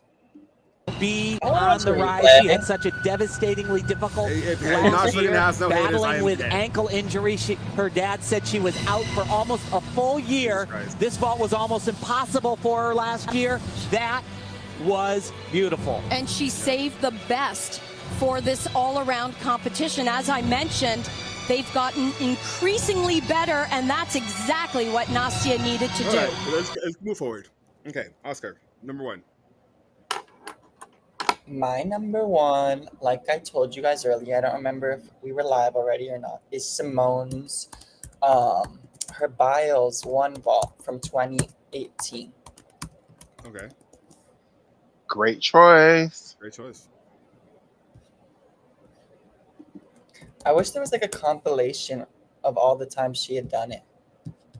Be on the rise. She had such a devastatingly difficult last year, battling with ankle injury. Her dad said she was out for almost a full year. This vault was almost impossible for her last year. That was beautiful. And she saved the best for this all-around competition. As I mentioned, they've gotten increasingly better, and that's exactly what Nastia needed to do. Right, let's move forward. Okay, Oscar, number one. My number one, like I told you guys earlier, I don't remember if we were live already or not, is Simone's, her Biles 1 vault from 2018. Okay. Great choice. Great choice. I wish there was like a compilation of all the times she had done it.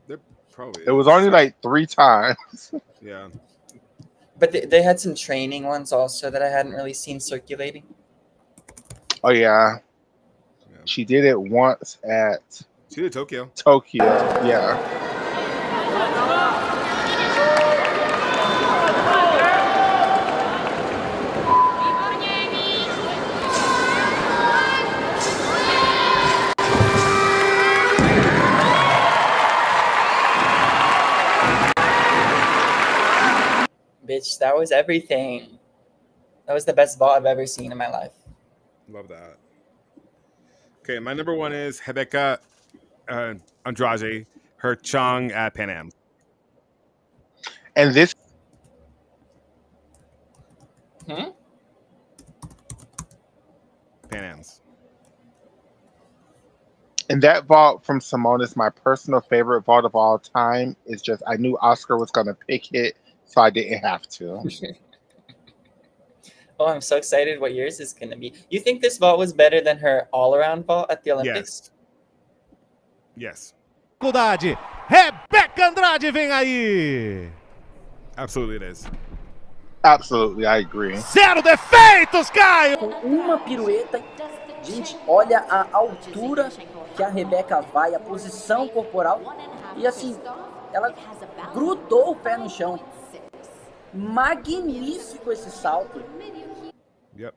There probably It was only like 3 times. Yeah. But they had some training ones also that I hadn't really seen circulating. Oh yeah. She did it once at She did Tokyo. Tokyo, yeah. Bitch, that was everything. That was the best vault I've ever seen in my life. Love that. Okay, my number one is Rebecca Andrade, her Chong at Pan Am. And this Pan Am's. And that vault from Simone is my personal favorite vault of all time. It's just I knew Oscar was gonna pick it, so I didn't have to. Oh, I'm so excited what yours is going to be. You think this vault was better than her all-around vault at the Olympics? Yes. Dificuldade. Rebecca Andrade vem aí. Absolutely it is. Absolutely, I agree. Zero defeitos, Caio! Com uma pirueta, gente, olha a altura que a Rebeca vai, a posição corporal. E assim, ela grudou o pé no chão. magnífico esse salto. Yep.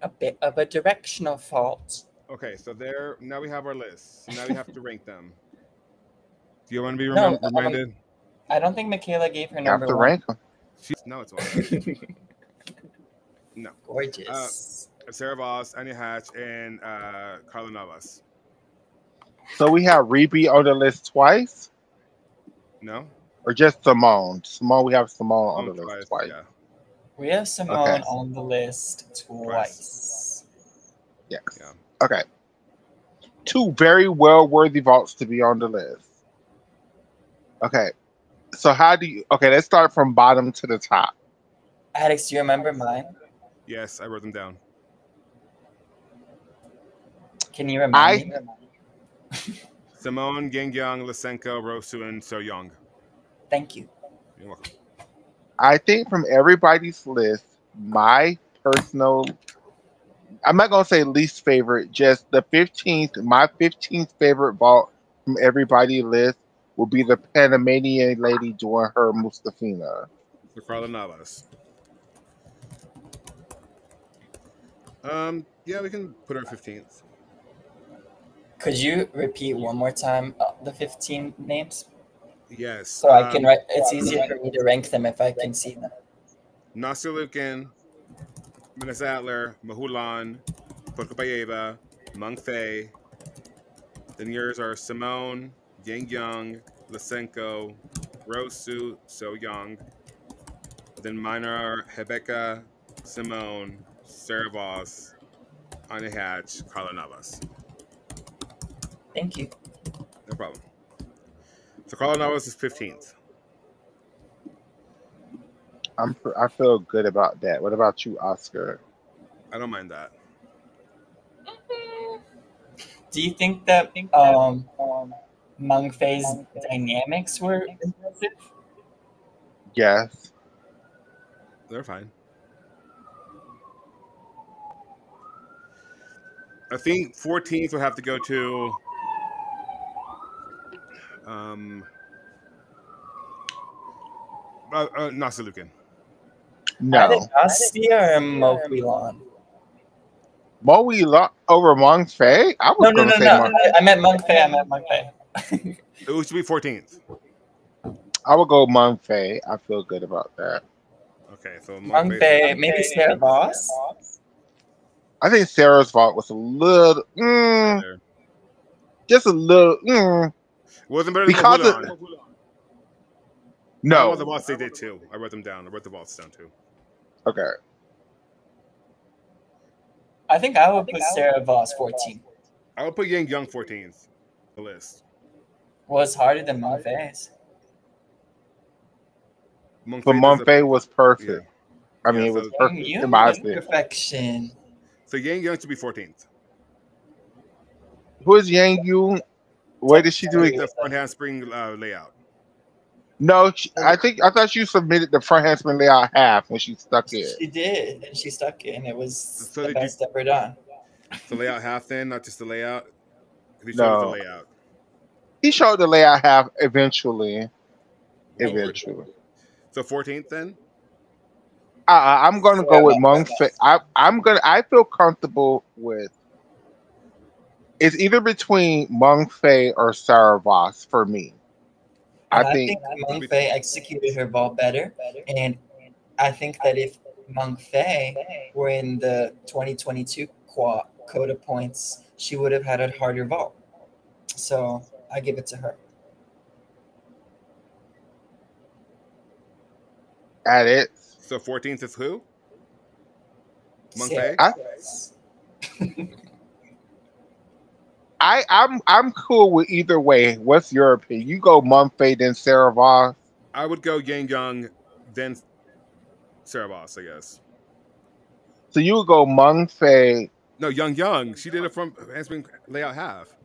A bit of a directional fault. Okay, so there. Now we have our list. So now we have to rank them. Do you want to be No, reminded? I don't think Michaela gave her You have number to one. rank them. No, it's on. No. Gorgeous. Sarah Voss, Anya Hatch, and Carla Navas. So we have Rebe on the list twice, No. or just Simone? Simone, we have Simone on the list twice. Yeah. We have Simone on the list twice. Yes. Yeah. Okay. Two very well-worthy vaults to be on the list. Okay. So how do you? Okay, let's start from bottom to the top. Alex, do you remember mine? Yes, I wrote them down. Can you remind me? Simone, Gengyang, Lysenko, Rosu, and So Young. Thank you. You're welcome. I think from everybody's list, my personal, I'm not going to say least favorite, just the 15th, my 15th favorite vault from everybody's list will be the Panamanian lady doing her Mustafina. For Carla Navas. Yeah, we can put her 15th. Could you repeat one more time the 15 names? Yes. So I can write. It's easier for me to rank them if I can see them. Nasir Lukin, Vanessa Adler, Mahulan, Podkopayeva, Meng Fei. Then yours are Simone, Yang Young, Lysenko, Rosu, So Young. Then mine are Rebecca, Simone, Sarah Voss, Anya Hatch, Carla Navas. Thank you. No problem. So Carla Navas is 15th. I feel good about that. What about you, Oscar? I don't mind that. Do you think that Meng Fei's dynamics were impressive? Yes. They're fine. I think 14th would have to go to Nasir Lukin. No. Adebasia or Mokuilan? Moe over Meng Fei? I was going to say No. I meant Meng Fei. It should be 14th. I would go Meng Fei. I feel good about that. Okay, so Meng Fei, maybe Sarah Voss? I think Sarah's vault was a little, just a little, Wasn't better than because Mahulan. No. I wrote the vaults they did too. I wrote them down. I wrote the vaults down too. Okay. I think I would put Sarah Voss 14. I would put Yang Young 14th. The list. Was harder than Meng Fei's. But Meng Fei was perfect. Yeah. I mean, it was perfect in my opinion. Perfection. So Yang Young should be 14th. Who is Yang Yu? What did she do? The front handspring layout. No, I thought you submitted the front handspring layout half when she stuck it. She did, and she stuck it, and it was the best ever done. The layout half then, not just the layout? He No. showed the layout. He showed the layout half eventually. So 14th then? I'm gonna go with Meng Fei. I feel comfortable with. It's either between Meng Fei or Sarah Voss for me. I think Meng Fei executed her ball better, and I think that if Meng Fei were in the 2022 quota points, she would have had a harder vault. So I give it to her. At it. So 14th is who? Meng Fei? I'm cool with either way. What's your opinion? You go Meng Fei, then Sarah Voss. I would go Yang Young, then Sarah Voss, I guess. So you would go Meng Fei. No, Young. She did it from handspring layout half.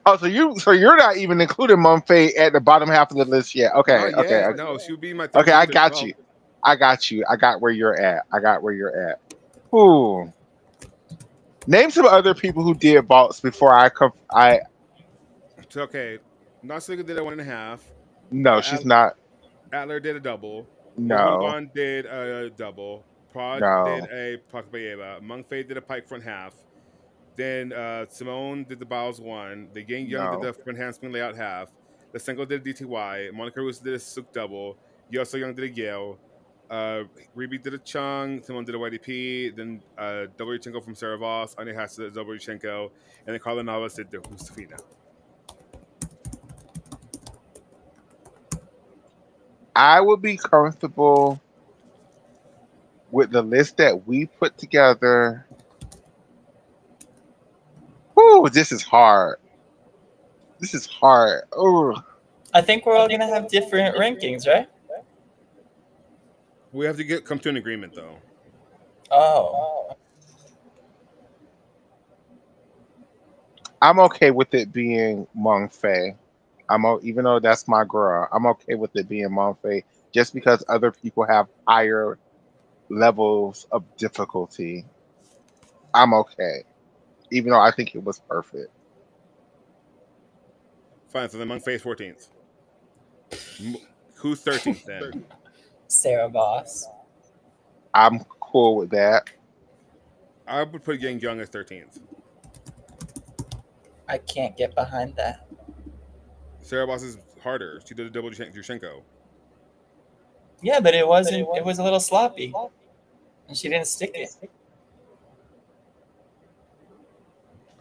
Oh, so you're not even including Meng Fei at the bottom half of the list yet. Okay. No, she would be my 13th. Okay, I got you. I got where you're at. Ooh. Name some other people who did vaults before I. Okay, Nasir did a 1.5. No, she's not. Adler did a double. No. Bond did a double. Prod did No. a Pakbayeva. Mengfei did a pike front half. Then Simone did the bows one. The Yang Young did No. the front handspring layout half. Lysenko did a DTY. Monica Russo did a Suk double. Yoso Young did a Yale. Ribi did a Chung. Simone did a YDP. Then double Yuchenko from Sarah Voss. Anya Hatch did a double Yuchenko. And then Carla Navas did the Hustafina. I would be comfortable with the list that we put together. Whew, this is hard. This is hard. Oh, I think we're all gonna have different rankings, right? We have to come to an agreement, though. Oh. I'm okay with it being Mengfei. Even though that's my girl, I'm okay with it being Mengfei just because other people have higher levels of difficulty. I'm okay, even though I think it was perfect. Fine, so then Mengfei is 14th. Who's 13th then? Sarah Voss. I'm cool with that. I would put Yang Young as 13th. I can't get behind that. Sarah Voss is harder. She did a double Yushchenko. Yeah, but it wasn't. It was a little sloppy, and she didn't stick it.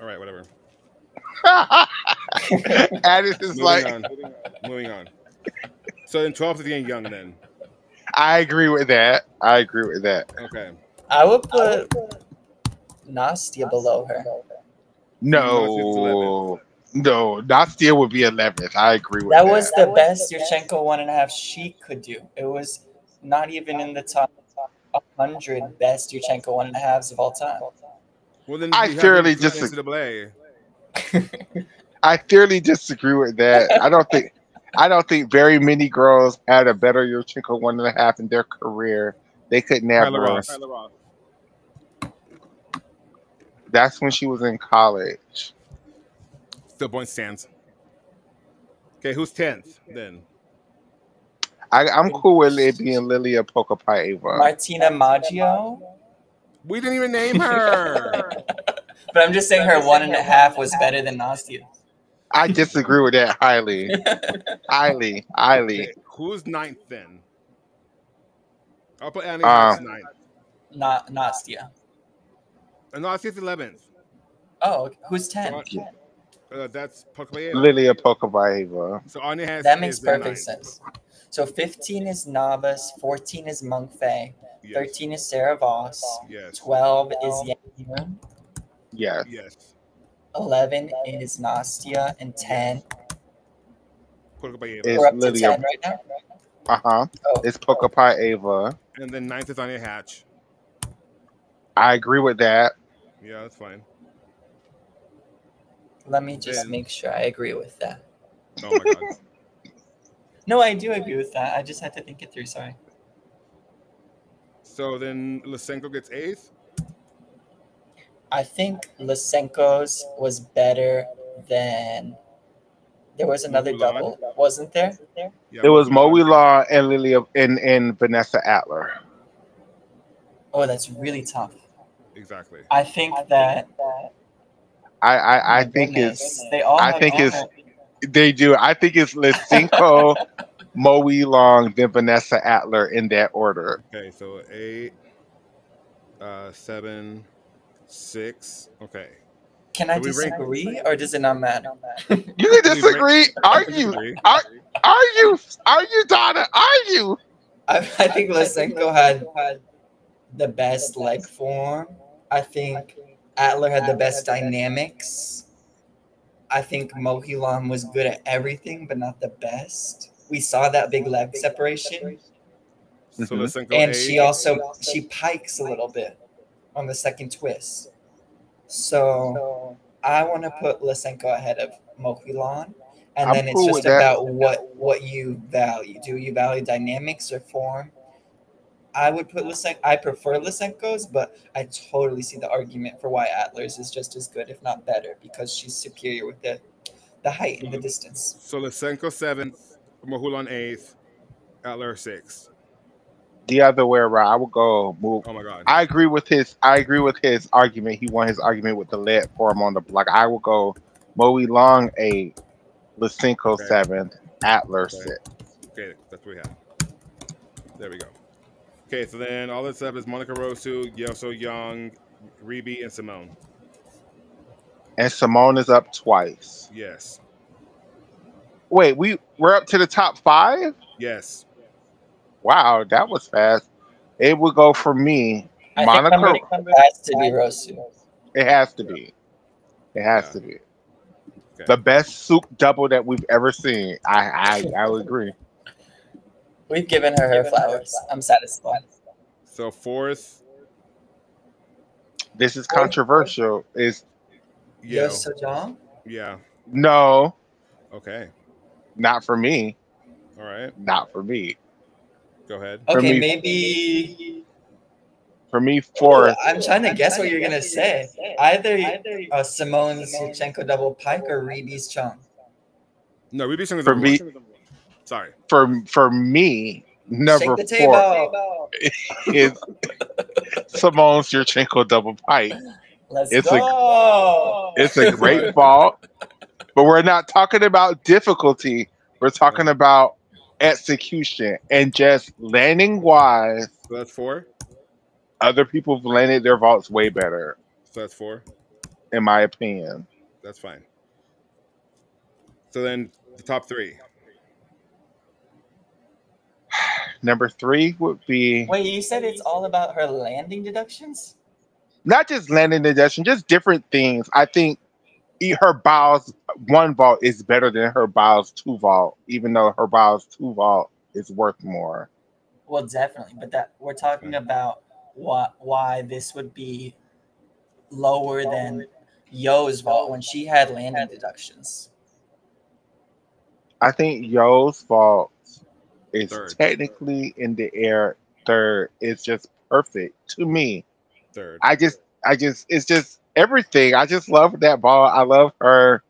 All right, whatever. Addis is Moving on. So then 12th is Yang Young then. I agree with that. Okay. I would put Nastia below her. No, Nastia would be 11th. I agree with That that. was the best Yurchenko 1.5 she could do. It was not even in the top 100 best Yurchenko 1.5s of all time. Well, then I thoroughly disagree. I thoroughly disagree with that. I don't think very many girls had a better Yurchenko 1.5 in their career. They could never. Tyler Ross. That's when she was in college. Still point stands. Okay, who's 10th then? I'm cool with it being Lilia Pocapaeva. Martina Maggio. We didn't even name her. But I'm just saying her 1.5 was better than Nastia. I disagree with that highly. highly. Okay, who's 9th then? I'll put Annie as 9th. Not Nastia. Nastia's 11th. Oh, who's 10th? That's Pocapaeva. Lilia Pocapaeva. So Anya has that makes perfect sense. So 15 is Navas, 14 is Mengfei, 13 is Sarah Voss, 12 is Yang. Yes. 11 is Nastia, and 10. Pocapaeva. We're up to 10 right now? Oh. It's Pocapaeva. And then 9th is Anya Hatch. I agree with that. Yeah, that's fine. Let me just make sure I agree with that. Oh my god. No, I do agree with that. I just had to think it through. Sorry. So then Lysenko gets 8th? I think Lysenko's was better than... There was another double, wasn't there? Yeah, it was Moe Law and Lilia and Vanessa Adler. Oh, that's really tough. Exactly. I think that... I think it's... They all They do. I think it's Lysenko, Moe Long, then Vanessa Adler in that order. Okay, so 8, 7, 6. Okay. Can I disagree, or does it not matter? You can disagree. Argue, Donna. Argue. I think Lysenko had the best leg form. I think Adler had the best dynamics. I think Mohilam was good at everything, but not the best. We saw that big leg separation. So Lysenko And 8. she pikes a little bit on the second twist. So I want to put Lysenko ahead of Mohilam. And then it's just about what you value. Do you value dynamics or form? I would put Lysenko. I prefer Lysenko's, but I totally see the argument for why Adler's is just as good, if not better, because she's superior with the height and the distance. So Lysenko 7th, Mohulan 8th, Adler 6th. the other way around. I would go move. Oh my god. I agree with his argument. He won his argument with the lead form on the block. I will go Moe Long 8, Lysenko Okay. 7, Adler Okay. 6. Okay, that's what we have. There we go. Okay, so then all this stuff is Monica Rosu, Yoso Young, Reby, and Simone. And Simone is up twice. Yes. Wait, we're up to the top 5? Yes. Wow, that was fast. It would go for me. I Monica. think number has to be Rosu. It has to be. It has to be. Okay. The best soup double that we've ever seen. I would agree. We've given her flowers. I'm satisfied. So fourth. This is controversial. Is Yo Sojong? Yeah. No. Okay. Not for me. All right. Not for me. Go ahead. Okay, maybe. For me, fourth. I'm trying to guess what you're gonna say. Either Simone's Yurchenko double pike or Reeby's Chung. No, Reeby's Chung is for me. Sorry. For me, number Shake the 4 table. is Simone's Yurchenko double pike. Let's go. It's a great vault, but we're not talking about difficulty. We're talking about execution and just landing wise. So that's 4. Other people have landed their vaults way better. So that's 4. In my opinion. That's fine. So then the top 3. Number 3 would be. Wait, you said it's all about her landing deductions? Not just landing deduction, just different things. I think her Biles 1 vault is better than her Biles 2 vault, even though her Biles 2 vault is worth more. Well, definitely, but that we're talking about why this would be lower than Yo's vault when she had landing deductions. I think Yo's vault is Third. technically in the air 3rd. It's just perfect to me. 3rd. It's just everything. I just love that ball. I love her.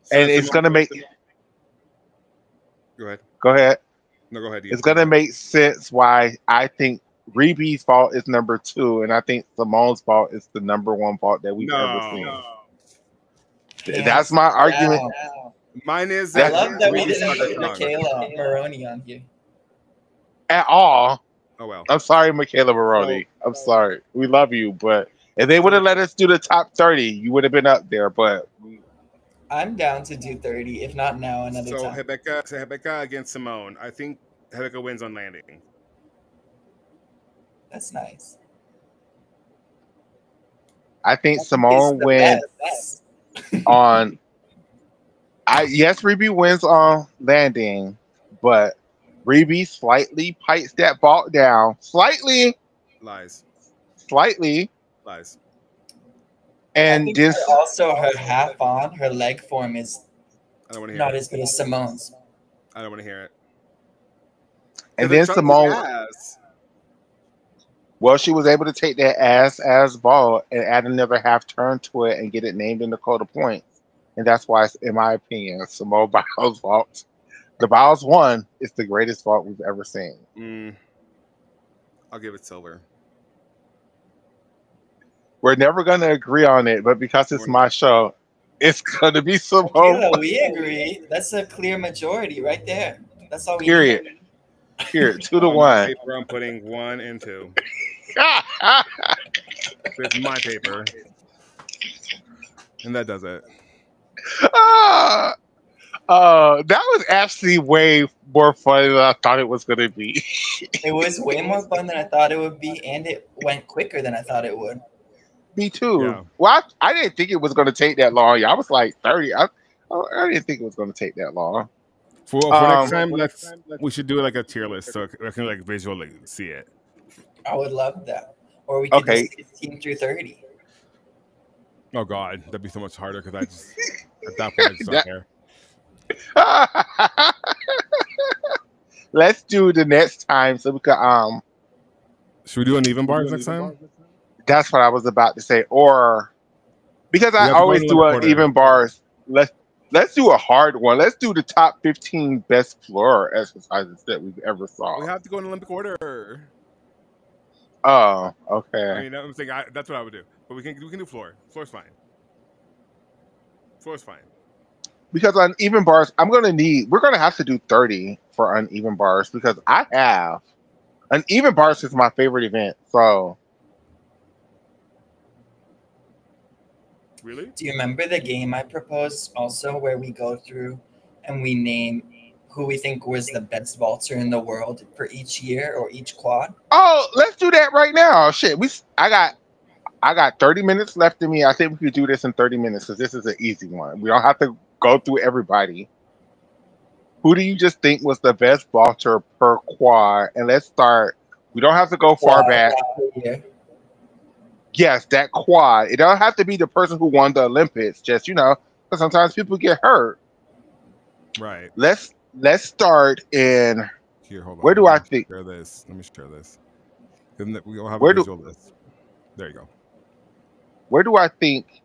So And it's gonna make. Go ahead. Go ahead. No, go ahead. It's gonna make sense why I think Reeby's vault is number 2, and I think Simone's vault is the number 1 vault that we've ever seen. That's my argument. Mine is I love that we didn't put Michaela Maroney on here. At all. Oh well. I'm sorry, Michaela Maroney. I'm sorry. We love you, but if they would have let us do the top 30, you would have been up there. But I'm down to do 30, if not now, another time. Rebecca against Simone. I think Rebecca wins on landing. That's nice. I think Simone wins on. Yes, Reby wins on landing, but Reby slightly pikes that vault down. Slightly. Lies. Slightly. Lies. And this also her half on, her leg form is I don't want to hear not it. as good as Simone's. I don't want to hear it. And then Simone. Well, she was able to take that ass ball and add another half turn to it and get it named in the code of points. And that's why, in my opinion, Simone Biles' vault, the Biles 1 is the greatest vault we've ever seen. I'll give it silver. We're never going to agree on it, but because it's my show, it's going to be Simone. Yeah, we agree. That's a clear majority right there. That's all we Period. need. Period. 2 to On 1. my paper, I'm putting 1 and 2. It's my paper. And that does it. That was actually way more fun than I thought it was going to be. It was way more fun than I thought it would be, and it went quicker than I thought it would. Me too. Yeah. Well, I didn't think it was going to take that long. I was like 30. I didn't think it was going to take that long. For next time, we should do like a tier list so I can like visually see it. I would love that. Or we could do 16 through 30. Oh God, that'd be so much harder because I just at that point I just don't care. Let's do the next time so we can Should we do an even bars next time? That's what I was about to say. Or because I always do an even bars. Let's do a hard one. Let's do the top 15 best floor exercises that we've ever saw. We have to go in Olympic order. Oh, I okay. mean, I'm saying that's what I would do. But we can do floor. Floor's fine. Floor's fine. Because on even bars, we're gonna have to do 30 for uneven bars because I have uneven bars is my favorite event. So really, do you remember the game I proposed also, where we go through and we name who we think was the best vaulter in the world for each year or each quad? oh, let's do that right now. Shit, I got 30 minutes left in me. I think we could do this in 30 minutes because this is an easy one. We don't have to go through everybody. Who do you just think was the best vaulter per quad? And let's start. We don't have to go far back. Yes, that quad. It don't have to be the person who won the Olympics. Just because sometimes people get hurt. Right. Let's start in. Here, hold on. Where do I think? Share this. Let me share this. Then we all have a visual list. There you go. Where do I think?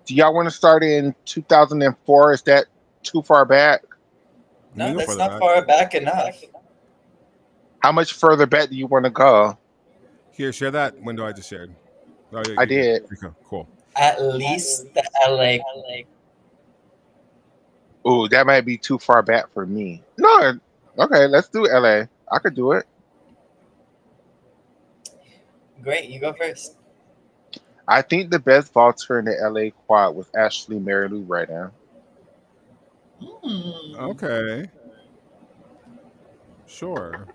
Do y'all want to start in 2004? Is that too far back? No, that's not far back enough. How much further back do you want to go? Here, share that window I just shared. Oh, yeah, I did. Okay, cool. At least the LA. Ooh, that might be too far back for me. No, okay, let's do LA. I could do it. Great, you go first. I think the best vaulter in the LA quad was actually Mary Lou Retton. Okay. Sure.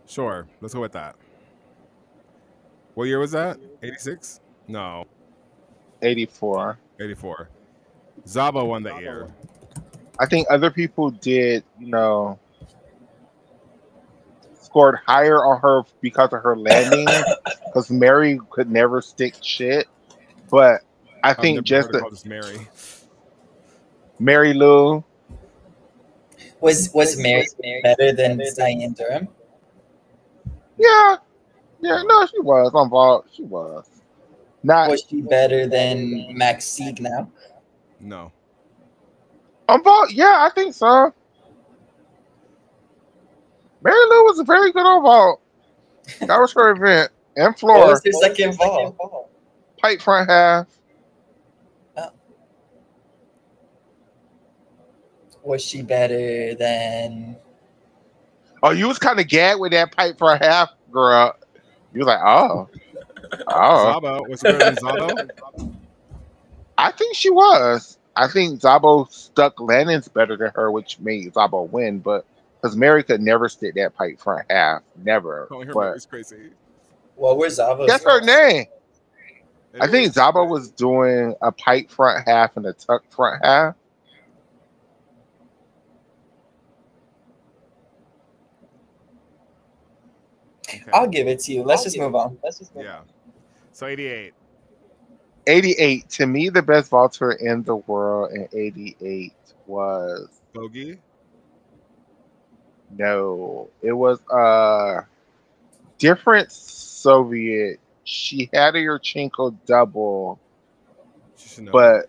Sure. Let's go with that. What year was that? 86? No. 84. 84. Zaba won that year. I think other people did, scored higher on her because of her landing, because Mary could never stick shit. But I think just Mary. Mary Lou. Was Mary better than Diane Durham? Yeah, no, she was on vault. She was. Was she better than Max Sieg now? No. On vault, yeah, I think so. Mary Lou was very good on vault. That was her event. And floor. What was her second vault? Pipe front half. Was she better than? Oh, you was kind of gagged with that pipe front half, girl. You was like, oh. Zabo. Was she better than Zabo? I think she was. I think Zabo stuck landings better than her, which made Zabo win, but because Mary could never stick that pipe front half. Never. Calling her But Mary's crazy. What were Zabo's? that's her name. I think is. Zabo was doing a pipe front half and a tuck front half. Okay. I'll give it to you. Let's just move on. Yeah. So 88. 88. To me, the best vaulter in the world in 88 was Bogey. No, it was a different Soviet. She had a Yurchenko double, but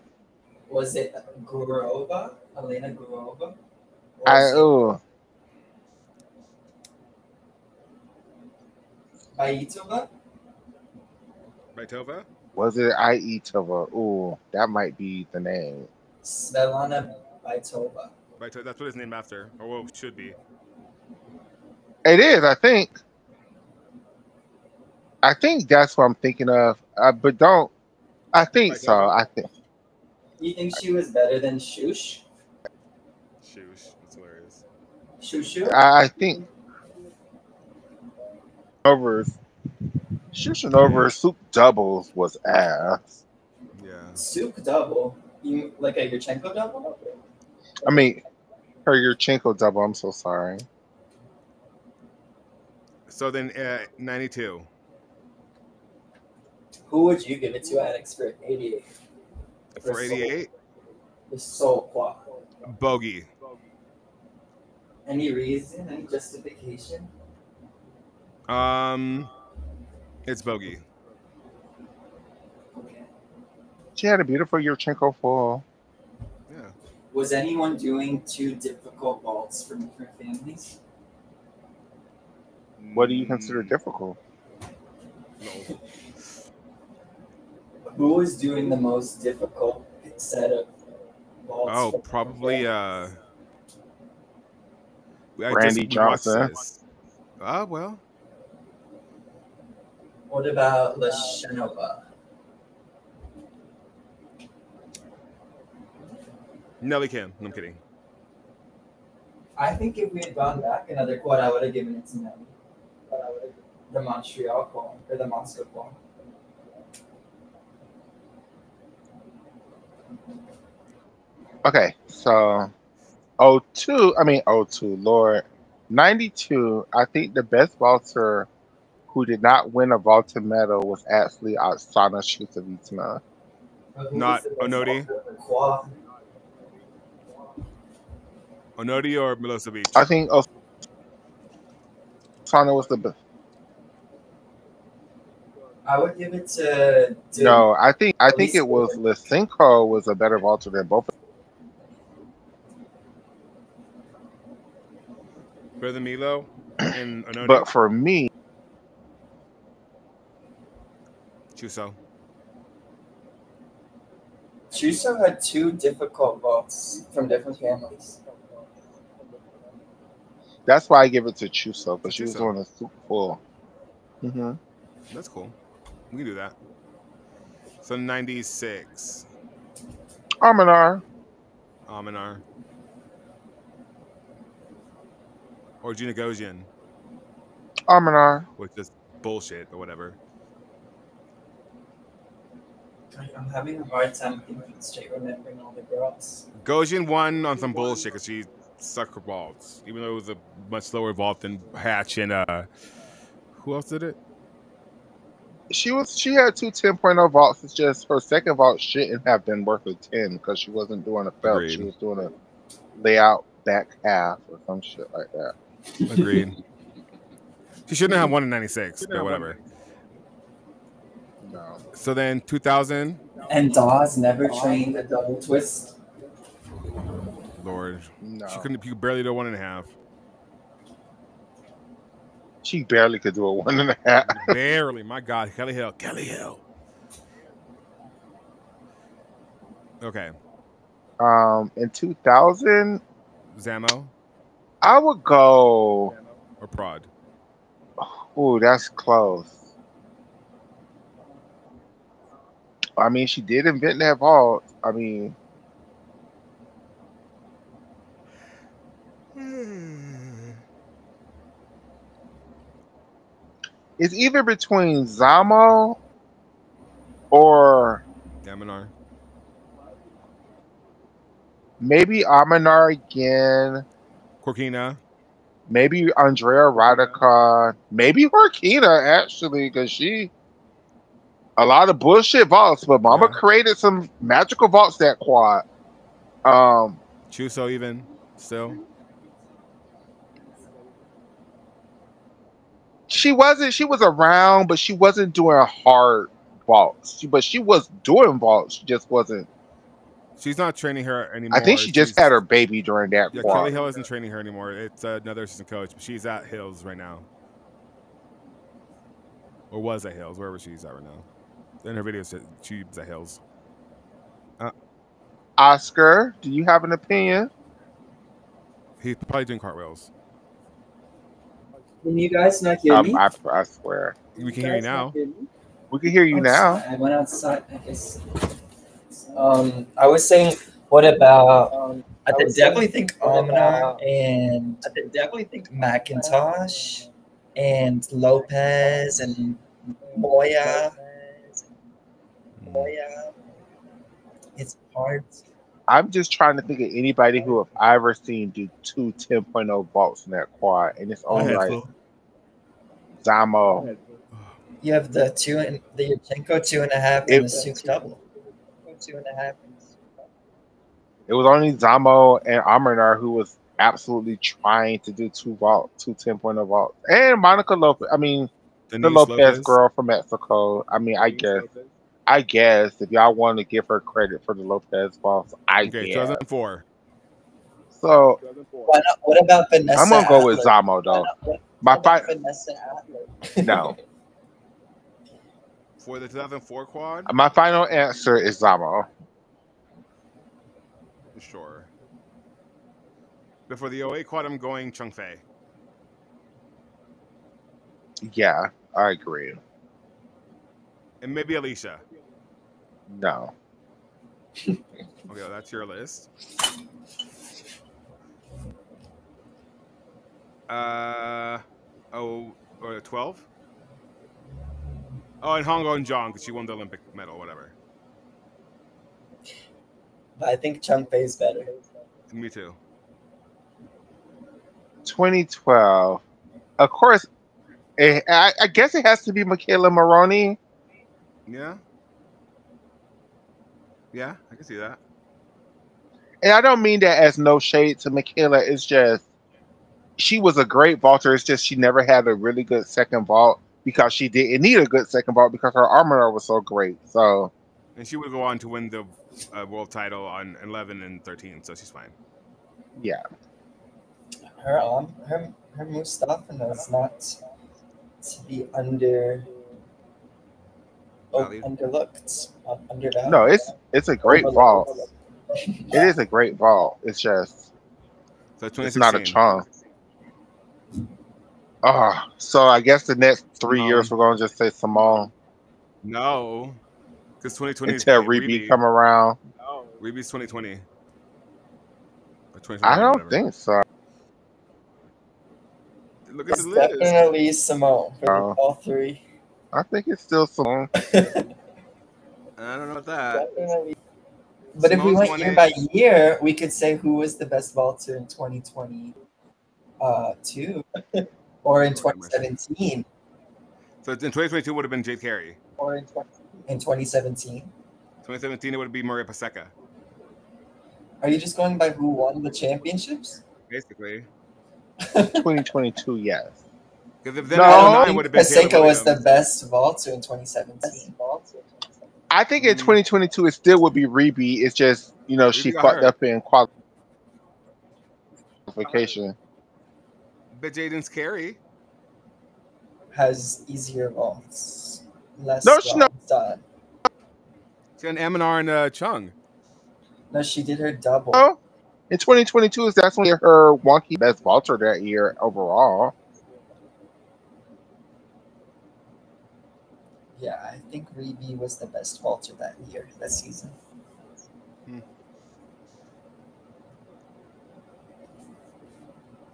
was it Gurova? Elena Gurova? Baitova? Baitova? Was it Aitova? Ooh, that might be the name. Svetlana Baitova. Baitova. That's what his name after, or what it should be. It is, I think. I think that's what I'm thinking of. But don't. I think so. I think. You think she was better than Shush? Shush. That's hilarious. Shushu? I think. Shooting over soup doubles was ass. Yeah. Soup double? You like a Yurchenko double? I mean, her Yurchenko double. I'm so sorry. So then, 92. Who would you give it to, Alex, for 88? For 88? The Soul Quad. Bogey. Any reason? Any justification? It's bogey. She had a beautiful Yurchenko full. Yeah. Was anyone doing two difficult vaults from different families? What do you consider difficult? No. Who was doing the most difficult set of vaults? Oh, from probably Brandy we watched Johnson. this. Oh, well. What about Lashenova? Nelly Kim. No, I'm kidding. I think if we had gone back another quad, I would have given it to Nelly. The Montreal quad, or the Moscow quad. Okay, so 02, Lord. 92, I think the best vaulter who did not win a vaulting medal was actually Oksana Shusevitsina. Not Onodi. Onodi or Milosevic? I think Oksana was the best. I would give it to No, I think it was Lysenko was a better vaulter than both. Better than Milo and Onodi? But for me, Chuso. Chuso had two difficult vaults from different families. that's why I give it to Chuso because she was doing a super full. That's cool. We can do that. So 96. Arminar. Or Gina Gosian. Arminar. Which is bullshit, but whatever. I'm having a hard time thinking straight, remembering all the girls. Gosian won on some bullshit because she sucked her vaults, even though it was a much slower vault than Hatch and who else did it? She had two 10.0 vaults. It's just her second vault shouldn't have been worth a 10 because she wasn't doing a felt. Agreed. She was doing a layout back half or some shit like that. Agreed. She shouldn't have won in 96, but whatever. No. So then 2000. And Dawes never trained a double twist. Lord. No. She could barely do a 1.5. She barely could do a 1.5. Barely. My God. Kelly Hill. Okay. In 2000, Zamo I would go. or Prod? Ooh, that's close. I mean, she did invent that vault. I mean, it's either between Zamo or Daminar. maybe Aminar again. Corkina. Maybe Andrea Radica. Maybe Corkina, actually, because she a lot of bullshit vaults, but Mama created some magical vaults that quad. Chuso even still. She was around, but she wasn't doing hard vaults. But she was doing vaults. She just wasn't. She's not training her anymore. I think she just had her baby during that quad. Kelly Hill isn't training her anymore. It's another assistant coach, but she's at Hills right now. Or was at Hills, wherever she's at right now. In her videos, she's at Hills. Oscar, do you have an opinion? He's probably doing cartwheels. Can you guys not hear me? I swear. We can hear you now. We can hear you now. I went outside, I guess. I was saying, what about? I definitely think Amina and McIntosh and Lopez and Moya. It's hard. I'm just trying to think of anybody who I've ever seen do two 10.0 vaults in that quad, and it's only like Zamo. You have the Yurchenko 2.5 and the Suk double. 2.5. It was only Zamo and Aminar who was absolutely trying to do two 10.0 vaults. And Monica Lopez. I mean, The Denise Lopez Lopez. girl from Mexico. I mean, I guess if y'all want to give her credit for the Lopez vaults, I Okay, guess. 2004. So Why not? What about Vanessa? I'm gonna go with Adler? Zamo though. My fight. Vanessa Adler. No. For the 2004 quad? My final answer is Zamo. Sure. But for the 08 quad, I'm going Chung Fei. Yeah, I agree. And maybe Alicia. No. Okay, well, that's your list. Or 12? Oh, and Hong Jong, because she won the Olympic medal, whatever. I think Chung Fei is better. Me too. 2012. Of course, I guess it has to be Michaela Maroney. Yeah. Yeah, I can see that. And I don't mean that as no shade to Michaela. It's just she was a great vaulter. It's just she never had a really good second vault because she didn't need a good second vault because her armor was so great. So, and she would go on to win the world title on 11 and 13, so she's fine. Yeah. Her Mustafa is not to be underlooked, undervalued. No, it's a great vault. It is a great vault. It's just it's not a chunk. Oh, so I guess the next 3 years we're gonna just say Simone. No, because 2020 until Reby come around. No, Reby's 2020. I don't think so. Look at It's the list. definitely Simone for all three. I think it's still Simone. I don't know about that. Definitely. But if we went year by year, we could say who was the best vaulter in 2022 or in 2017. So in 2022 would have been Jade Carey. Or in 2017. 2017 it would be Maria Paseka. Are you just going by who won the championships? Basically. 2022, yes. Because if then it would have been Paseka was the best vaulter in 2017. I think in 2022 it still would be Reby. It's just, she fucked up in qualification. But Jaden's Carey has easier vaults. Less done. She had Aminar and Chung. No, she did her double. Oh, in 2022 is definitely her wonky best vaulter that year overall. Yeah, I think Reby was the best vaulter that season.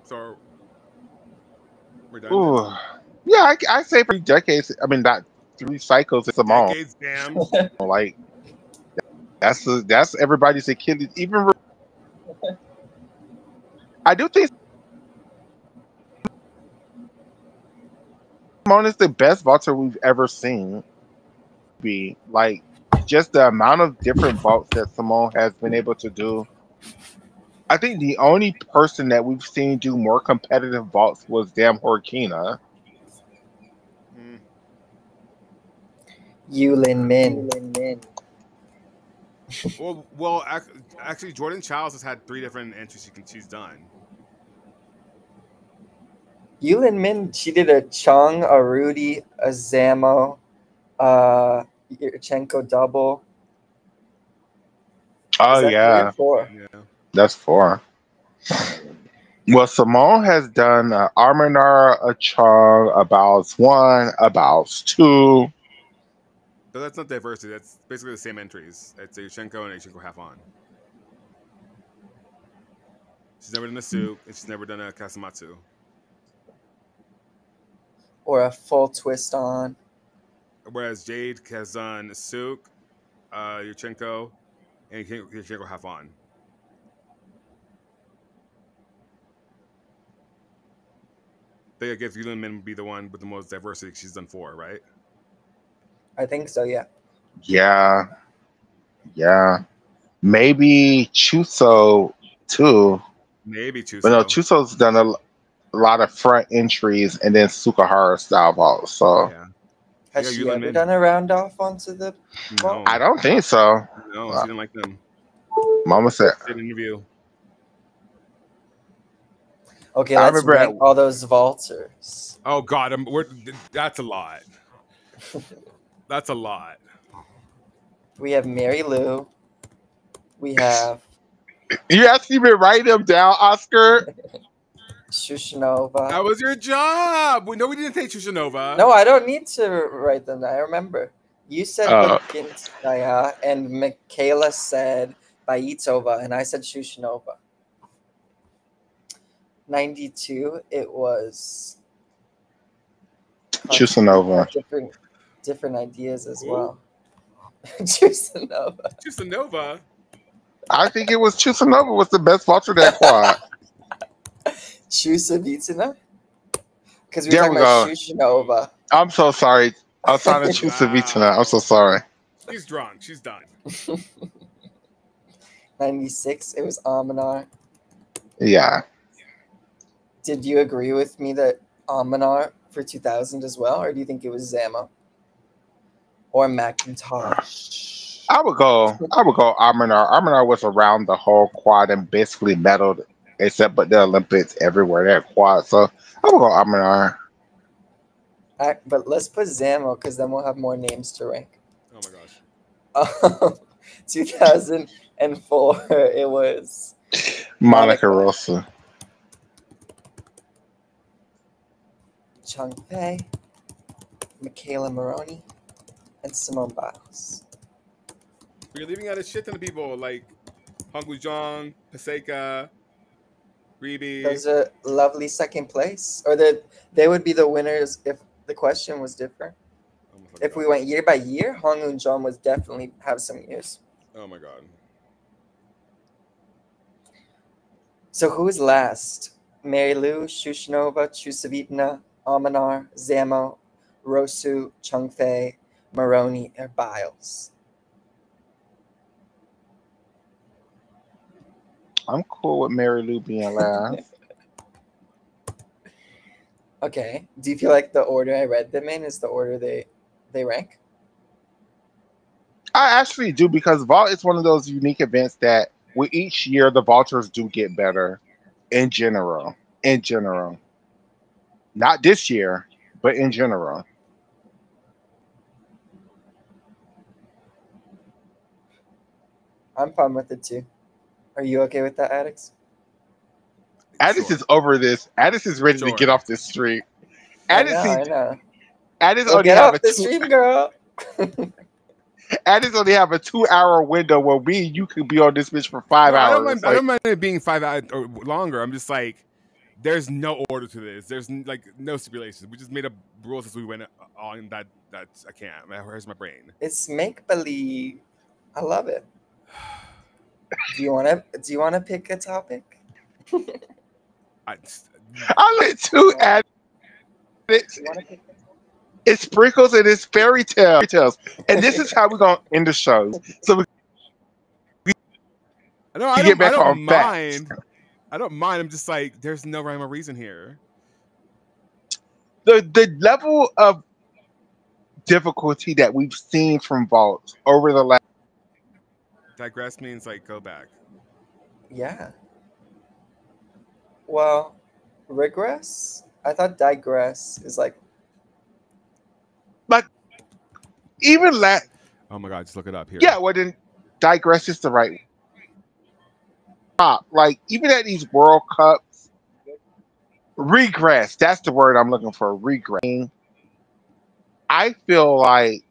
So we're done. Ooh. Yeah, I say 3 decades. I mean, not 3 cycles. It's Simone. Decades, damn. Like that's everybody's Achilles. Even I do think Simone is the best vaulter we've ever seen. Be like just the amount of different vaults that Simone has been able to do. I think the only person that we've seen do more competitive vaults was damn Horkina. Yulin Min. Well, actually, Jordan Childs has had 3 different entries she's done. Yulin Min, she did a Chung, a Rudy, a Zamo, Yurchenko double. Oh yeah. 4? Yeah, that's 4. Well, Simone has done Arminar, a Chung, a Baus 1, a Baus 2. So that's not diversity. That's basically the same entries. It's Yurchenko and Yurchenko half on. She's never done a Suk, and she's never done a Kasamatsu. Or a full twist on. Whereas Jade has done Suk, Yurchenko, and Yurchenko half on. I guess Yulin Min would be the one with the most diversity. She's done 4, right? I think so, yeah. Yeah. Maybe Chuso too. Maybe Chuso. But no, Chuso's done a lot of front entries and then Sukahara style vaults. So Yeah. Has she ever done a round off onto the vault? I don't think so. No, she didn't like them. Mama said. Did an interview. Okay, I let's remember rank all those vaulters. Oh God, that's a lot. That's a lot. We have Mary Lou. We have You actually been writing them down, Oscar? Shushanova. That was your job. No, we didn't say Shushanova. No, I don't need to write them down. I remember. You said Baginskaya, and Michaela said Baitova, and I said Shushanova. 92, it was Chusanova. Different ideas as well. Chusanova. Chusanova. I think it was Chusanova was the best vaulter that quad. Chusavitsina? Because we There were talking we about go. Shushanova. I'm so sorry. I'm sorry, Chusavitsina. I'm so sorry. She's drunk. She's done. 96, it was Amanar. Yeah. Did you agree with me that Amanar for 2000 as well, or do you think it was Zama or McIntosh? I would go Arminar. Arminar was around the whole quad and basically medaled except but the Olympics everywhere that quad. So I would go Arminar. But let's put Zamo because then we'll have more names to rank. Oh my gosh. 2004, it was Monica Rosa. Chung Fei, Michaela Maroney, and Simone Biles. You're leaving out a shit ton of people like Hong Jong, Paseka, Ribi. Those are lovely second place. Or they would be the winners if the question was different. If we went year by year, Hong Eun-jong would definitely have some years. Oh my God. So who's last? Mary Lou, Shushanova, Chusavitna, Amanar, Zamo, Rosu, Chung Fei, Maroney, or Biles? I'm cool with Mary Lou being last. Okay. Do you feel like the order I read them in is the order they rank? I actually do because vault is one of those unique events that with each year the vaulters do get better in general. In general. Not this year, but in general. I'm fine with it too. Are you okay with that, Addix? Addis is over this. Addis is ready to get off this street. I know. Addis Well, only get have off the stream, girl. Addis only have a 2-hour window where you could be on this bitch for 5 hours. I don't mind it being 5 hours or longer. I'm just like, there's no order to this. There's like no stipulations. We just made up rules as we went on. That's I can't. Where's my brain? It's make believe. I love it. Do you wanna pick a topic? I let two add it's sprinkles and it's fairy tales. And this is how we're gonna end the show. So I don't mind. I don't mind. I'm just like, there's no rhyme or reason here. The level of difficulty that we've seen from vaults over the last digress means like go back. Yeah. Well, regress? I thought digress is like even oh my God, just look it up here. Yeah, well then digress is the right like even at these World Cups, regress, that's the word I'm looking for, regress. I feel like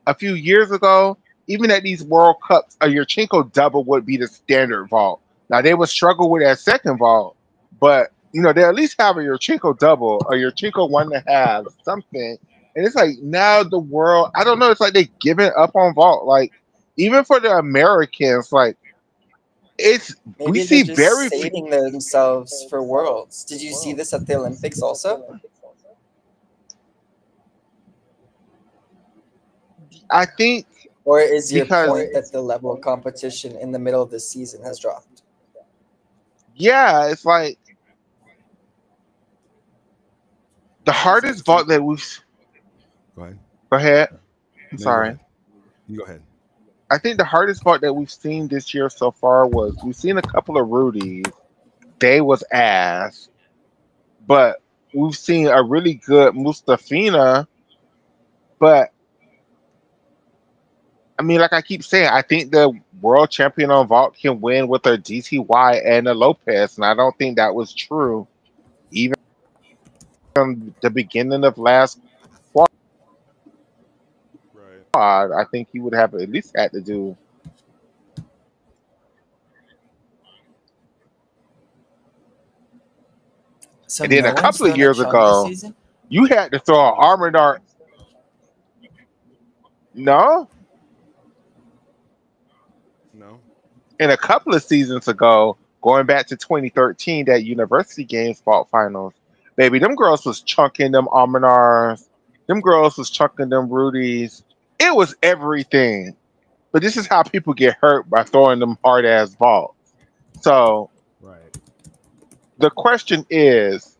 a few years ago, even at these World Cups, a Yurchenko double would be the standard vault. Now they would struggle with that second vault, but they at least have a Yurchenko double, a Yurchenko 1.5, something. And it's like now the world, I don't know, it's like they giving up on vault. Like even for the Americans, like maybe we see just very saving themselves for worlds. Did you see this at the Olympics also? I think. Or is your point that the level of competition in the middle of the season has dropped? Yeah, it's like The hardest vault that we've. Go ahead. Go ahead. I'm No, you go sorry. ahead. You go ahead. I think the hardest vault that we've seen this year so far was we've seen a couple of Rudies. They was ass, but we've seen a really good Mustafina. But I mean, like I keep saying, I think the world champion on vault can win with a DTY and a Lopez, and I don't think that was true even from the beginning of last Right. quad. I think he would have at least had to do. So And then no a one's couple of done a years chum this ago, season? you had to throw an armor dart. No, No. and a couple of seasons ago, going back to 2013, that University Games Vault Finals, baby, them girls was chunking them Almanars. Them girls was chunking them Rudies. It was everything. But this is how people get hurt by throwing them hard ass vaults. So Right. the question is,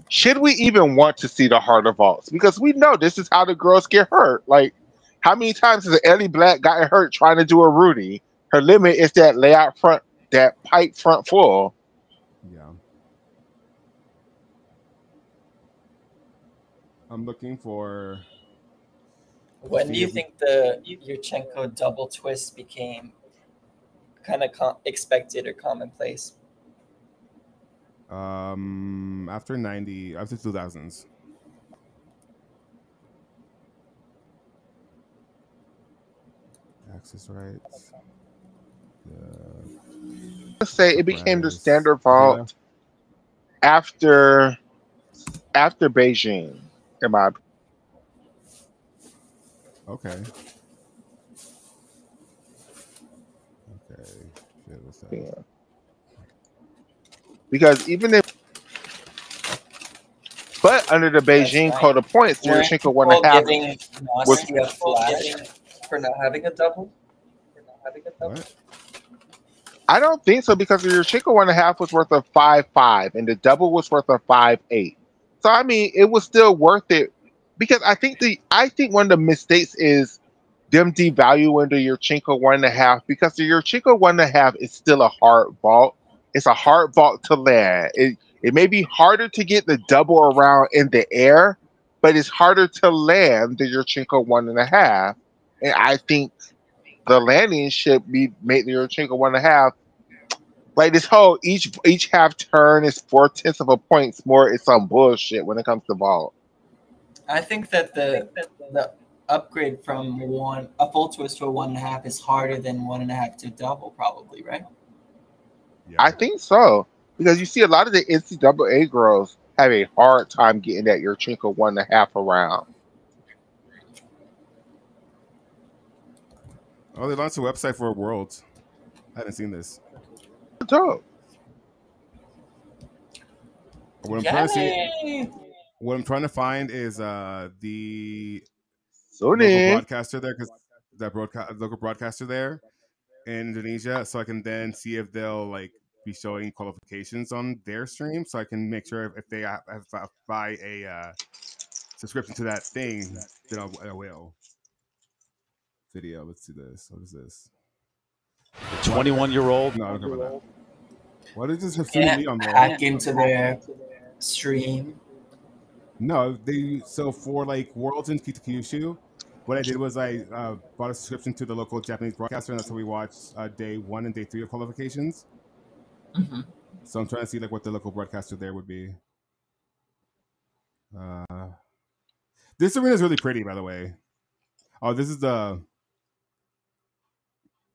should we even want to see the harder vaults? Because we know this is how the girls get hurt. Like, how many times has Ellie Black gotten hurt trying to do a Rudy? Her limit is that layout front, that pipe front full. Yeah. I'm looking for. When do you think the Yurchenko double twist became kind of expected or commonplace? After 2000s. Access rights. Let's say it became the standard Okay, vault after Beijing, in my opinion. Okay. Okay. Shit, what's that? Yeah. Because even if, but under the Beijing right. code of points, Were Yurchenko won a people half. giving Was, Nazi a flash for not having a double? What? I don't think so because your Yurchenko 1.5 was worth of 5.5 and the double was worth of 5.8. So I mean, it was still worth it because I think one of the mistakes is them devaluing the Yurchenko 1.5 because the Yurchenko 1.5 is still a hard vault. It's a hard vault to land. It may be harder to get the double around in the air, but it's harder to land the Yurchenko 1.5. And I think the landing should be made the Yurchenko 1.5. Like this whole each half turn is 4/10 of a point more. It's some bullshit when it comes to vault. I think that the upgrade from a full twist to a 1.5 is harder than 1.5 to double, probably, right? Yeah. I think so because you see a lot of the NCAA girls have a hard time getting that Yurchenko 1.5 around. Oh, they launched a website for Worlds. I haven't seen this. Dope. What I'm trying to see. What I'm trying to find is the local broadcaster there, because that local broadcaster there in Indonesia, so I can then see if they'll like be showing qualifications on their stream, so I can make sure if they buy a subscription to that thing, then I will. Video. Let's see this. What is this? The 21-year-old. No, I don't care about that. What is this? Can't Me on there? hack into their stream. No, so for like Worlds in Kyushu, what I did was I bought a subscription to the local Japanese broadcaster, and that's how we watched day 1 and day 3 of qualifications. Mm-hmm. So I'm trying to see like what the local broadcaster there would be. This arena is really pretty, by the way. Oh, this is the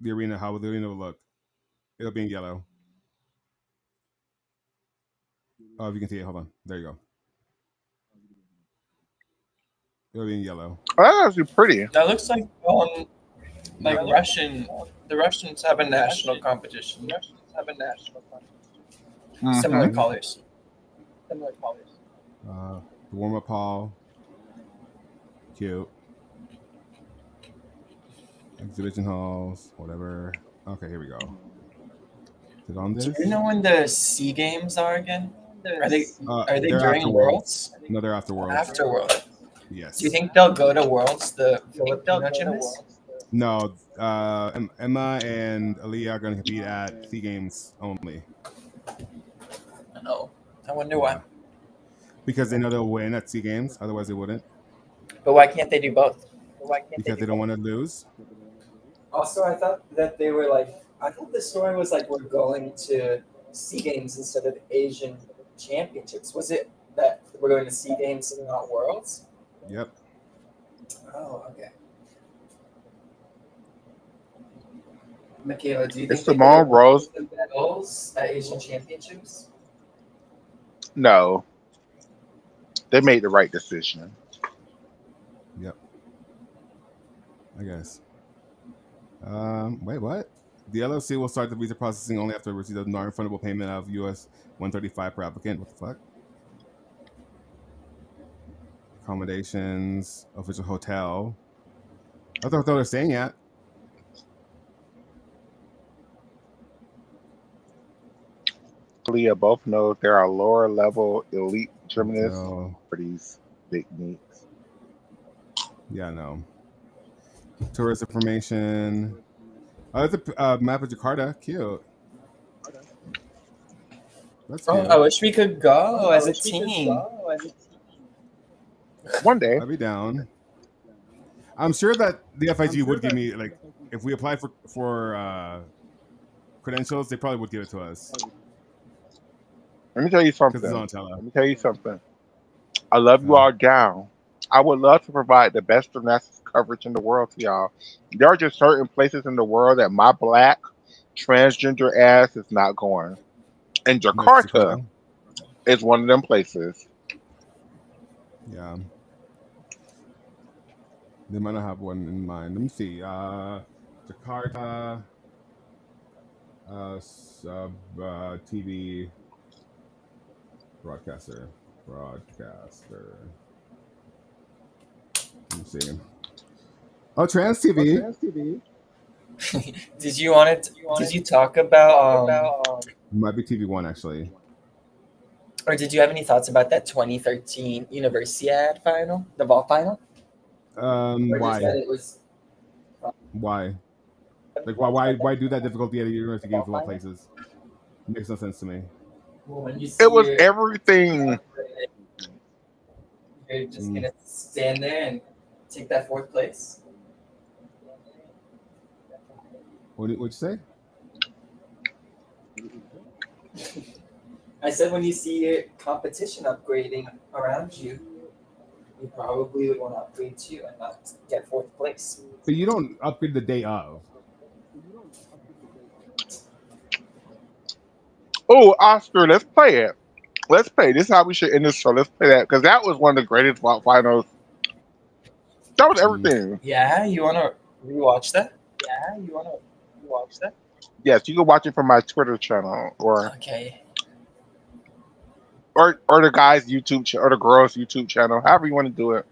arena. How the arena will look. It'll be in yellow. Oh, if you can see it, hold on. There you go. It'll be in yellow. Oh, that's actually pretty. That looks like Russian. The Russians have a national competition. Similar colors. The warm-up hall. Cute. Exhibition halls, whatever. Okay, here we go. Is it on this? Do you know when the SEA Games are again? Are they They're during after Worlds? No, they're after Worlds. After Worlds. Yes. Do you think they'll go to Worlds, the Filipino gymnasts? No, Emma and Aaliyah are going to compete at SEA Games only. No, I wonder why. Because they know they'll win at SEA Games, otherwise they wouldn't. But why can't they do both? Because they don't want to lose. Also, I thought that they were like, I thought the story was like we're going to SEA Games instead of Asian Championships. Was it that we're going to SEA Games and not Worlds? Yep. Oh, okay. Michaela, do you It's think Simone Rose. the medals at Asian Championships? No, they made the right decision. Yep. I guess. Wait, what? The LLC will start the visa processing only after receipt of non-refundable payment of US $135 per applicant. What the fuck? Accommodations, official hotel. I thought they were staying at. Leah both know there are lower level elite gymnasts for these big meets. Yeah, no. Tourist information. Oh, that's a map of Jakarta. Cute. That's cute. I wish we could go as a team. One day. I'll be down. I'm sure that the FIG would give me, like, if we apply for credentials, they probably would give it to us. Let me tell you something. I love you all down. I would love to provide the best gymnastics coverage in the world to y'all. There are just certain places in the world that my black transgender ass is not going. And Jakarta is one of them places. Yeah. They might not have one in mind. Let me see. Jakarta TV broadcaster. Let me see. Oh, Trans TV. Did you talk about might be TV1 actually. Or did you have any thoughts about that 2013 Universiad final, the vault final? Why? Why? Like why do that difficulty at a university games of all places? It makes no sense to me. Well, it was everything. You're just gonna stand there and take that fourth place. What'd you say? I said when you see your competition upgrading around you, you probably would want to upgrade too and not get fourth place. But you don't upgrade the day of. Oh, Oscar, let's play it. Let's play. This is how we should end this show. Let's play that because that was one of the greatest finals. That was everything. Yeah, you want to rewatch that? Yes, you can watch it from my Twitter channel or the guy's YouTube channel or the girl's YouTube channel, however you want to do it.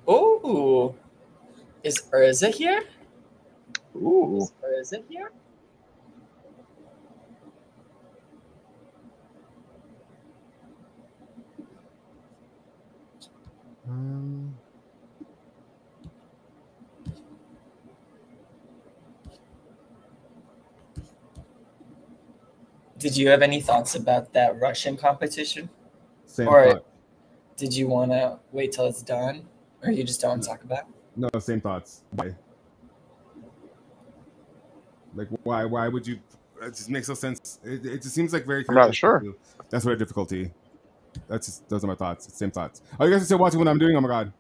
Ooh, is Urza here? Ooh, Did you have any thoughts about that Russian competition? Same thought. Did you want to wait till it's done, or you just don't want to talk about it? No, same thoughts. Why? Like, why would you? It just makes no sense. It just seems like very. I'm not sure. That's what a difficulty. Those are my thoughts. Same thoughts. Oh, you guys are still watching what I'm doing? Oh my god.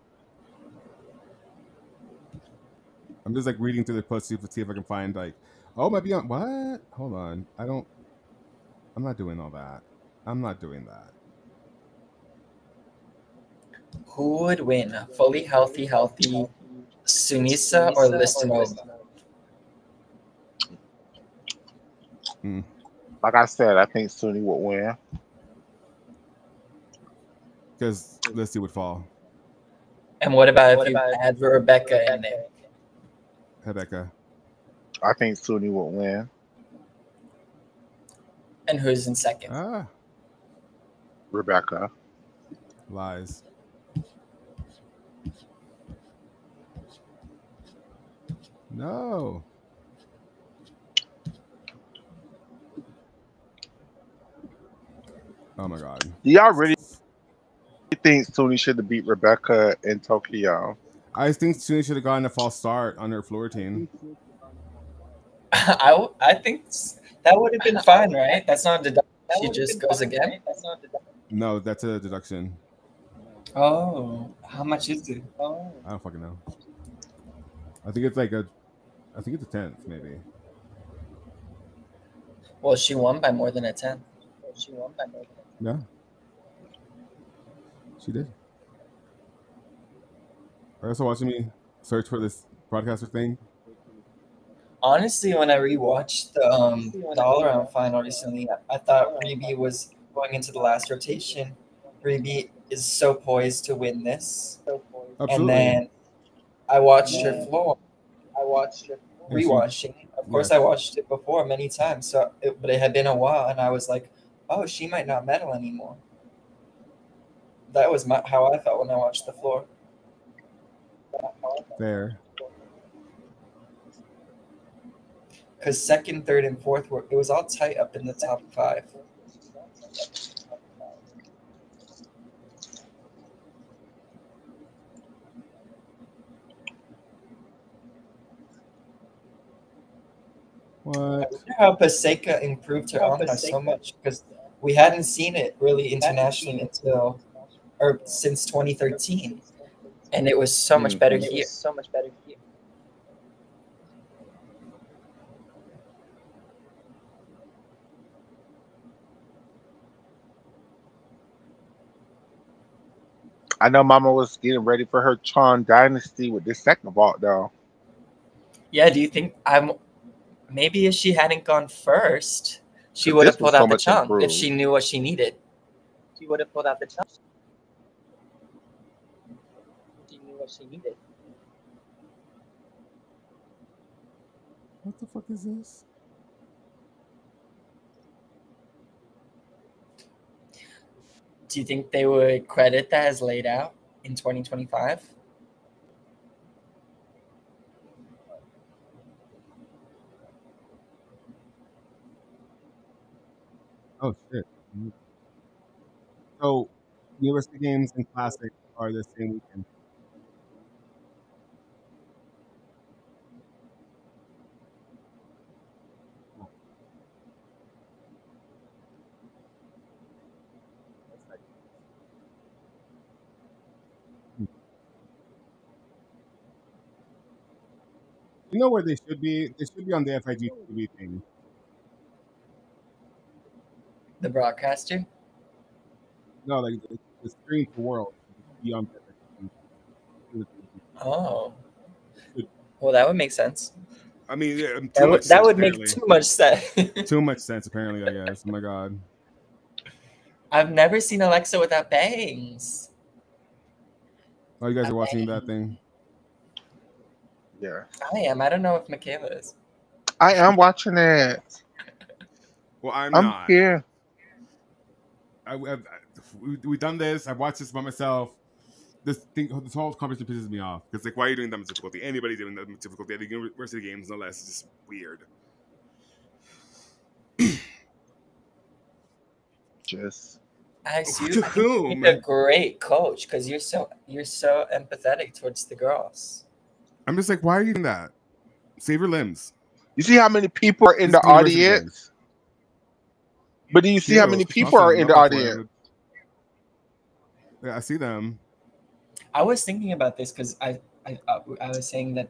I'm just like reading through the post to see if I can find like, oh, might be on what? Hold on. I'm not doing all that. I'm not doing that. Who would win? Fully healthy Sunisa or Listinova? Like I said, I think Suni would win. Because Listy would fall. And what about if you add Rebecca in there? Rebecca. I think Suni would win. And who's in second? Rebecca. Lies. No. Oh my God. Do y'all really think Suni should have beat Rebecca in Tokyo? I think Suni should have gotten a false start on her floor routine. I think that would have been fine, right? That's not a deduction. She just goes again. No, that's a deduction. Oh, how much is it? Oh. I don't fucking know. I think it's like I think it's a 10th, maybe. Well, she won by more than a 10. Yeah. She did. Are you also watching me search for this broadcaster thing? Honestly, when I rewatched the all-around final recently, I thought Reeby was going into the last rotation. Reeby is so poised to win this. Absolutely. And then I watched her floor. Rewatching. Of course, I watched it before many times. But it had been a while, and I was like, "Oh, she might not medal anymore." That was how I felt when I watched the floor. Fair. Because second, third, and fourth it was all tight up in the top 5. What? I wonder how Paseka improved her on so much, because we hadn't seen it really internationally since 2013, and it was so much better here. I know Mama was getting ready for her Tron Dynasty with this second vault, though. Yeah, do you think maybe if she hadn't gone first, she would have pulled out the chunk if she knew what she needed? She would have pulled out the chunk. She knew what she needed. What the fuck is this? Do you think they would credit that as laid out in 2025? Oh shit. So University Games and Classic are the same weekend. You know where they should be? They should be on the FIG TV thing. The broadcaster? No, like the screen for World be on the FIG. Oh. Well, that would make sense. I mean, that would make too much sense. Too much sense, apparently, I guess. Oh my God. I've never seen Alexa without bangs. Oh, you guys are watching that thing? Yeah. I am. I don't know if Michaela is. I am watching it. Well, I'm not. Here. We've done this. I've watched this by myself. This whole conversation pisses me off. Because, like, why are you doing that much difficulty? Anybody doing that much difficulty at the University Games, no less. It's just weird. Just. I see you're a great coach because you're so empathetic towards the girls. I'm just like, why are you doing that? Save your limbs. You see how many people are in the audience? But do you see how many people are in the audience? Yeah, I see them. I was thinking about this because I was saying that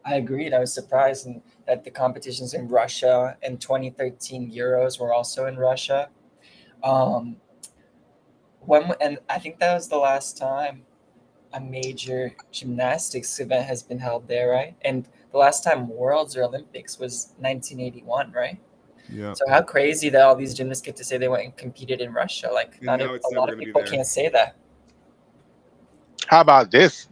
I agreed. I was surprised that the competitions in Russia and 2013 Euros were also in Russia. And I think that was the last time a major gymnastics event has been held there, right? And the last time Worlds or Olympics was 1981, right? Yeah. So how crazy that all these gymnasts get to say they went and competed in Russia. Like, a lot of people can't say that. How about this?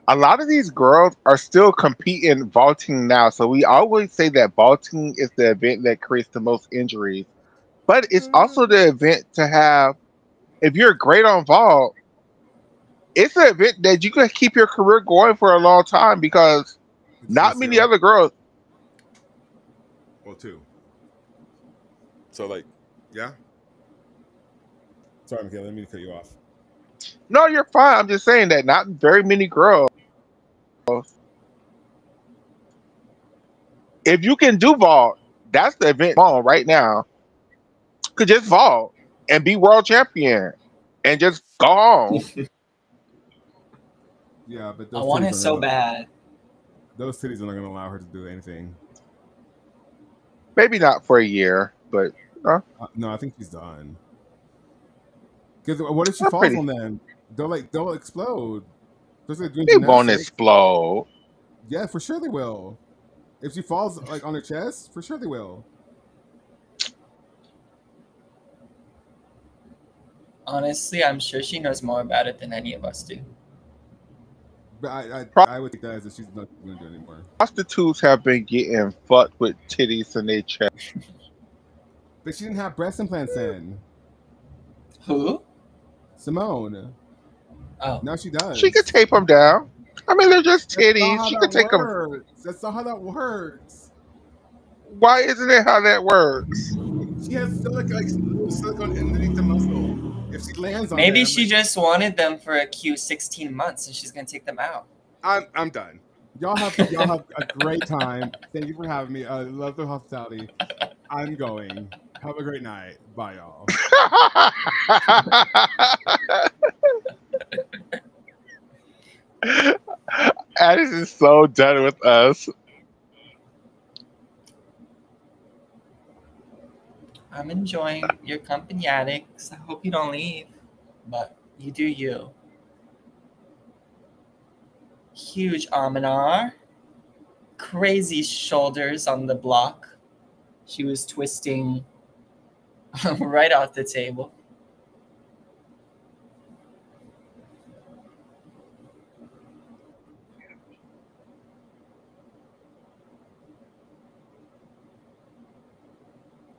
a lot of these girls are still competing vaulting now. So we always say that vaulting is the event that creates the most injuries, but it's also the event to have. If you're great on vault, it's an event that you can keep your career going for a long time because not many other girls. Well, 2. So like, yeah. Sorry, Michaela, let me cut you off. No, you're fine. I'm just saying that not very many girls. If you can do vault, that's the event on right now. Could just vault and be world champion and just go home. Yeah, but I those want titties it are so gonna, bad. those titties are not going to allow her to do anything. Maybe not for a year, but no, I think she's done. Because what if she I'm falls pretty. on them? They'll explode. Just like doing They won't gymnastics. explode. Yeah, for sure they will. If she falls like on her chest, for sure they will. Honestly, I'm sure she knows more about it than any of us do. But I would think that as if she's not going to do it anymore. Prostitutes have been getting fucked with titties in their chest. But she didn't have breast implants then. Who? Simone. Oh. Now she does. She could tape them down. I mean, they're just That's not titties. how She that could take them. works. That's not how that works. Why isn't it how that works? She has silicone underneath the muscle. If she lands on Maybe them, she just wanted them for a cute 16 months and she's gonna take them out. I'm done. Y'all have a great time. Thank you for having me. I love the hospitality. I'm going. Have a great night. Bye, y'all. Addis is so done with us. I'm enjoying your company, Addicts. I hope you don't leave, but you do you. Huge Aminar. Crazy shoulders on the block. She was twisting right off the table.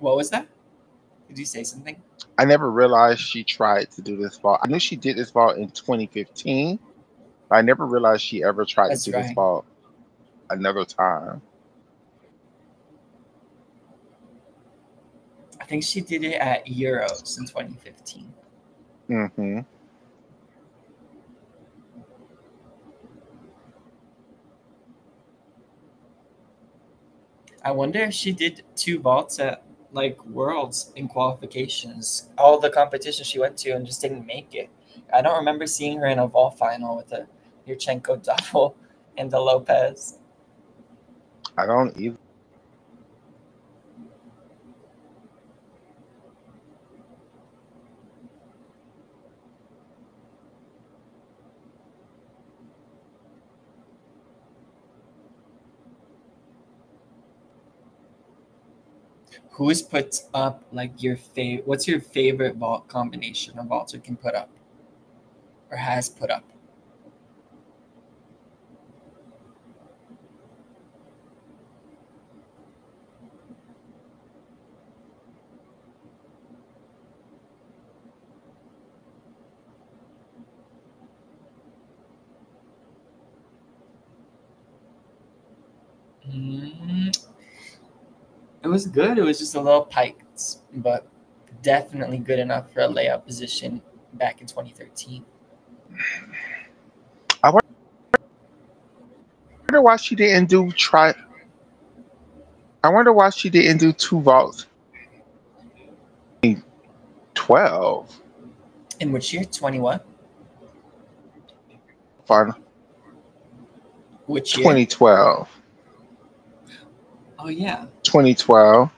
What was that? Did you say something? I never realized she tried to do this vault. I knew she did this vault in 2015. But I never realized she ever tried to do this vault another time. I think she did it at Euros in 2015. Mm-hmm. I wonder if she did 2 vaults at like Worlds in qualifications, all the competitions she went to, and just didn't make it. I don't remember seeing her in a vault final with the Yurchenko double and the Lopez. I don't either. Who's put up like your favorite? What's your favorite vault combination a vaulter can put up, or has put up? It was good. It was just a little piked, but definitely good enough for a layup position back in 2013. I wonder why she didn't do try. I wonder why she didn't do 2 vaults. 12. In which year? 21. Final. Which year? 2012. Oh yeah. 2012.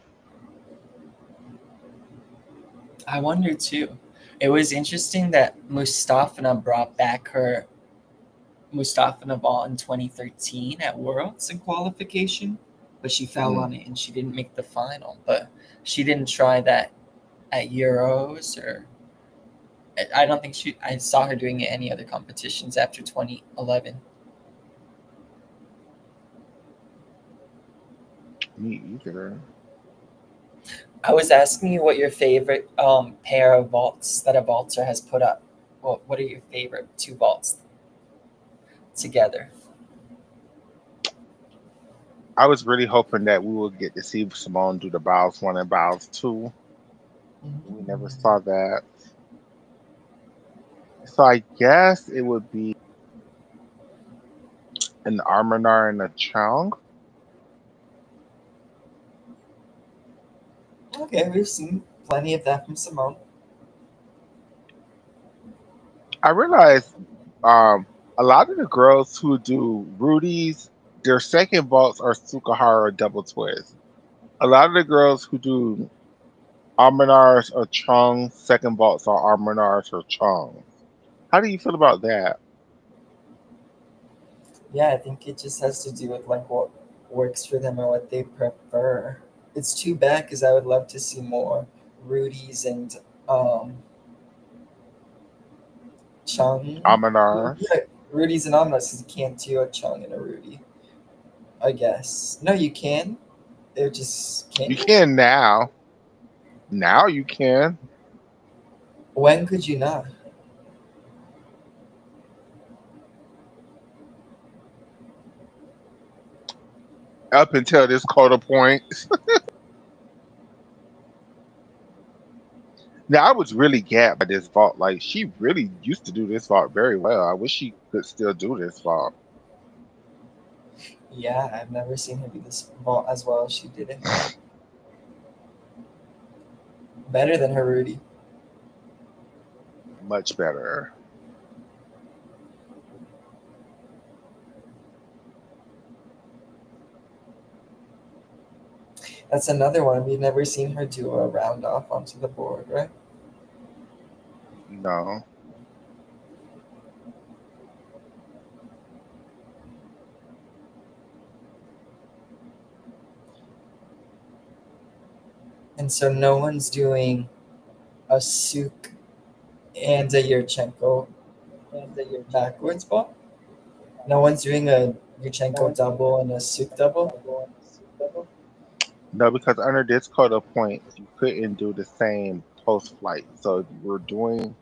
I wonder too. It was interesting that Mustafina brought back her Mustafina vault in 2013 at Worlds in qualification, but she fell on it and she didn't make the final. But she didn't try that at Euros, or I don't think I saw her doing it any other competitions after 2011. Me either. I was asking you what your favorite pair of vaults that a vaulter has put up. What are your favorite two vaults together? I was really hoping that we would get to see Simone do the bows 1 and bows 2. We never saw that. So I guess it would be an Arminar and a Chung. Okay, we've seen plenty of that from Simone. I realized a lot of the girls who do Rudy's, their second vaults are Sukahara double twist. A lot of the girls who do Arminars or Chung, second vaults are Arminars or Chung. How do you feel about that? Yeah, I think it just has to do with like what works for them or what they prefer. It's too bad because I would love to see more Rudy's and Chung. Arminars. Yeah, Rudy's and Omnis. You can't do a Chung and a Rudy. I guess. No, you can. They're just can't. You can now. Now you can. When could you not? Up until this quarter point. Now I was really gapped by this vault. Like she really used to do this vault very well. I wish she could still do this vault. Yeah, I've never seen her do this vault as well as she did it. Better than her Rudy. Much better. That's another one. We've never seen her do a round off onto the board, right? No. And so no one's doing a Suk and a Yurchenko backwards ball? No one's doing a Yurchenko double and a Suk double? No, because under this code of points, you couldn't do the same post flight. So if you were doing,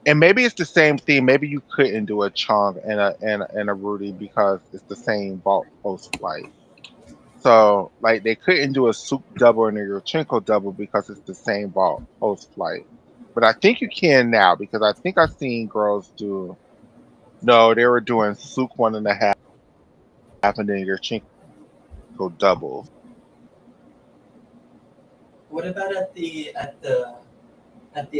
and maybe it's the same thing. Maybe you couldn't do a Chong and a Rudy because it's the same vault post flight. So like they couldn't do a Suk double and a Yurchenko double because it's the same vault post flight. But I think you can now because I think I've seen girls do. No, they were doing Suk 1.5 and then Yurchenko doubles. What about at the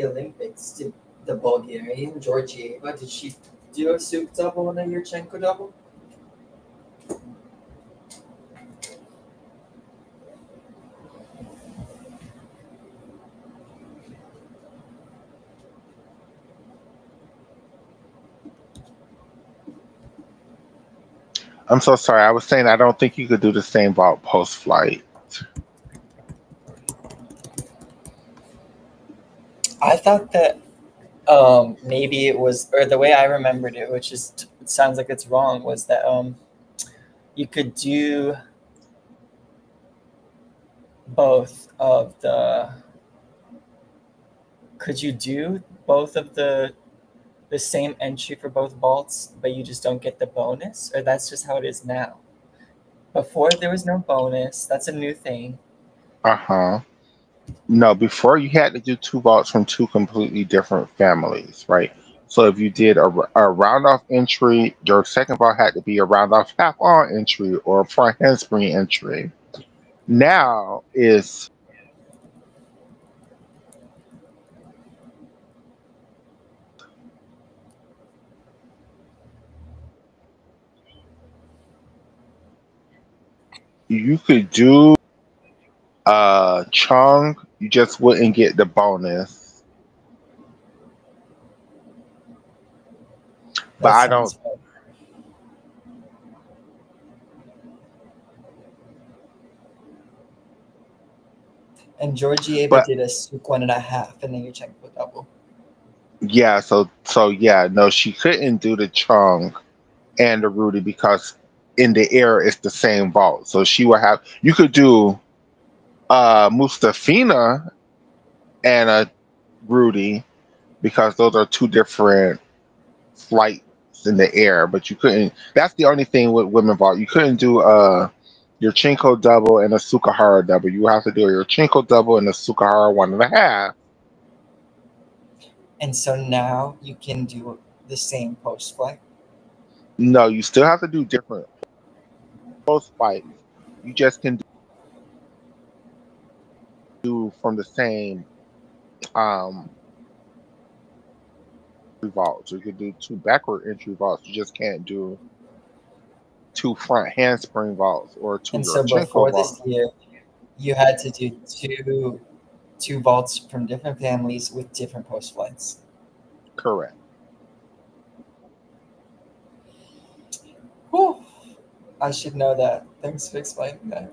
Olympics? Did the Bulgarian Georgieva, did she do a Suk double and a Yurchenko double? I'm so sorry. I was saying I don't think you could do the same vault post flight. I thought that maybe it was, or the way I remembered it, which is it sounds like it's wrong, was that you could do both of the. Could you do both of the same entry for both vaults, but you just don't get the bonus, or that's just how it is now? Before there was no bonus. That's a new thing. No, before you had to do two vaults from two completely different families, right? So if you did a round off entry, your second vault had to be a round off half on entry or a front handspring entry. Now is you could do Chung, you just wouldn't get the bonus. But I don't. And Georgieva did a Suk 1.5 and then Yurchenko double. Yeah, so yeah, no, she couldn't do the Chung and the Rudy because in the air is the same vault. So she will have, you could do Mustafina and a Rudy, because those are two different flights in the air, but you couldn't, that's the only thing with women vault. You couldn't do your Chinko double and a Sukahara double. You have to do your Chinko double and a Sukahara 1.5. And so now you can do the same post flight. No, you still have to do different post fights. You just can do from the same vaults. You could do two backward entry vaults. You just can't do two front handspring vaults or two And so Yurchenko before vaults. this year, you had to do two vaults from different families with different post flights. Correct. Whew. I should know that. Thanks for explaining that.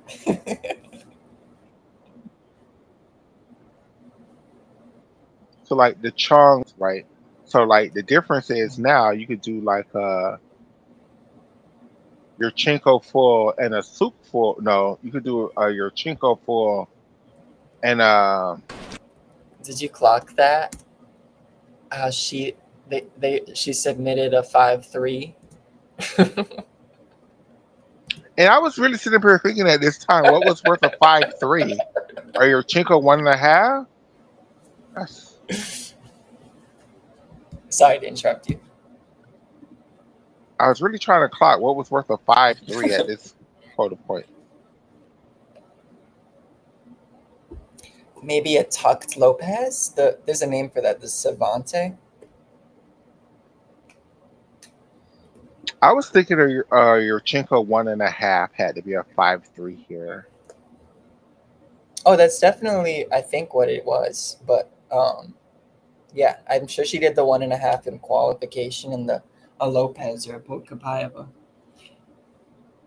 So like the chunks, right? So like the difference is now you could do like your Chinko full and a soup full. No, you could do your Chinko full and Did you clock that? She submitted a 5.3. and I was really sitting here thinking at this time, what was worth a 5.3? Or your Chinko 1.5? Sorry to interrupt you. I was really trying to clock what was worth a 5.3 at this quota point. Maybe a tucked Lopez? There's a name for that, the Savante. I was thinking of your Chinko 1.5 had to be a 5.3 here. Oh, that's definitely, I think, what it was. But yeah, I'm sure she did the 1.5 in qualification and a Lopez or a Podkapayeva.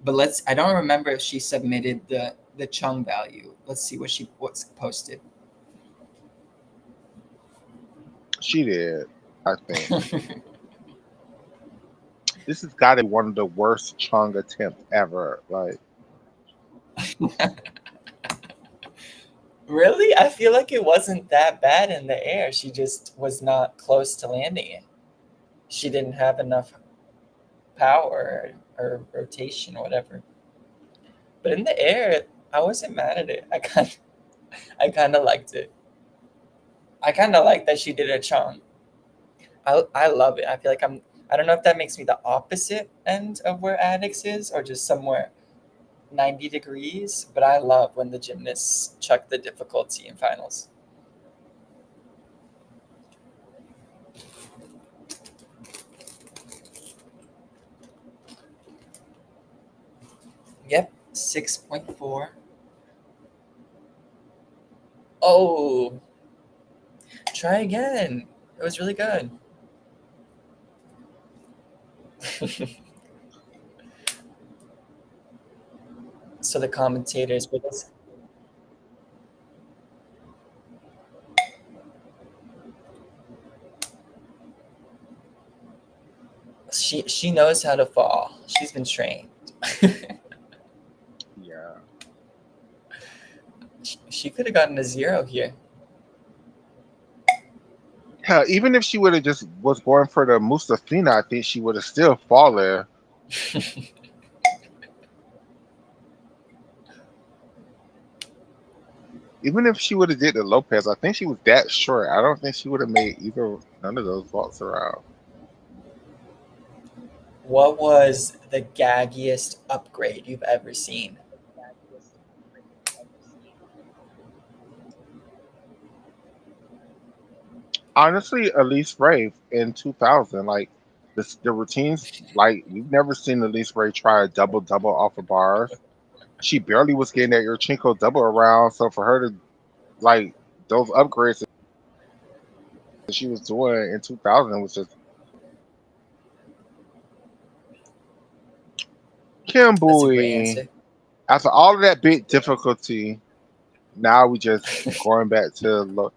But I don't remember if she submitted the Chung value. Let's see what's posted. She did, I think. This has got to be one of the worst Chung attempts ever. Like, really? I feel like it wasn't that bad in the air. She just was not close to landing it. She didn't have enough power or rotation or whatever. But in the air, I wasn't mad at it. I kind of liked it. I kind of like that she did a Chung. I love it. I feel like I don't know if that makes me the opposite end of where Addicts is or just somewhere 90 degrees, but I love when the gymnasts chuck the difficulty in finals. Yep, 6.4. Oh, try again. It was really good. So the commentators with us. She knows how to fall. She's been trained. yeah. She could have gotten a 0 here. Hell, even if she would have just was going for the Mustafina, I think she would have still fallen. Even if she would have did the Lopez, I think she was that short. I don't think she would have made none of those vaults around. What was the gaggiest upgrade you've ever seen? Honestly, Elise Ray in 2000, like the routines, like you've never seen Elise Ray try a double off of bars. She barely was getting that Yurchenko double around, so for her to like those upgrades that she was doing in 2000 was just Kim Bowie. After all of that big difficulty, now we just going back to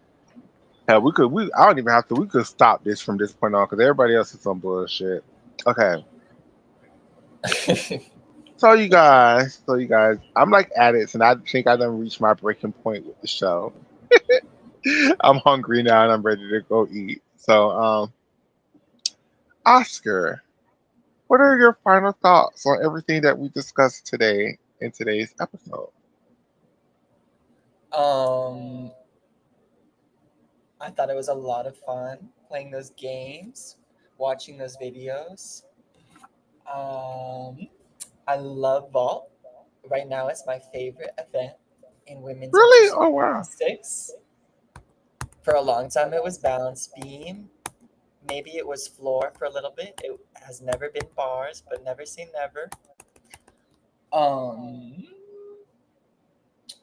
hell. I don't even have to. We could stop this from this point on because everybody else is some bullshit. Okay. So you guys, I'm like addicts, and I think I done reached my breaking point with the show. I'm hungry now, and I'm ready to go eat. So, Oscar, what are your final thoughts on everything that we discussed today in today's episode? Um, I thought it was a lot of fun playing those games, watching those videos. I love vault. Right now, it's my favorite event in women's Really? artistic Oh wow. gymnastics. For a long time, it was balance beam. Maybe it was floor for a little bit. It has never been bars, but never say never. Um,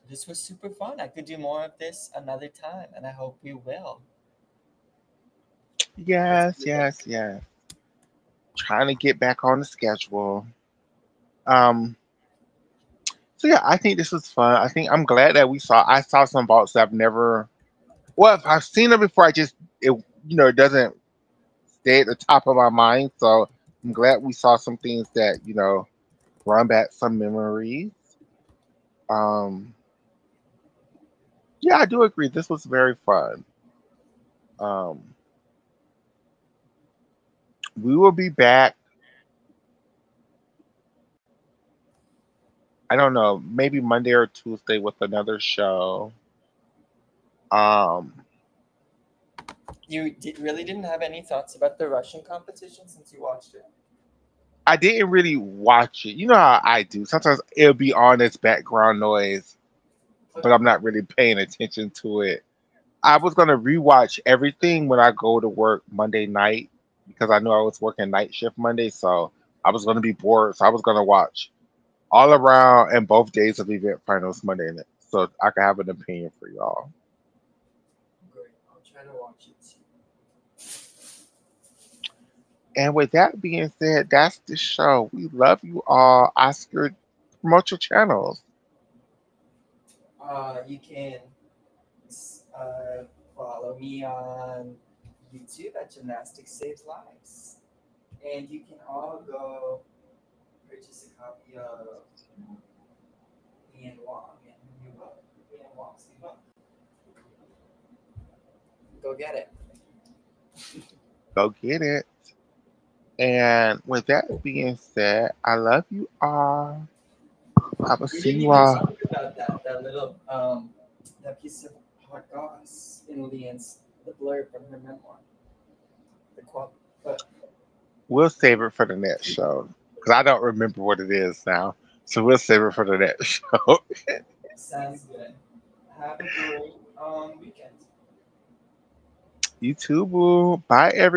this was super fun. I could do more of this another time, and I hope we will. Yes, yes, yes. Trying to get back on the schedule. Um, so yeah, I think this was fun. I think I'm glad that I saw some vaults that I've never, well, if I've seen them before, it doesn't stay at the top of my mind. So I'm glad we saw some things that, run back some memories. Um, yeah, I do agree. This was very fun. Um, we will be back. I don't know, maybe Monday or Tuesday with another show. Um, You really didn't have any thoughts about the Russian competition since you watched it? I didn't really watch it. You know how I do. Sometimes it'll be on as background noise, but I'm not really paying attention to it. I was gonna rewatch everything when I go to work Monday night because I knew I was working night shift Monday, so I was gonna be bored. So I was gonna watch all around and both days of event finals Monday night, so I can have an opinion for y'all. Great. I'll try to watch it. And with that being said, that's the show. We love you all. Oscar, promote your channels. You can uh, follow me on YouTube at Gymnastics Saves Lives. And you can all go purchase a copy of Ian Wong and new book, Ian Wong's new book. Go get it. Go get it. And with that being said, I love you all. I will We see didn't you even all. talk about that little that piece of hot goss in Leanne's the blurb from her memoir. The quote, but We'll save it for the next show because I don't remember what it is now. So we'll save it for the next show. sounds good. Have a great weekend. You too, boo. Bye, everyone.